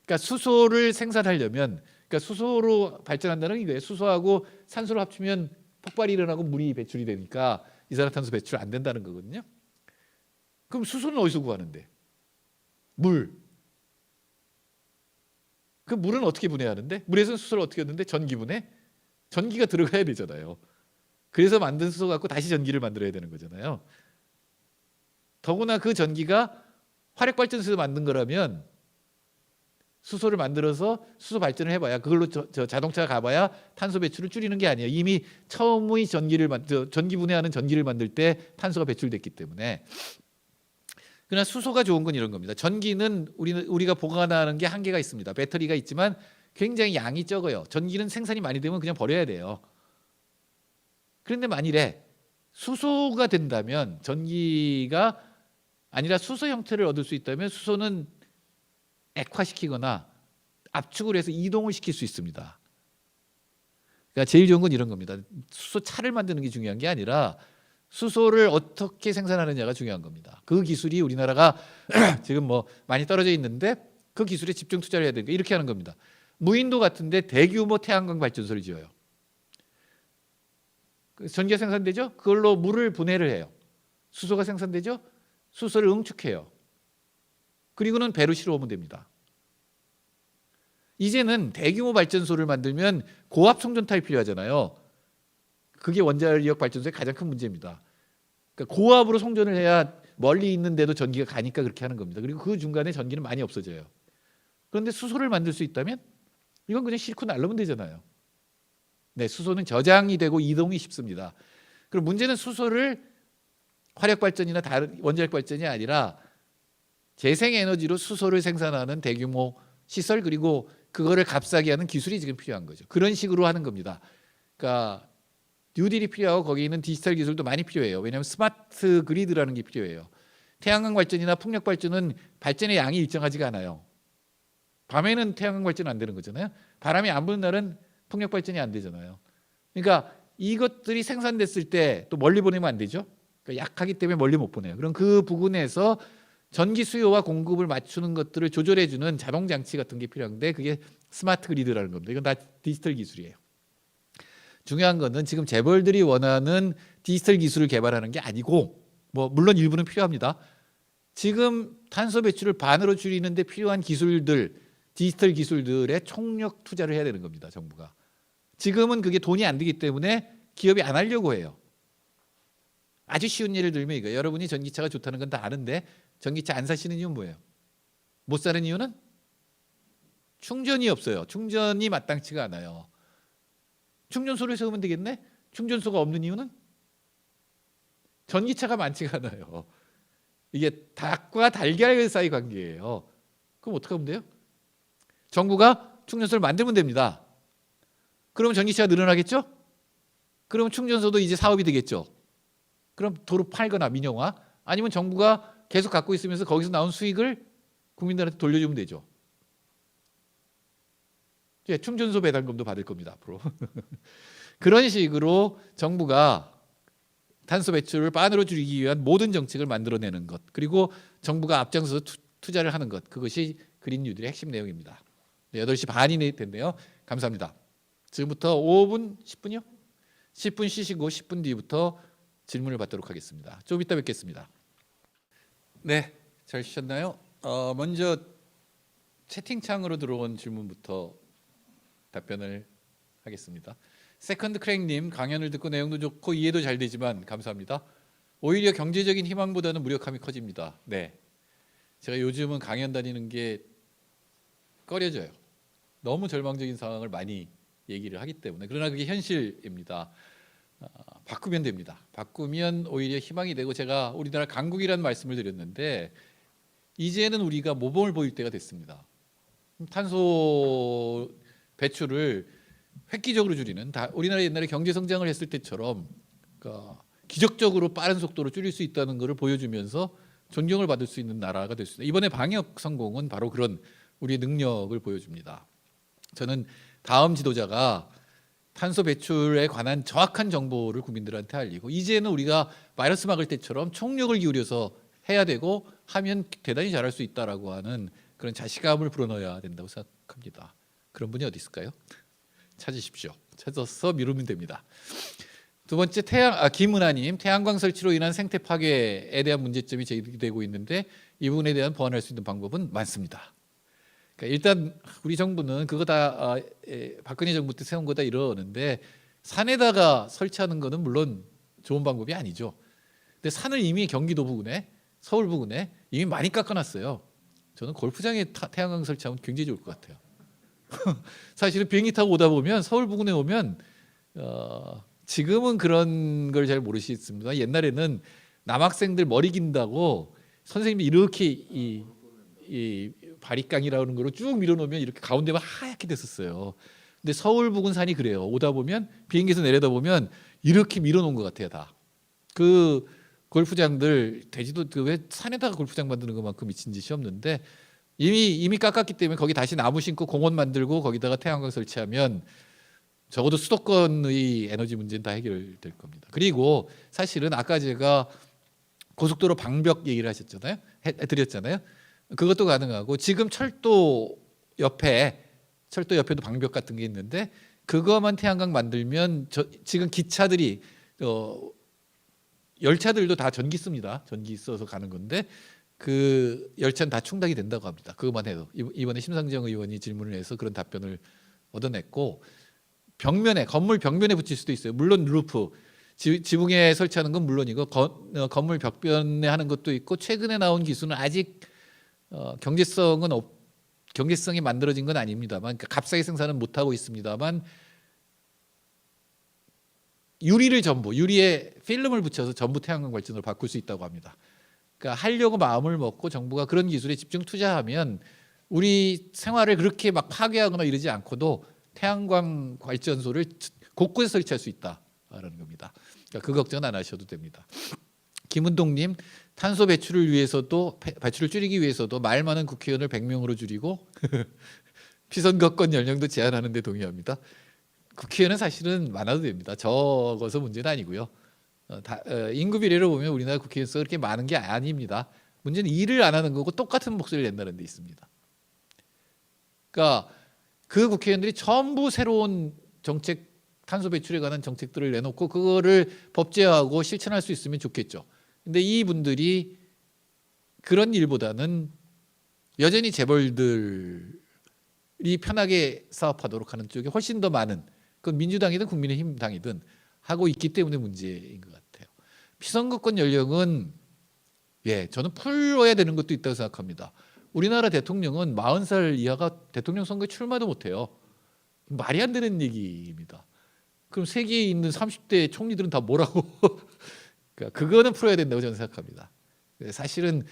S2: 그러니까 수소를 생산하려면 그러니까 수소로 발전한다는 이거예요. 수소하고 산소를 합치면 폭발이 일어나고 물이 배출이 되니까 이산화탄소 배출 안 된다는 거거든요. 그럼 수소는 어디서 구하는데? 물. 그 물은 어떻게 분해하는데? 물에서는 수소를 어떻게 얻는데? 전기 분해? 전기가 들어가야 되잖아요. 그래서 만든 수소 갖고 다시 전기를 만들어야 되는 거잖아요. 더구나 그 전기가 화력발전소에서 만든 거라면 수소를 만들어서 수소 발전을 해봐야 그걸로 자동차가 가봐야 탄소 배출을 줄이는 게 아니에요. 이미 처음의 전기 분해하는 전기를 만들 때 탄소가 배출됐기 때문에. 그러나 수소가 좋은 건 이런 겁니다. 전기는 우리가 보관하는 게 한계가 있습니다. 배터리가 있지만 굉장히 양이 적어요. 전기는 생산이 많이 되면 그냥 버려야 돼요. 그런데 만일에 수소가 된다면 전기가 아니라 수소 형태를 얻을 수 있다면 수소는 액화시키거나 압축을 해서 이동을 시킬 수 있습니다. 그러니까 제일 좋은 건 이런 겁니다. 수소차를 만드는 게 중요한 게 아니라 수소를 어떻게 생산하느냐가 중요한 겁니다. 그 기술이 우리나라가 지금 뭐 많이 떨어져 있는데 그 기술에 집중 투자를 해야 되니까 이렇게 하는 겁니다. 무인도 같은데 대규모 태양광 발전소를 지어요. 전기가 생산되죠? 그걸로 물을 분해를 해요. 수소가 생산되죠? 수소를 응축해요. 그리고는 배로 실어오면 됩니다. 이제는 대규모 발전소를 만들면 고압 송전탑이 필요하잖아요. 그게 원자력 발전소의 가장 큰 문제입니다. 그러니까 고압으로 송전을 해야 멀리 있는데도 전기가 가니까 그렇게 하는 겁니다. 그리고 그 중간에 전기는 많이 없어져요. 그런데 수소를 만들 수 있다면 이건 그냥 싣고 날르면 되잖아요. 네, 수소는 저장이 되고 이동이 쉽습니다. 그럼 문제는 수소를 화력 발전이나 다른 원자력 발전이 아니라 재생에너지로 수소를 생산하는 대규모 시설 그리고 그거를 값싸게 하는 기술이 지금 필요한 거죠. 그런 식으로 하는 겁니다. 그러니까 뉴딜이 필요하고 거기 있는 디지털 기술도 많이 필요해요. 왜냐하면 스마트 그리드라는 게 필요해요. 태양광 발전이나 풍력 발전은 발전의 양이 일정하지가 않아요. 밤에는 태양광 발전은 안 되는 거잖아요. 바람이 안 부는 날은 풍력 발전이 안 되잖아요. 그러니까 이것들이 생산됐을 때 또 멀리 보내면 안 되죠. 그러니까 약하기 때문에 멀리 못 보내요. 그럼 그 부분에서 전기 수요와 공급을 맞추는 것들을 조절해주는 자동 장치 같은 게 필요한데 그게 스마트 그리드라는 겁니다. 이건 다 디지털 기술이에요. 중요한 거는 지금 재벌들이 원하는 디지털 기술을 개발하는 게 아니고 뭐 물론 일부는 필요합니다. 지금 탄소 배출을 반으로 줄이는 데 필요한 기술들, 디지털 기술들에 총력 투자를 해야 되는 겁니다. 정부가. 지금은 그게 돈이 안 되기 때문에 기업이 안 하려고 해요. 아주 쉬운 예를 들면 이거 여러분이 전기차가 좋다는 건 다 아는데 전기차 안 사시는 이유는 뭐예요? 못 사는 이유는 충전이 없어요. 충전이 마땅치가 않아요. 충전소를 세우면 되겠네? 충전소가 없는 이유는 전기차가 많지가 않아요. 이게 닭과 달걀 사이 관계예요. 그럼 어떻게 하면 돼요? 정부가 충전소를 만들면 됩니다. 그러면 전기차가 늘어나겠죠? 그럼 충전소도 이제 사업이 되겠죠. 그럼 도로 팔거나 민영화, 아니면 정부가 계속 갖고 있으면서 거기서 나온 수익을 국민들한테 돌려주면 되죠. 예, 충전소 배당금도 받을 겁니다, 앞으로. 그런 식으로 정부가 탄소 배출을 반으로 줄이기 위한 모든 정책을 만들어내는 것, 그리고 정부가 앞장서서 투자를 하는 것, 그것이 그린 뉴딜의 핵심 내용입니다. 8시 반이 됐네요. 감사합니다. 지금부터 5분, 10분이요? 10분 쉬시고 10분 뒤부터 질문을 받도록 하겠습니다. 좀 이따 뵙겠습니다. 네, 잘 쉬셨나요? 먼저 채팅창으로 들어온 질문부터 답변을 하겠습니다. 세컨드 크랭님, 강연을 듣고 내용도 좋고 이해도 잘 되지만 감사합니다. 오히려 경제적인 희망보다는 무력함이 커집니다. 네, 제가 요즘은 강연 다니는 게 꺼려져요. 너무 절망적인 상황을 많이 얘기를 하기 때문에. 그러나 그게 현실입니다. 바꾸면 됩니다. 바꾸면 오히려 희망이 되고, 제가 우리나라 강국이라는 말씀을 드렸는데 이제는 우리가 모범을 보일 때가 됐습니다. 탄소 배출을 획기적으로 줄이는, 우리나라 옛날에 경제 성장을 했을 때처럼 그러니까 기적적으로 빠른 속도로 줄일 수 있다는 것을 보여주면서 존경을 받을 수 있는 나라가 될 수 있다. 이번에 방역 성공은 바로 그런 우리의 능력을 보여줍니다. 저는 다음 지도자가 탄소 배출에 관한 정확한 정보를 국민들한테 알리고, 이제는 우리가 바이러스 막을 때처럼 총력을 기울여서 해야 되고 하면 대단히 잘할 수 있다라고 하는 그런 자신감을 불어넣어야 된다고 생각합니다. 그런 분이 어디 있을까요? 찾으십시오. 찾아서 미루면 됩니다. 두 번째, 김은하님, 태양광 설치로 인한 생태 파괴에 대한 문제점이 제기되고 있는데 이 부분에 대한 보완할 수 있는 방법은 많습니다. 그러니까 일단 우리 정부는 그거 다 박근혜 정부 때 세운 거다 이러는데, 산에다가 설치하는 거는 물론 좋은 방법이 아니죠. 근데 산을 이미 경기도 부근에, 서울 부근에 이미 많이 깎아놨어요. 저는 골프장에 태양광 설치하면 굉장히 좋을 것 같아요. 사실은 비행기 타고 오다 보면 서울 부근에 오면 지금은 그런 걸 잘 모르시겠습니다. 옛날에는 남학생들 머리 긴다고 선생님이 이렇게 이 바리깡이라는 거로 쭉 밀어놓으면 이렇게 가운데만 하얗게 됐었어요. 근데 서울 부근 산이 그래요. 오다 보면 비행기에서 내려다 보면 이렇게 밀어놓은 것 같아요, 다. 그 골프장들 대지도 왜 산에다가 골프장 만드는 것만큼 미친 짓이 없는데, 이미 깎았기 때문에 거기 다시 나무 심고 공원 만들고 거기다가 태양광 설치하면 적어도 수도권의 에너지 문제는 다 해결될 겁니다. 그리고 사실은 아까 제가 고속도로 방벽 얘기를 하셨잖아요. 해드렸잖아요. 그것도 가능하고, 지금 철도 옆에도 방벽 같은 게 있는데 그거만 태양광 만들면 지금 기차들이 열차들도 다 전기 씁니다. 전기 써서 가는 건데 그 열차는 다 충당이 된다고 합니다. 그것만 해도. 이번에 심상정 의원이 질문을 해서 그런 답변을 얻어냈고, 건물 벽면에 붙일 수도 있어요. 물론 루프, 지붕에 설치하는 건 물론이고 건물 벽면에 하는 것도 있고, 최근에 나온 기술은 아직 경제성이 만들어진 건 아닙니다만, 그러니까 값싸게 생산은 못 하고 있습니다만, 유리에 필름을 붙여서 전부 태양광 발전으로 바꿀 수 있다고 합니다. 그러니까 하려고 마음을 먹고 정부가 그런 기술에 집중 투자하면 우리 생활을 그렇게 막 파괴하거나 이러지 않고도 태양광 발전소를 곳곳에 설치할 수 있다라는 겁니다. 그러니까 그 걱정은 안 하셔도 됩니다. 김은동님, 탄소 배출을 줄이기 위해서도 말 많은 국회의원을 100명으로 줄이고 피선거권 연령도 제한하는 데 동의합니다. 국회의원은 사실은 많아도 됩니다. 적어서 문제는 아니고요. 인구 비례로 보면 우리나라 국회의원 수가 그렇게 많은 게 아닙니다. 문제는 일을 안 하는 거고 똑같은 목소리를 낸다는 데 있습니다. 그러니까 그 국회의원들이 전부 새로운 정책, 탄소 배출에 관한 정책들을 내놓고 그거를 법제화하고 실천할 수 있으면 좋겠죠. 근데 이분들이 그런 일보다는 여전히 재벌들이 편하게 사업하도록 하는 쪽이 훨씬 더 많은, 그건 민주당이든 국민의힘 당이든 하고 있기 때문에 문제인 것 같아요. 피선거권 연령은 저는 풀어야 되는 것도 있다고 생각합니다. 우리나라 대통령은 40살 이하가 대통령 선거에 출마도 못해요. 말이 안 되는 얘기입니다. 그럼 세계에 있는 30대 총리들은 다 뭐라고 그러니까 그거는 풀어야 된다고 저는 생각합니다. 사실은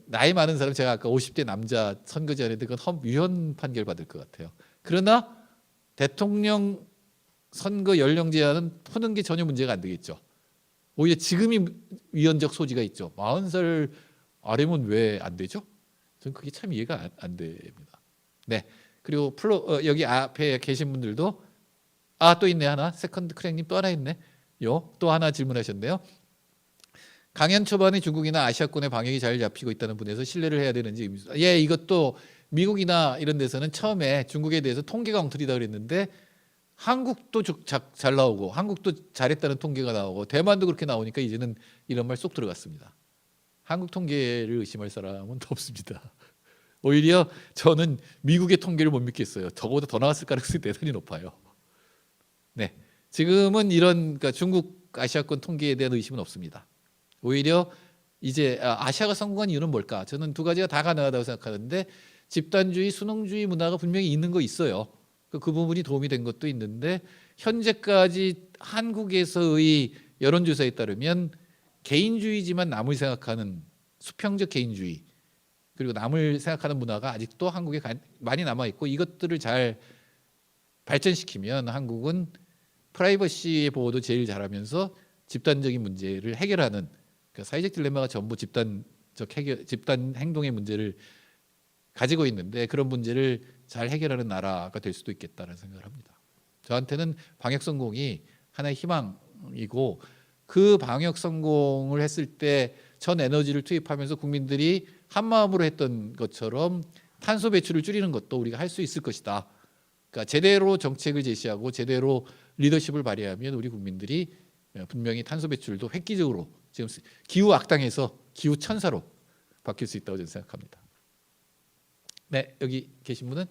S2: 나이 많은 사람 제가 아까 50대 남자 선거제 안에 그건 위헌 판결 받을 것 같아요. 그러나 대통령 선거 연령 제한은 푸는 게 전혀 문제가 안 되겠죠. 오히려 지금이 위헌적 소지가 있죠. 40살 아래면 왜 안 되죠? 저는 그게 참 이해가 안 됩니다. 네. 그리고 여기 앞에 계신 분들도 또 있네 하나. 세컨드 크랙님 또 하나 있네. 또 하나 질문하셨네요. 강연 초반에 중국이나 아시아권의 방역이 잘 잡히고 있다는 분에서 신뢰를 해야 되는지 의미입니다. 예, 이것도 미국이나 이런 데서는 처음에 중국에 대해서 통계가 엉터리다 그랬는데 한국도 잘 나오고 한국도 잘했다는 통계가 나오고 대만도 그렇게 나오니까 이제는 이런 말 쏙 들어갔습니다. 한국 통계를 의심할 사람은 없습니다. 오히려 저는 미국의 통계를 못 믿겠어요. 저거보다 더 나왔을 가능성이 대단히 높아요. 네, 지금은 그러니까 중국 아시아권 통계에 대한 의심은 없습니다. 오히려 이제 아시아가 성공한 이유는 뭘까? 저는 두 가지가 다 가능하다고 생각하는데 집단주의, 수능주의 문화가 분명히 있는 거 있어요. 그 부분이 도움이 된 것도 있는데 현재까지 한국에서의 여론조사에 따르면 개인주의지만 남을 생각하는 수평적 개인주의 그리고 남을 생각하는 문화가 아직도 한국에 많이 남아 있고 이것들을 잘 발전시키면 한국은 프라이버시의 보호도 제일 잘하면서 집단적인 문제를 해결하는 그러니까 사회적 딜레마가 전부 집단 행동의 문제를 가지고 있는데 그런 문제를 잘 해결하는 나라가 될 수도 있겠다는 생각을 합니다. 저한테는 방역 성공이 하나의 희망이고 그 방역 성공을 했을 때 전 에너지를 투입하면서 국민들이 한 마음으로 했던 것처럼 탄소 배출을 줄이는 것도 우리가 할 수 있을 것이다. 그러니까 제대로 정책을 제시하고 제대로 리더십을 발휘하면 우리 국민들이 분명히 탄소 배출도 획기적으로 지금 기후 악당에서 기후 천사로 바뀔 수 있다고 저는 생각합니다. 네, 여기 계신 분은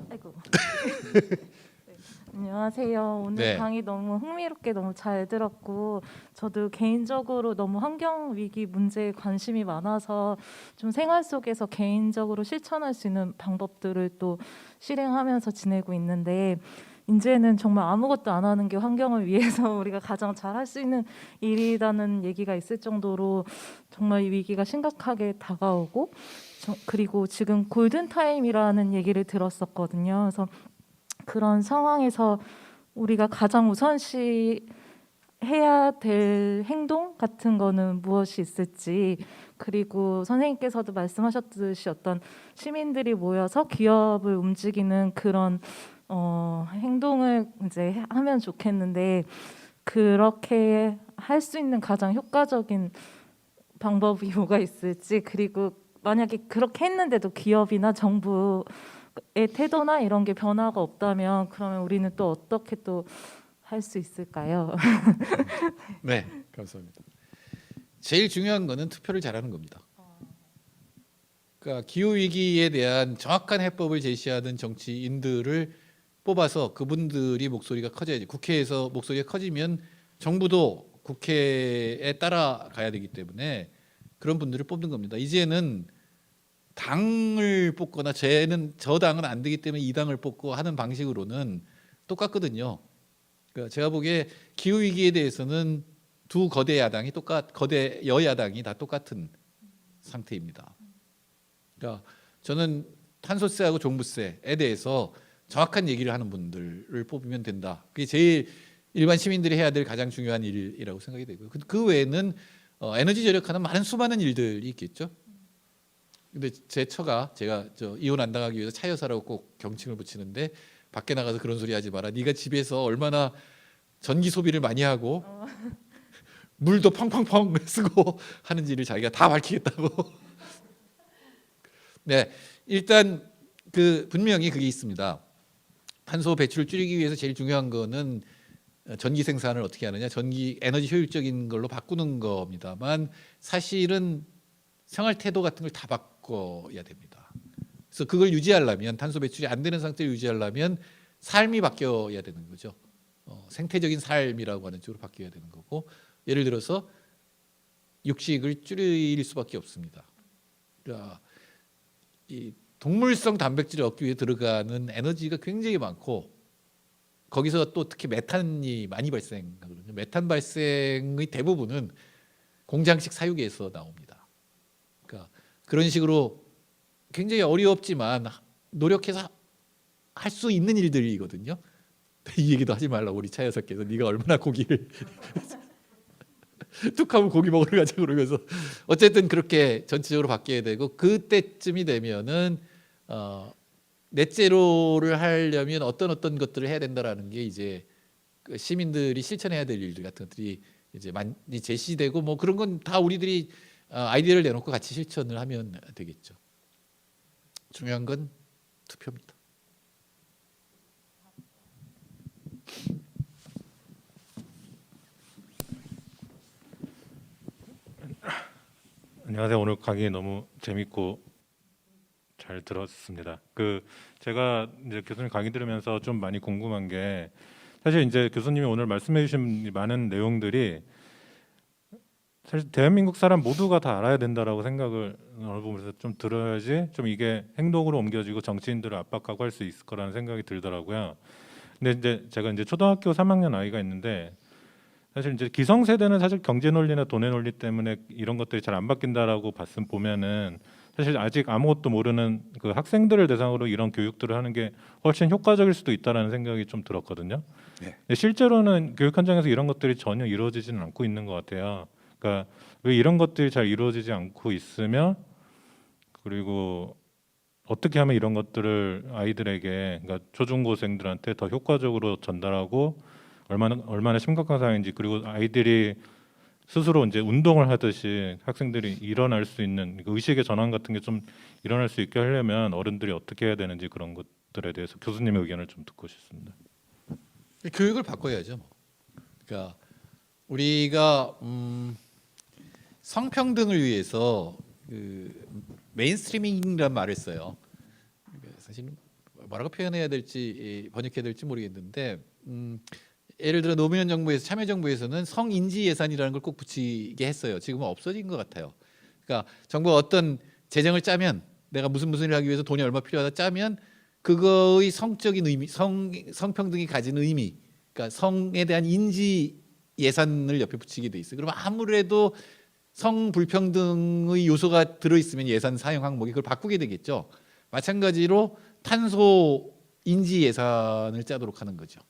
S3: 아이고. 네. 안녕하세요. 오늘
S2: 네.
S3: 강의 너무 흥미롭게 너무 잘 들었고 저도 개인적으로 너무 환경 위기 문제에 관심이 많아서 좀 생활 속에서 개인적으로 실천할 수 있는 방법들을 또 실행하면서 지내고 있는데 이제는 정말 아무것도 안 하는 게 환경을 위해서 우리가 가장 잘 할 수 있는 일이라는 얘기가 있을 정도로 정말 이 위기가 심각하게 다가오고 그리고 지금 골든타임이라는 얘기를 들었었거든요. 그래서 그런 상황에서 우리가 가장 우선시 해야 될 행동 같은 거는 무엇이 있을지 그리고 선생님께서도 말씀하셨듯이 어떤 시민들이 모여서 기업을 움직이는 그런 행동을 이제 하면 좋겠는데 그렇게 할 수 있는 가장 효과적인 방법이 뭐가 있을지 그리고 만약에 그렇게 했는데도 기업이나 정부의 태도나 이런 게 변화가 없다면 그러면 우리는 또 어떻게 또 할 수 있을까요?
S2: 네, 감사합니다. 제일 중요한 거는 투표를 잘하는 겁니다. 그러니까 기후 위기에 대한 정확한 해법을 제시하는 정치인들을 뽑아서 그분들이 목소리가 커져야지. 국회에서 목소리가 커지면 정부도 국회에 따라가야 되기 때문에 그런 분들을 뽑는 겁니다. 이제는 당을 뽑거나 저 당은 안 되기 때문에 이 당을 뽑고 하는 방식으로는 똑같거든요. 그러니까 제가 보기에 기후 위기에 대해서는 두 거대 야당이 거대 여야당이 다 똑같은 상태입니다. 그러니까 저는 탄소세하고 종부세에 대해서 정확한 얘기를 하는 분들을 뽑으면 된다. 그게 제일 일반 시민들이 해야 될 가장 중요한 일이라고 생각이 되고요. 그 외에는 에너지 절약하는 수많은 일들이 있겠죠. 근데 제가 이혼 안 당하기 위해서 차 여사라고 꼭 경칭을 붙이는데 밖에 나가서 그런 소리 하지 마라. 네가 집에서 얼마나 전기 소비를 많이 하고 물도 펑펑펑 쓰고 하는지를 자기가 다 밝히겠다고. 네, 일단 분명히 그게 있습니다. 탄소 배출을 줄이기 위해서 제일 중요한 거는 전기 생산을 어떻게 하느냐, 에너지 효율적인 걸로 바꾸는 겁니다만 사실은 생활 태도 같은 걸 다 바꿔야 됩니다. 그래서 그걸 유지하려면 탄소 배출이 안 되는 상태를 유지하려면 삶이 바뀌어야 되는 거죠. 생태적인 삶이라고 하는 쪽으로 바뀌어야 되는 거고 예를 들어서 육식을 줄일 수밖에 없습니다. 그러니까 이 동물성 단백질을 얻기 위해 들어가는 에너지가 굉장히 많고 거기서 또 특히 메탄이 많이 발생하거든요. 메탄 발생의 대부분은 공장식 사육에서 나옵니다. 그러니까 그런 식으로 굉장히 어렵지만 노력해서 할 수 있는 일들이거든요. 이 얘기도 하지 말라고 우리 차 여사께서 네가 얼마나 고기를 툭하면 고기 먹으러 가자 그러면서 어쨌든 그렇게 전체적으로 바뀌어야 되고 그때쯤이 되면은 넷제로를 하려면 어떤 것들을 해야 된다라는 게 이제 그 시민들이 실천해야 될 일들 같은 것들이 이제 많이 제시되고 뭐 그런 건 다 우리들이 아이디어를 내놓고 같이 실천을 하면 되겠죠. 중요한 건 투표입니다.
S4: 안녕하세요. 오늘 강의 너무 재밌고 잘 들었습니다. 제가 이제 교수님 강의 들으면서 좀 많이 궁금한 게 사실 이제 교수님이 오늘 말씀해주신 많은 내용들이 사실 대한민국 사람 모두가 다 알아야 된다라고 생각을 어느 부분에서 좀 들어야지 좀 이게 행동으로 옮겨지고 정치인들을 압박하고 할 수 있을 거라는 생각이 들더라고요. 근데 이제 제가 이제 초등학교 3학년 아이가 있는데 사실 이제 기성세대는 사실 경제 논리나 돈의 논리 때문에 이런 것들이 잘 안 바뀐다라고 보면은 사실 아직 아무것도 모르는 그 학생들을 대상으로 이런 교육들을 하는 게 훨씬 효과적일 수도 있다라는 생각이 좀 들었거든요.
S1: 네.
S4: 근데 실제로는 교육 현장에서 이런 것들이 전혀 이루어지지는 않고 있는 것 같아요. 그러니까 왜 이런 것들이 잘 이루어지지 않고 있으며 그리고 어떻게 하면 이런 것들을 아이들에게 그러니까 초중고생들한테 더 효과적으로 전달하고 얼마나 심각한 상황인지 그리고 아이들이 스스로 이제 운동을 하듯이 학생들이 일어날 수 있는 의식의 전환 같은 게 좀 일어날 수 있게 하려면 어른들이 어떻게 해야 되는지 그런 것들에 대해서 교수님의 의견을 좀 듣고 싶습니다.
S2: 교육을 바꿔야죠. 뭐. 그러니까 우리가 성평등을 위해서 그 메인스트리밍이라는 말을 써요. 그러니까 사실 뭐라고 표현해야 될지 번역해야 될지 모르겠는데 예를 들어 노무현 정부에서 참여정부에서는 성인지 예산이라는 걸 꼭 붙이게 했어요. 지금은 없어진 것 같아요. 그러니까 정부가 어떤 재정을 짜면 내가 무슨 일을 하기 위해서 돈이 얼마 필요하다 짜면 그거의 성적인 의미, 성평등이 가진 의미, 그러니까 성에 대한 인지 예산을 옆에 붙이게 돼 있어요. 그러면 아무래도 성 불평등의 요소가 들어있으면 예산 사용 항목이 그걸 바꾸게 되겠죠. 마찬가지로 탄소 인지 예산을 짜도록 하는 거죠.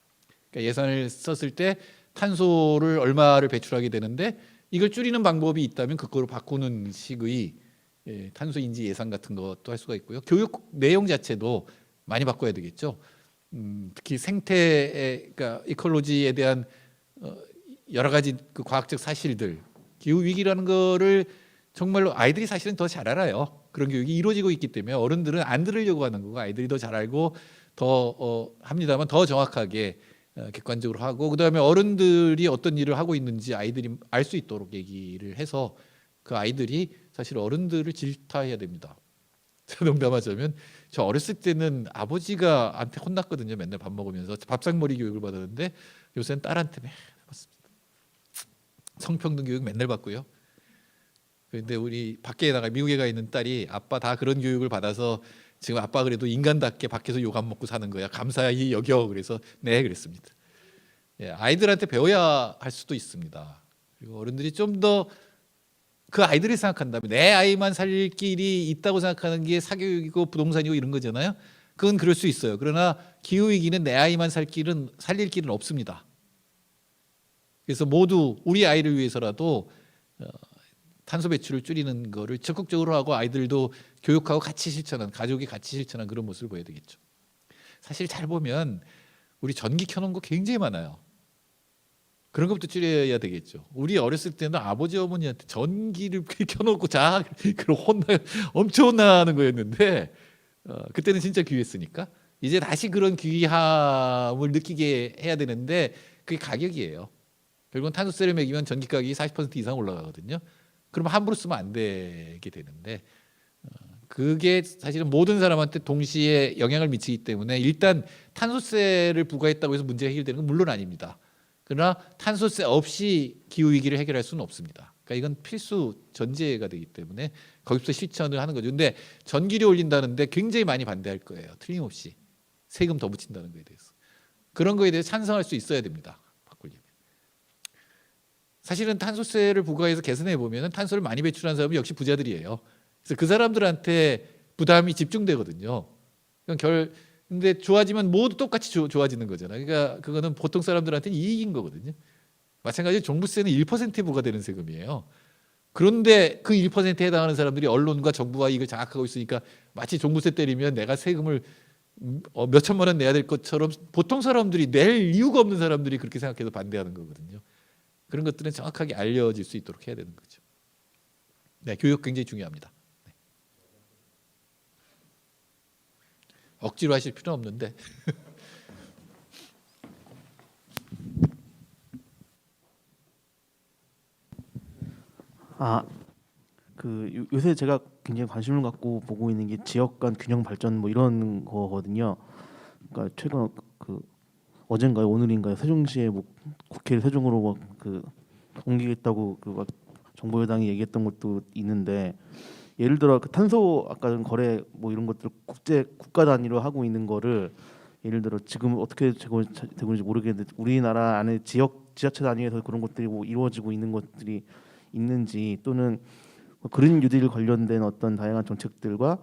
S2: 그러니까 예산을 썼을 때 탄소를 얼마를 배출하게 되는데 이걸 줄이는 방법이 있다면 그거로 바꾸는 식의 탄소 인지 예산 같은 것도 할 수가 있고요. 교육 내용 자체도 많이 바꿔야 되겠죠. 특히 생태, 그러니까 이콜로지에 대한 여러 가지 그 과학적 사실들, 기후 위기라는 거를 정말로 아이들이 사실은 더 잘 알아요. 그런 교육이 이루어지고 있기 때문에 어른들은 안 들으려고 하는 거고 아이들이 더 잘 알고 더 합니다만 더 정확하게 객관적으로 하고 그다음에 어른들이 어떤 일을 하고 있는지 아이들이 알 수 있도록 얘기를 해서 그 아이들이 사실 어른들을 질타해야 됩니다. 농담하자면 저 어렸을 때는 아버지가 한테 혼났거든요. 맨날 밥 먹으면서 밥상머리 교육을 받았는데 요새는 딸한테 매일 받습니다. 성평등 교육 맨날 받고요. 그런데 우리 밖에 나가 미국에 가 있는 딸이 아빠 다 그런 교육을 받아서 지금 아빠 그래도 인간답게 밖에서 욕 안 먹고 사는 거야. 감사히 여겨. 그래서 네 그랬습니다. 예, 아이들한테 배워야 할 수도 있습니다. 그리고 어른들이 좀 더 그 아이들이 생각한다면 내 아이만 살릴 길이 있다고 생각하는 게 사교육이고 부동산이고 이런 거잖아요. 그건 그럴 수 있어요. 그러나 기후 위기는 내 아이만 살릴 길은 없습니다. 그래서 모두 우리 아이를 위해서라도 탄소 배출을 줄이는 거를 적극적으로 하고 아이들도 교육하고 같이 실천하는 가족이 같이 실천하는 그런 모습을 보여야 되겠죠. 사실 잘 보면 우리 전기 켜놓은 거 굉장히 많아요. 그런 것부터 줄여야 되겠죠. 우리 어렸을 때는 아버지 어머니한테 전기를 켜놓고 자 그런 엄청 혼나는 거였는데 그때는 진짜 귀했으니까 이제 다시 그런 귀함을 느끼게 해야 되는데 그게 가격이에요. 결국은 탄소세를 매기면 전기 가격이 40% 이상 올라가거든요. 그러면 함부로 쓰면 안 되게 되는데 그게 사실은 모든 사람한테 동시에 영향을 미치기 때문에 일단 탄소세를 부과했다고 해서 문제가 해결되는 건 물론 아닙니다. 그러나 탄소세 없이 기후 위기를 해결할 수는 없습니다. 그러니까 이건 필수 전제가 되기 때문에 거기서 실천을 하는 거죠. 근데 전기료 올린다는데 굉장히 많이 반대할 거예요. 틀림없이 세금 더 붙인다는 거에 대해서 그런 거에 대해서 찬성할 수 있어야 됩니다. 바꾸려면 사실은 탄소세를 부과해서 개선해 보면은 탄소를 많이 배출한 사람은 역시 부자들이에요. 그래서 그 사람들한테 부담이 집중되거든요. 근데 좋아지면 모두 똑같이 좋아지는 거잖아요. 그러니까 그거는 보통 사람들한테는 이익인 거거든요. 마찬가지로 종부세는 1%에 부과되는 세금이에요. 그런데 그 1%에 해당하는 사람들이 언론과 정부와 이걸 장악하고 있으니까 마치 종부세 때리면 내가 세금을 몇 천만 원 내야 될 것처럼 보통 사람들이 낼 이유가 없는 사람들이 그렇게 생각해서 반대하는 거거든요. 그런 것들은 정확하게 알려질 수 있도록 해야 되는 거죠. 네, 교육 굉장히 중요합니다. 네. 억지로 하실 필요는 없는데
S5: 요새 제가 굉장히 관심을 갖고 보고 있는 게 지역 간 균형 발전 뭐 이런 거거든요. 그러니까 최근 어젠가요, 오늘인가요, 세종시에 뭐 국회를 세종으로 옮기겠다고 정부 여당이 얘기했던 것도 있는데, 예를 들어 탄소 아까 거래 뭐 이런 것들 국가 단위로 하고 있는 거를 예를 들어 지금 어떻게 되고 있는지 모르겠는데 우리나라 안에 지자체 단위에서 그런 것들이 뭐 이루어지고 있는 것들이 있는지, 또는 그린 뉴딜 관련된 어떤 다양한 정책들과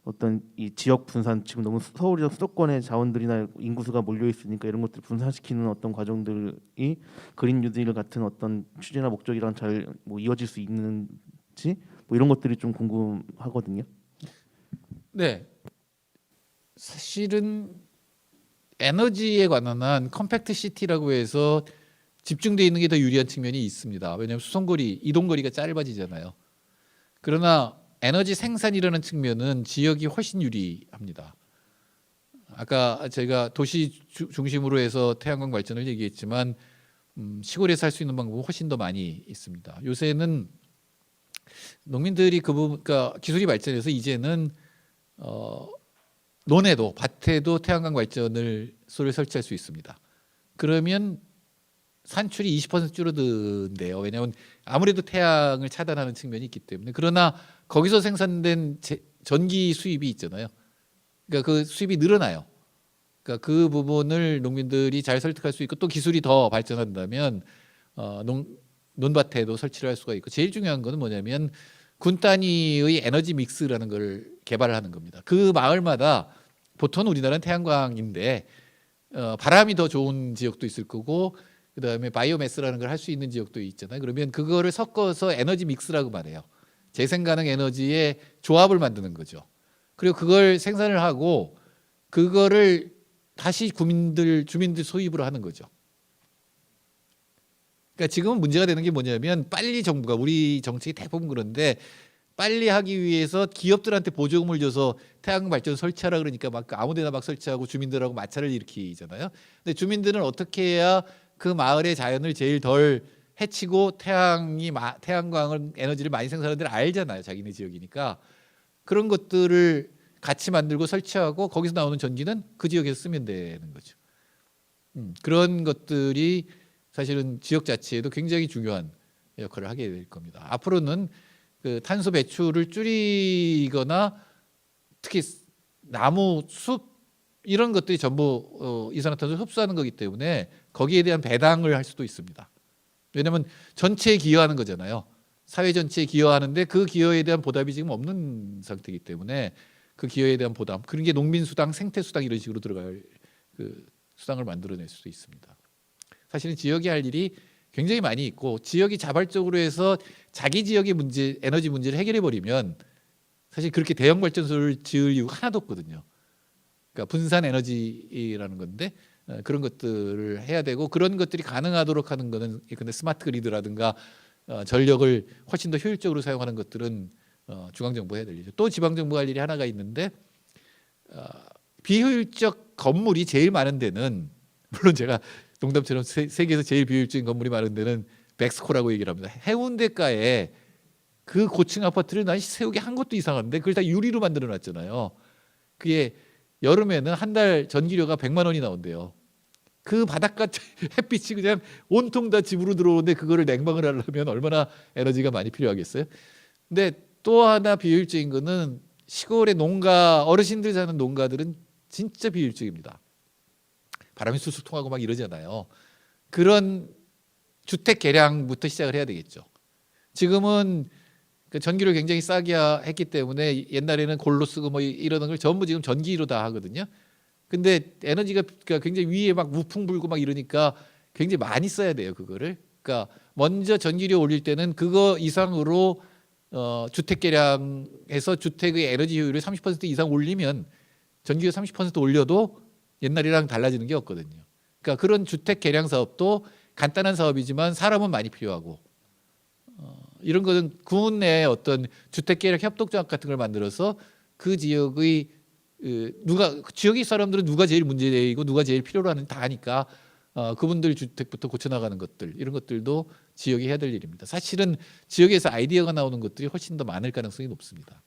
S5: 어떤 이 지역 분산, 지금 너무 서울이나 수도권의 자원들이나 인구수가 몰려 있으니까 이런 것들을 분산시키는 어떤 과정들이 그린 뉴딜 같은 어떤 취지나 목적이랑 잘 뭐 이어질 수 있는지 뭐 이런 것들이 좀 궁금하거든요.
S2: 네, 사실은 에너지에 관한 컴팩트 시티라고 해서 집중되어 있는 게 더 유리한 측면이 있습니다. 왜냐하면 수송거리, 이동거리가 짧아지잖아요. 그러나 에너지 생산이라는 측면은 지역이 훨씬 유리합니다. 아까 제가 도시 중심으로 해서 태양광 발전을 얘기했지만 시골에서 할 수 있는 방법은 훨씬 더 많이 있습니다. 요새는 농민들이 그러니까 기술이 발전해서 이제는 논에도 밭에도 태양광 발전을 소를 설치할 수 있습니다. 그러면 산출이 20% 줄어든대요. 왜냐하면 아무래도 태양을 차단하는 측면이 있기 때문에. 그러나 거기서 생산된 전기 수입이 있잖아요. 그러니까 그 수입이 늘어나요. 그러니까 그 부분을 농민들이 잘 설득할 수 있고, 또 기술이 더 발전한다면 논밭에도 설치를 할 수가 있고, 제일 중요한 거는 뭐냐면 군 단위의 에너지 믹스라는 걸 개발하는 겁니다. 그 마을마다 보통 우리나라는 태양광인데 바람이 더 좋은 지역도 있을 거고, 그다음에 바이오매스라는 걸 할 수 있는 지역도 있잖아요. 그러면 그거를 섞어서 에너지 믹스라고 말해요. 재생 가능 에너지의 조합을 만드는 거죠. 그리고 그걸 생산을 하고 그거를 다시 주민들 소입으로 하는 거죠. 그러니까 지금은 문제가 되는 게 뭐냐면, 빨리 정부가, 우리 정책이 대부분 그런데 빨리 하기 위해서 기업들한테 보조금을 줘서 태양광 발전 설치하라 그러니까 막 아무데나 막 설치하고 주민들하고 마찰을 일으키잖아요. 근데 주민들은 어떻게 해야 그 마을의 자연을 제일 덜 해치고 태양광을 에너지를 많이 생산하는 데를 알잖아요. 자기네 지역이니까. 그런 것들을 같이 만들고 설치하고 거기서 나오는 전기는 그 지역에서 쓰면 되는 거죠. 그런 것들이 사실은 지역 자체에도 굉장히 중요한 역할을 하게 될 겁니다. 앞으로는 그 탄소 배출을 줄이거나 특히 나무, 숲 이런 것들이 전부 이산화탄소를 흡수하는 거기 때문에 거기에 대한 배당을 할 수도 있습니다. 왜냐하면 전체에 기여하는 거잖아요. 사회 전체에 기여하는데 그 기여에 대한 보답이 지금 없는 상태이기 때문에 그 기여에 대한 보답, 그런 게 농민수당, 생태수당 이런 식으로 들어갈 그 수당을 만들어낼 수도 있습니다. 사실은 지역이 할 일이 굉장히 많이 있고, 지역이 자발적으로 해서 자기 지역의 문제, 에너지 문제를 해결해 버리면 사실 그렇게 대형 발전소를 지을 이유가 하나도 없거든요. 그러니까 분산 에너지라는 건데 그런 것들을 해야 되고, 그런 것들이 가능하도록 하는 거는 근데 스마트 그리드라든가 전력을 훨씬 더 효율적으로 사용하는 것들은 중앙 정부가 해야 될 일이죠. 또 지방 정부가 할 일이 하나가 있는데, 비효율적 건물이 제일 많은 데는, 물론 제가 농담처럼 세계에서 제일 비효율적인 건물이 많은 데는 백스코라고 얘기를 합니다. 해운대가에 그 고층 아파트를 난 세우기 한 것도 이상한데 그걸 다 유리로 만들어 놨잖아요. 그게 여름에는 한 달 전기료가 100만 원이 나온대요. 그 바닷가 햇빛이 그냥 온통 다 집으로 들어오는데 그거를 냉방을 하려면 얼마나 에너지가 많이 필요하겠어요. 근데 또 하나 비효율적인 거는 시골의 농가 어르신들 사는 농가들은 진짜 비효율적입니다. 바람이 술술 통하고 막 이러잖아요. 그런 주택 개량부터 시작을 해야 되겠죠. 지금은 그 전기를 굉장히 싸게 했기 때문에 옛날에는 골로 쓰고 뭐 이러는 걸 전부 지금 전기로 다 하거든요. 근데 에너지가 굉장히 위에 막 우풍 불고 막 이러니까 굉장히 많이 써야 돼요, 그거를. 그러니까 먼저 전기료 올릴 때는 그거 이상으로 주택 개량해서 주택의 에너지 효율을 30% 이상 올리면 전기료 30% 올려도 옛날이랑 달라지는 게 없거든요. 그러니까 그런 주택 개량 사업도 간단한 사업이지만 사람은 많이 필요하고 이런 거는 군 내 어떤 주택 개량 협동조합 같은 걸 만들어서 그 지역의 그 지역의 사람들은 누가 제일 문제이고 누가 제일 필요로 하는 다 하니까 그분들 주택부터 고쳐나가는 것들 이런 것들도 지역이 해야 될 일입니다. 사실은 지역에서 아이디어가 나오는 것들이 훨씬 더 많을 가능성이 높습니다.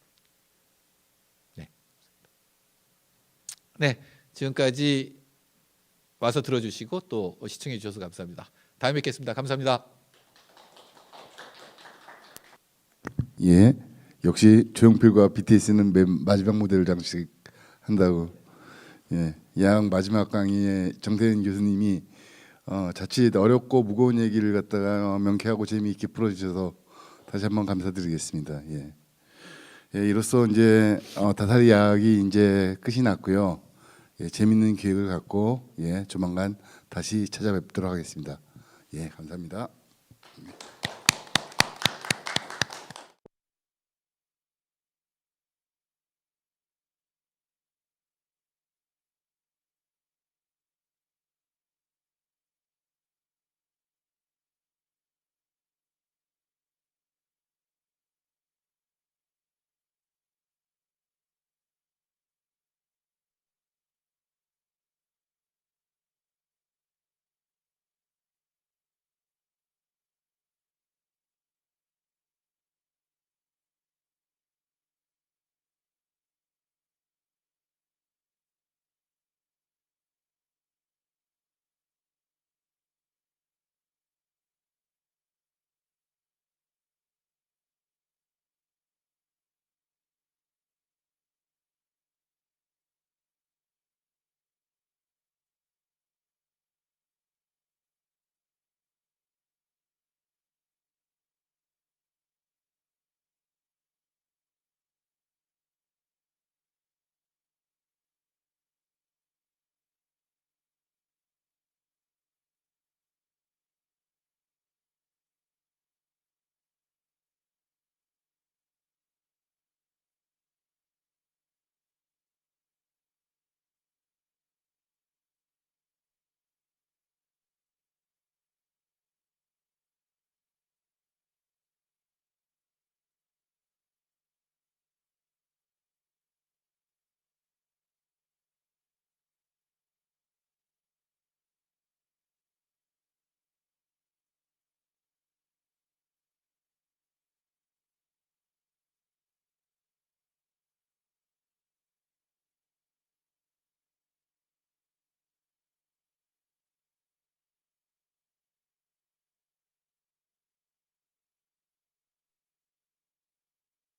S2: 네, 지금까지 와서 들어주시고 또 시청해 주셔서 감사합니다. 다음에 뵙겠습니다. 감사합니다.
S1: 예, 역시 조용필과 BTS는 맨 마지막 무대를 장식한다고. 예, 양 마지막 강의에 정태인 교수님이 자칫 어렵고 무거운 얘기를 갖다가 명쾌하고 재미있게 풀어주셔서 다시 한번 감사드리겠습니다. 예, 예 이로써 이제 다살이 야학이 이제 끝이 났고요. 예, 재밌는 기획을 갖고 예, 조만간 다시 찾아뵙도록 하겠습니다. 예, 감사합니다.